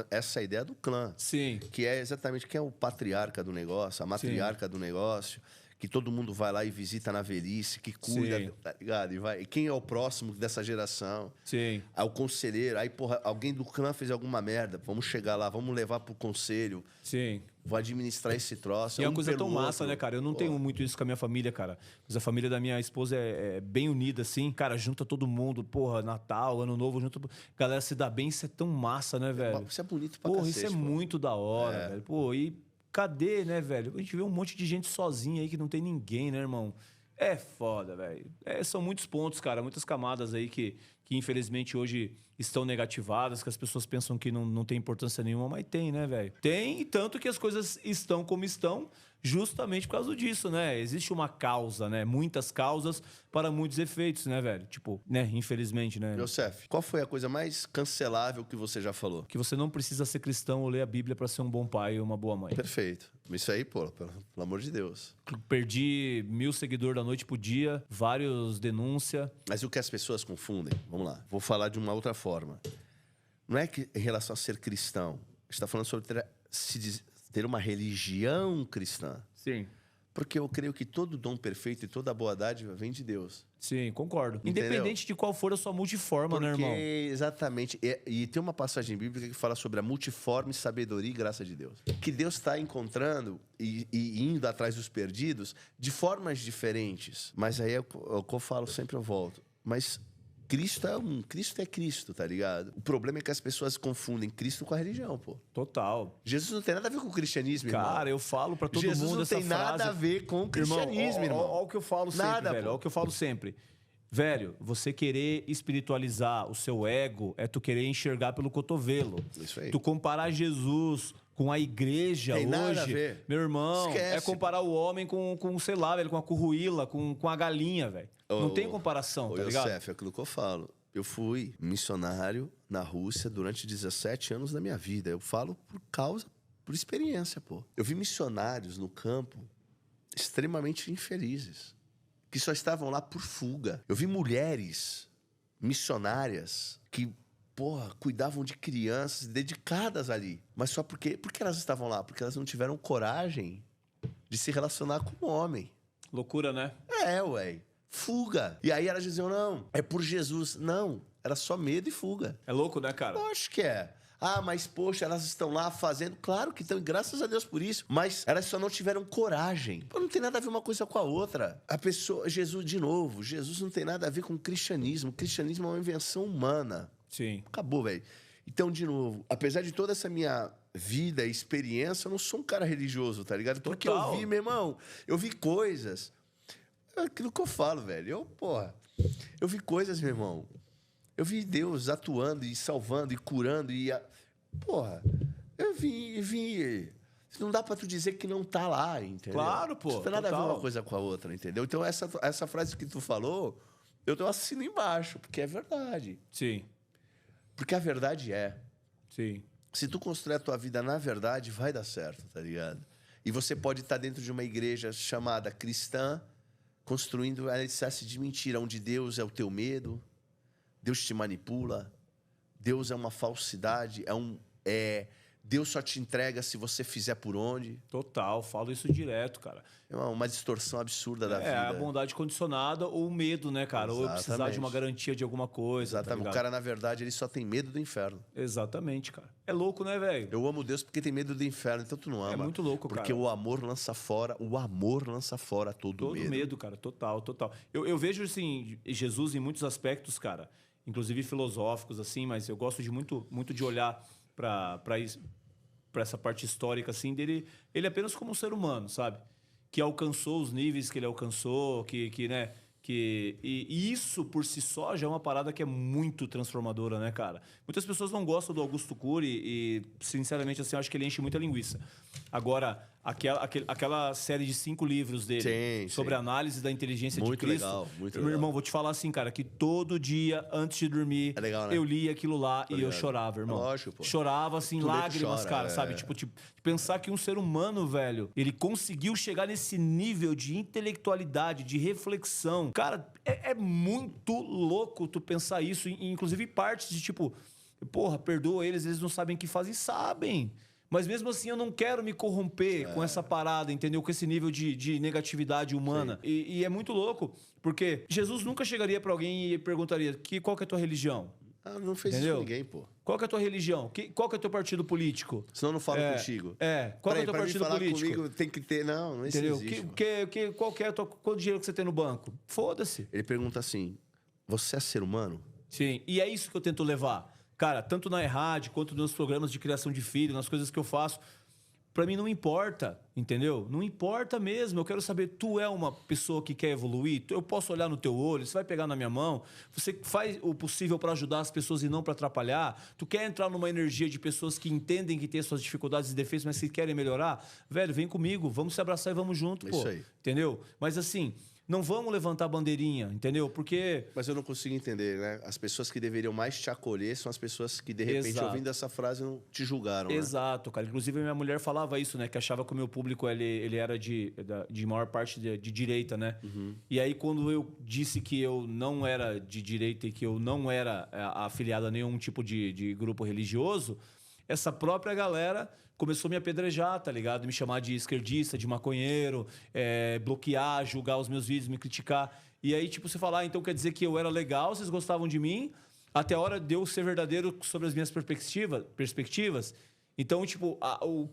S4: Essa ideia do clã.
S1: Sim.
S4: Que é exatamente quem é o patriarca do negócio, a matriarca do negócio, que todo mundo vai lá e visita na velhice, que cuida,
S1: Sim.
S4: tá ligado? E quem é o próximo dessa geração?
S1: Sim.
S4: Aí o conselheiro, aí, porra, alguém do clã fez alguma merda, vamos chegar lá, vamos levar pro conselho,
S1: Sim.
S4: vou administrar esse troço.
S1: E é uma
S4: um
S1: coisa
S4: pelo
S1: tão massa,
S4: outro.
S1: né, cara? Eu não
S4: Pô,
S1: tenho muito isso com a minha família, cara. Mas a família da minha esposa é bem unida, assim. Cara, junta todo mundo, porra, Natal, Ano Novo, junta. Galera se dá bem, isso é tão massa, né, velho?
S4: Isso é bonito pra
S1: Porra,
S4: cacete,
S1: isso é
S4: pô.
S1: muito da hora, velho. Pô, e cadê, né, velho? A gente vê um monte de gente sozinha aí que não tem ninguém, né, irmão? É foda, velho. São muitos pontos, cara, muitas camadas aí que infelizmente hoje estão negativadas, que as pessoas pensam que não tem importância nenhuma, mas tem, né, velho? Tem, e tanto que as coisas estão como estão, justamente por causa disso, né? Existe uma causa, né? Muitas causas para muitos efeitos, né, velho? Tipo, né? Infelizmente, né?
S4: Youssef, qual foi a coisa mais cancelável que você já falou?
S1: Que você não precisa ser cristão ou ler a Bíblia para ser um bom pai ou uma boa mãe.
S4: Perfeito. Isso aí, pô, pelo amor de Deus.
S1: Perdi 1000 seguidores da noite pro dia, vários denúncia.
S4: Mas o que as pessoas confundem, vamos lá, vou falar de uma outra forma. Não é que em relação a ser cristão, a gente está falando sobre ter uma religião cristã.
S1: Sim.
S4: Porque eu creio que todo dom perfeito e toda boa dádiva vem de Deus.
S1: Sim, concordo.
S4: Entendeu?
S1: Independente de qual for a sua multiforma, né, irmão?
S4: Exatamente. E tem uma passagem bíblica que fala sobre a multiforme sabedoria e graça de Deus. Que Deus está encontrando e indo atrás dos perdidos de formas diferentes. Mas aí é o que eu falo, sempre eu volto. Mas Cristo é Cristo, tá ligado? O problema é que as pessoas confundem Cristo com a religião, pô.
S1: Total.
S4: Jesus não tem nada a ver com o cristianismo, irmão.
S1: Cara, eu falo pra todo
S4: Jesus
S1: mundo
S4: não
S1: essa
S4: tem
S1: frase.
S4: nada a ver com o cristianismo, irmão.
S1: Olha o que eu falo sempre,
S4: Nada,
S1: velho.
S4: pô.
S1: Olha o que eu falo sempre. Velho, você querer espiritualizar o seu ego é tu querer enxergar pelo cotovelo.
S4: Isso aí.
S1: Tu comparar Jesus com a igreja
S4: Tem
S1: hoje,
S4: nada a ver.
S1: meu irmão,
S4: Esquece.
S1: é comparar o homem com sei lá, velho, com a curruíla, com a galinha, velho. Não tem comparação,
S4: Ô,
S1: tá ligado?
S4: Youssef, é aquilo que eu falo. Eu fui missionário na Rússia durante 17 anos da minha vida. Eu falo por experiência, pô. Eu vi missionários no campo extremamente infelizes, que só estavam lá por fuga. Eu vi mulheres missionárias que, porra, cuidavam de crianças dedicadas ali. Mas só porque elas estavam lá? Porque elas não tiveram coragem de se relacionar com o homem.
S1: Loucura, né?
S4: Ué. Fuga. E aí elas diziam, não, é por Jesus. Não, era só medo e fuga.
S1: É louco, né, cara?
S4: Eu acho que é. Ah, mas poxa, elas estão lá fazendo. Claro que estão, e graças a Deus por isso. Mas elas só não tiveram coragem. Pô, não tem nada a ver uma coisa com a outra. A pessoa, Jesus, de novo, Jesus não tem nada a ver com o cristianismo. O cristianismo é uma invenção humana.
S1: Sim.
S4: Acabou, velho. Então, de novo, apesar de toda essa minha vida e experiência, eu não sou um cara religioso, tá ligado? Porque
S1: Total.
S4: eu vi, meu irmão, eu vi coisas. É aquilo que eu falo, velho. Eu vi coisas, meu irmão. Eu vi Deus atuando e salvando e curando e... Porra, eu vi... Não dá pra tu dizer que não tá lá, entendeu?
S1: Claro, pô,
S4: Não tem nada a ver
S1: total.
S4: uma coisa com a outra, entendeu? Então, essa frase que tu falou, eu tô assino embaixo, porque é verdade.
S1: Sim.
S4: Porque a verdade é...
S1: Sim.
S4: Se tu construir a tua vida na verdade, vai dar certo, tá ligado? E você pode estar dentro de uma igreja chamada cristã, construindo a alicerce de mentira, onde Deus é o teu medo, Deus te manipula, Deus é uma falsidade, Deus só te entrega se você fizer por onde.
S1: Total, falo isso direto, cara.
S4: É uma distorção absurda da vida.
S1: É, a bondade condicionada ou o medo, né, cara? Ou eu precisar
S4: Exatamente.
S1: de uma garantia de alguma coisa.
S4: Exatamente.
S1: Tá ligado?
S4: O cara, na verdade, ele só tem medo do inferno.
S1: Exatamente, cara. É louco, né, velho?
S4: Eu amo Deus porque tem medo do inferno, então tu não ama.
S1: É muito louco,
S4: porque
S1: cara.
S4: o amor lança fora todo
S1: Medo, cara. Total, total. Eu vejo, assim, Jesus em muitos aspectos, cara, inclusive filosóficos, assim, mas eu gosto de muito de olhar para isso, para essa parte histórica, assim, dele, ele apenas como um ser humano, sabe? Que alcançou os níveis que ele alcançou, e isso por si só já é uma parada que é muito transformadora, né, cara? Muitas pessoas não gostam do Augusto Cury e, sinceramente, assim, eu acho que ele enche muita linguiça. Agora, aquela série de 5 livros dele
S4: Sim,
S1: sobre
S4: sim.
S1: a análise da inteligência
S4: Muito
S1: de Cristo.
S4: legal, muito
S1: Meu
S4: legal.
S1: irmão, vou te falar assim, cara, que todo dia, antes de dormir,
S4: É legal, né?
S1: eu li aquilo lá e eu
S4: ligado.
S1: chorava, irmão.
S4: Lógico, pô.
S1: Chorava, assim,
S4: Tu lê, tu
S1: lágrimas,
S4: chora,
S1: cara,
S4: é.
S1: sabe? Tipo, de pensar que um ser humano, velho, ele conseguiu chegar nesse nível de intelectualidade, de reflexão. Cara, é muito louco tu pensar isso. Inclusive partes de, tipo... Porra, perdoa eles não sabem o que fazem. Sabem. Mas mesmo assim eu não quero me corromper com essa parada, entendeu? Com esse nível de negatividade humana. E é muito louco, porque Jesus nunca chegaria pra alguém e perguntaria qual que é a tua religião?
S4: Ah, não fez
S1: Entendeu?
S4: isso com ninguém, pô.
S1: Qual que é a tua religião? Qual que é o teu partido político?
S4: Senão eu não falo contigo.
S1: Qual que é o teu
S4: Pra mim
S1: partido
S4: falar
S1: político?
S4: comigo tem que ter... Não
S1: Entendeu?
S4: existe, mano.
S1: Qual que é quanto dinheiro que você tem no banco? Foda-se.
S4: Ele pergunta assim, você é ser humano?
S1: Sim, e é isso que eu tento levar. Cara, tanto na Errad, quanto nos programas de criação de filho, nas coisas que eu faço, pra mim não importa, entendeu? Não importa mesmo. Eu quero saber, tu é uma pessoa que quer evoluir? Eu posso olhar no teu olho, você vai pegar na minha mão, você faz o possível pra ajudar as pessoas e não pra atrapalhar? Tu quer entrar numa energia de pessoas que entendem que tem suas dificuldades e defeitos, mas que querem melhorar? Velho, vem comigo, vamos se abraçar e vamos junto, pô.
S4: Isso aí.
S1: Entendeu? Mas assim, não vamos levantar bandeirinha, entendeu? Porque...
S4: Mas eu não consigo entender, né? As pessoas que deveriam mais te acolher são as pessoas que, de repente,
S1: Exato.
S4: ouvindo essa frase, não te julgaram, né?
S1: Exato, cara. Inclusive, a minha mulher falava isso, né? Que achava que o meu público, ele era de maior parte de direita, né? E aí, quando eu disse que eu não era de direita e que eu não era afiliado a nenhum tipo de grupo religioso, essa própria galera começou a me apedrejar, tá ligado? Me chamar de esquerdista, de maconheiro, bloquear, julgar os meus vídeos, me criticar. E aí, tipo, você falar, então quer dizer que eu era legal, vocês gostavam de mim, até a hora de eu ser verdadeiro sobre as minhas perspectivas. Então, tipo,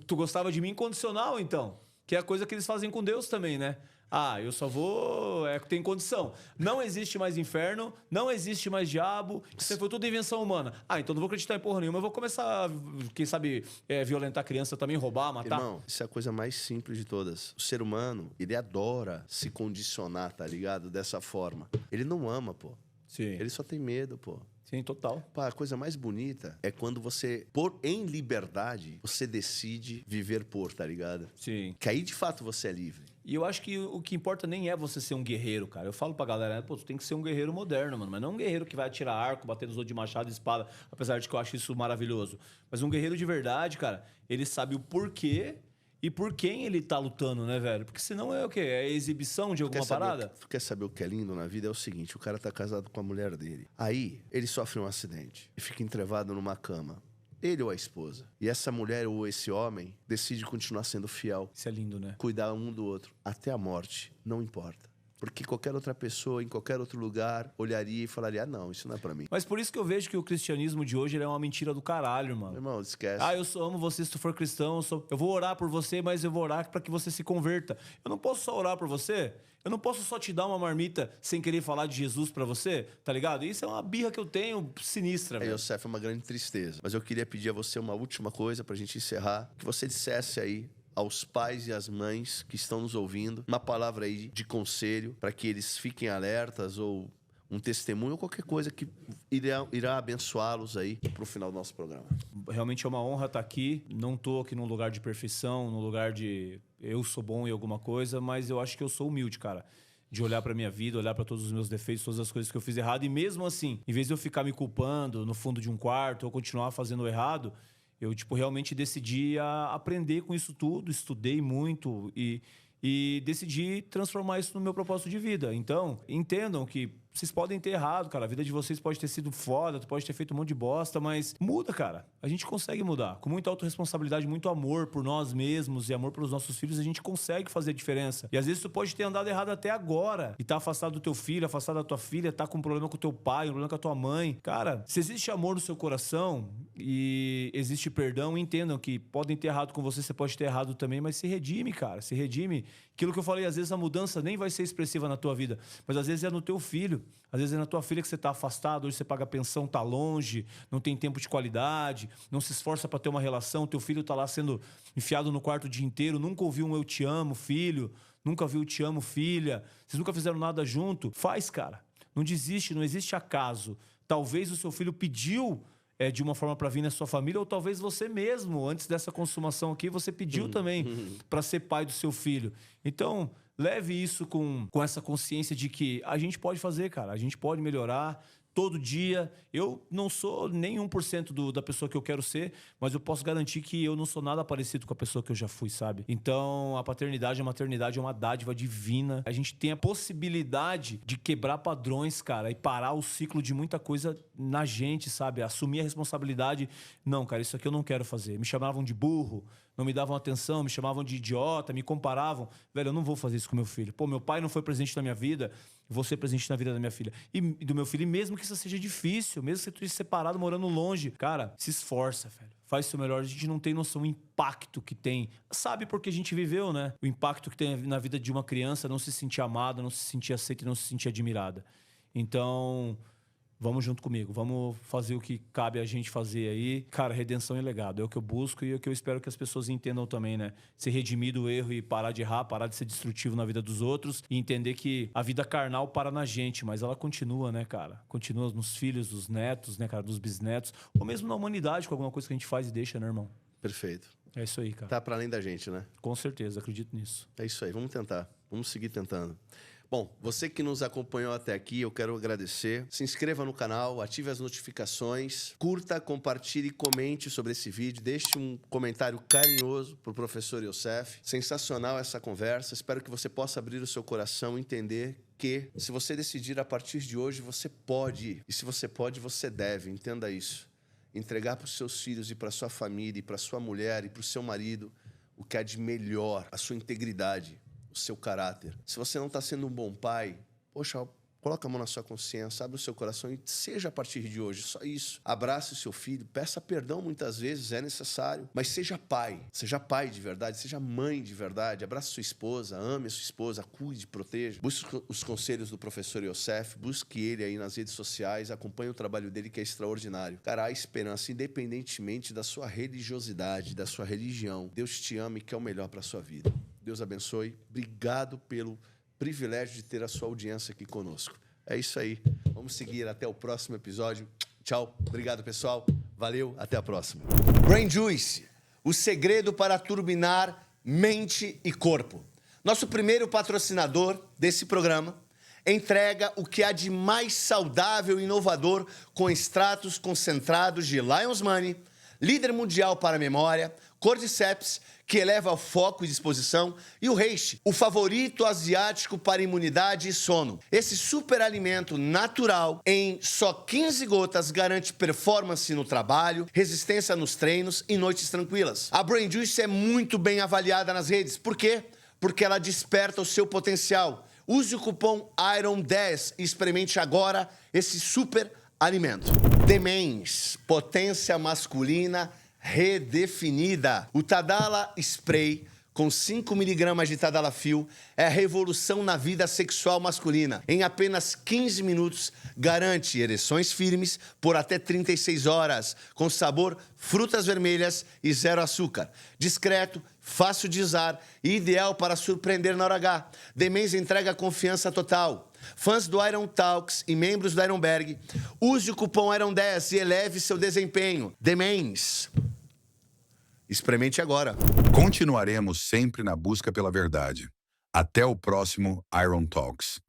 S1: tu gostava de mim incondicional, então. Que é a coisa que eles fazem com Deus também, né? Ah, eu só vou... tem condição. Não existe mais inferno, não existe mais diabo, isso foi tudo invenção humana. Ah, então não vou acreditar em porra nenhuma, eu vou começar, quem sabe, violentar criança também, roubar, matar.
S4: Irmão, isso é a coisa mais simples de todas. O ser humano, ele adora se condicionar, tá ligado? Dessa forma. Ele não ama, pô.
S1: Sim.
S4: Ele só tem medo, pô.
S1: Sim, total.
S4: Pá, a coisa mais bonita é quando você, em liberdade, você decide viver por, tá ligado?
S1: Sim.
S4: Que aí, de fato, você é livre.
S1: E eu acho que o que importa nem é você ser um guerreiro, cara. Eu falo pra galera, pô, tu tem que ser um guerreiro moderno, mano. Mas não um guerreiro que vai atirar arco, bater nos outros de machado e espada, apesar de que eu acho isso maravilhoso. Mas um guerreiro de verdade, cara, ele sabe o porquê e por quem ele tá lutando, né, velho? Porque senão é o quê? É exibição de alguma parada?
S4: Tu quer saber o que é lindo na vida? É o seguinte, o cara tá casado com a mulher dele. Aí, ele sofre um acidente e fica entrevado numa cama. Ele ou a esposa. E essa mulher ou esse homem decide continuar sendo fiel.
S1: Isso é lindo, né?
S4: Cuidar um do outro. Até a morte. Não importa. Porque qualquer outra pessoa, em qualquer outro lugar, olharia e falaria, não, isso não é pra mim.
S1: Mas por isso que eu vejo que o cristianismo de hoje ele é uma mentira do caralho, mano.
S4: Irmão, esquece.
S1: Ah, eu amo você se tu for cristão, eu vou orar por você, mas eu vou orar pra que você se converta. Eu não posso só orar por você, eu não posso só te dar uma marmita sem querer falar de Jesus pra você, tá ligado? Isso é uma birra que eu tenho sinistra, velho.
S4: Yosef, é uma grande tristeza. Mas eu queria pedir a você uma última coisa pra gente encerrar. Que você dissesse aí aos pais e às mães que estão nos ouvindo uma palavra aí de conselho para que eles fiquem alertas ou um testemunho ou qualquer coisa que irá abençoá-los aí pro final do nosso programa.
S1: Realmente é uma honra estar aqui. Não tô aqui num lugar de perfeição, num lugar de eu sou bom em alguma coisa, mas eu acho que eu sou humilde, cara. De olhar pra minha vida, olhar pra todos os meus defeitos, todas as coisas que eu fiz errado. E mesmo assim, em vez de eu ficar me culpando no fundo de um quarto ou continuar fazendo o errado, eu, tipo, realmente decidi aprender com isso tudo, estudei muito e decidi transformar isso no meu propósito de vida. Então, entendam que vocês podem ter errado, cara. A vida de vocês pode ter sido foda, tu pode ter feito um monte de bosta, mas muda, cara. A gente consegue mudar. Com muita autorresponsabilidade, muito amor por nós mesmos e amor pelos nossos filhos, a gente consegue fazer a diferença. E às vezes tu pode ter andado errado até agora e tá afastado do teu filho, afastado da tua filha, tá com um problema com o teu pai, um problema com a tua mãe. Cara, se existe amor no seu coração e existe perdão, entendam que podem ter errado com você, você pode ter errado também, mas se redime, cara. Se redime. Aquilo que eu falei, às vezes a mudança nem vai ser expressiva na tua vida, mas às vezes é no teu filho. Às vezes é na tua filha que você tá afastado, hoje você paga pensão, tá longe, não tem tempo de qualidade, não se esforça pra ter uma relação, teu filho tá lá sendo enfiado no quarto o dia inteiro, nunca ouviu um eu te amo, filho, nunca viu te amo, filha, vocês nunca fizeram nada junto. Faz, cara. Não desiste, não existe acaso. Talvez o seu filho pediu de uma forma pra vir na sua família, ou talvez você mesmo, antes dessa consumação aqui, você pediu também pra ser pai do seu filho. Então, leve isso com essa consciência de que a gente pode fazer, cara. A gente pode melhorar. todo dia. Eu não sou nem 1% da pessoa que eu quero ser, mas eu posso garantir que eu não sou nada parecido com a pessoa que eu já fui, sabe? Então, a paternidade e a maternidade é uma dádiva divina. A gente tem a possibilidade de quebrar padrões, cara, e parar o ciclo de muita coisa na gente, sabe? Assumir a responsabilidade. Não, cara, isso aqui eu não quero fazer. Me chamavam de burro, não me davam atenção, me chamavam de idiota, me comparavam. Velho, eu não vou fazer isso com meu filho. Pô, meu pai não foi presente na minha vida, vou ser presente na vida da minha filha. E do meu filho, e mesmo que isso seja difícil, mesmo que você esteja separado, morando longe, cara, se esforça, velho. Faz o seu melhor. A gente não tem noção do impacto que tem. Sabe porque a gente viveu, né? O impacto que tem na vida de uma criança não se sentir amada, não se sentir aceita e não se sentir admirada. Então, vamos junto comigo. Vamos fazer o que cabe a gente fazer aí. Cara, redenção e legado. É o que eu busco e é o que eu espero que as pessoas entendam também, né? Ser redimir do erro e parar de errar, parar de ser destrutivo na vida dos outros e entender que a vida carnal para na gente, mas ela continua, né, cara? Continua nos filhos, dos netos, né, cara? Dos bisnetos. Ou mesmo na humanidade, com alguma coisa que a gente faz e deixa, né, irmão?
S4: Perfeito.
S1: É isso aí, cara.
S4: Tá para além da gente, né?
S1: Com certeza, acredito nisso.
S4: É isso aí, vamos tentar. Vamos seguir tentando. Bom, você que nos acompanhou até aqui, eu quero agradecer. Se inscreva no canal, ative as notificações, curta, compartilhe e comente sobre esse vídeo. Deixe um comentário carinhoso para o professor Youssef. Sensacional essa conversa. Espero que você possa abrir o seu coração e entender que, se você decidir a partir de hoje, você pode. E se você pode, você deve. Entenda isso. Entregar para os seus filhos e para sua família, e para sua mulher e para o seu marido o que há de melhor, a sua integridade, o seu caráter. Se você não está sendo um bom pai, poxa, coloca a mão na sua consciência, abre o seu coração e seja a partir de hoje, só isso. Abrace o seu filho, peça perdão muitas vezes, é necessário, mas seja pai de verdade, seja mãe de verdade, abrace sua esposa, ame a sua esposa, cuide, proteja. Busque os conselhos do professor Youssef, busque ele aí nas redes sociais, acompanhe o trabalho dele que é extraordinário. Cara, há esperança, independentemente da sua religiosidade, da sua religião. Deus te ama e quer o melhor para a sua vida. Deus abençoe. Obrigado pelo privilégio de ter a sua audiência aqui conosco. É isso aí. Vamos seguir até o próximo episódio. Tchau. Obrigado, pessoal. Valeu. Até a próxima. Brain Juice, o segredo para turbinar mente e corpo. Nosso primeiro patrocinador desse programa entrega o que há de mais saudável e inovador com extratos concentrados de Lion's Mane, líder mundial para a memória, Cordyceps, que eleva o foco e disposição, e o reishi, o favorito asiático para imunidade e sono. Esse superalimento natural, em só 15 gotas, garante performance no trabalho, resistência nos treinos e noites tranquilas. A Brain Juice é muito bem avaliada nas redes. Por quê? Porque ela desperta o seu potencial. Use o cupom IRON10 e experimente agora esse super alimento. Demens, potência masculina redefinida. O Tadala Spray, com 5 mg de Tadalafil, é a revolução na vida sexual masculina. Em apenas 15 minutos, garante ereções firmes por até 36 horas, com sabor frutas vermelhas e zero açúcar. Discreto, fácil de usar e ideal para surpreender na hora H. Demens entrega confiança total. Fãs do Iron Talks e membros do Ironberg, use o cupom IRON10 e eleve seu desempenho. Demens. Experimente agora.
S2: Continuaremos sempre na busca pela verdade. Até o próximo Iron Talks.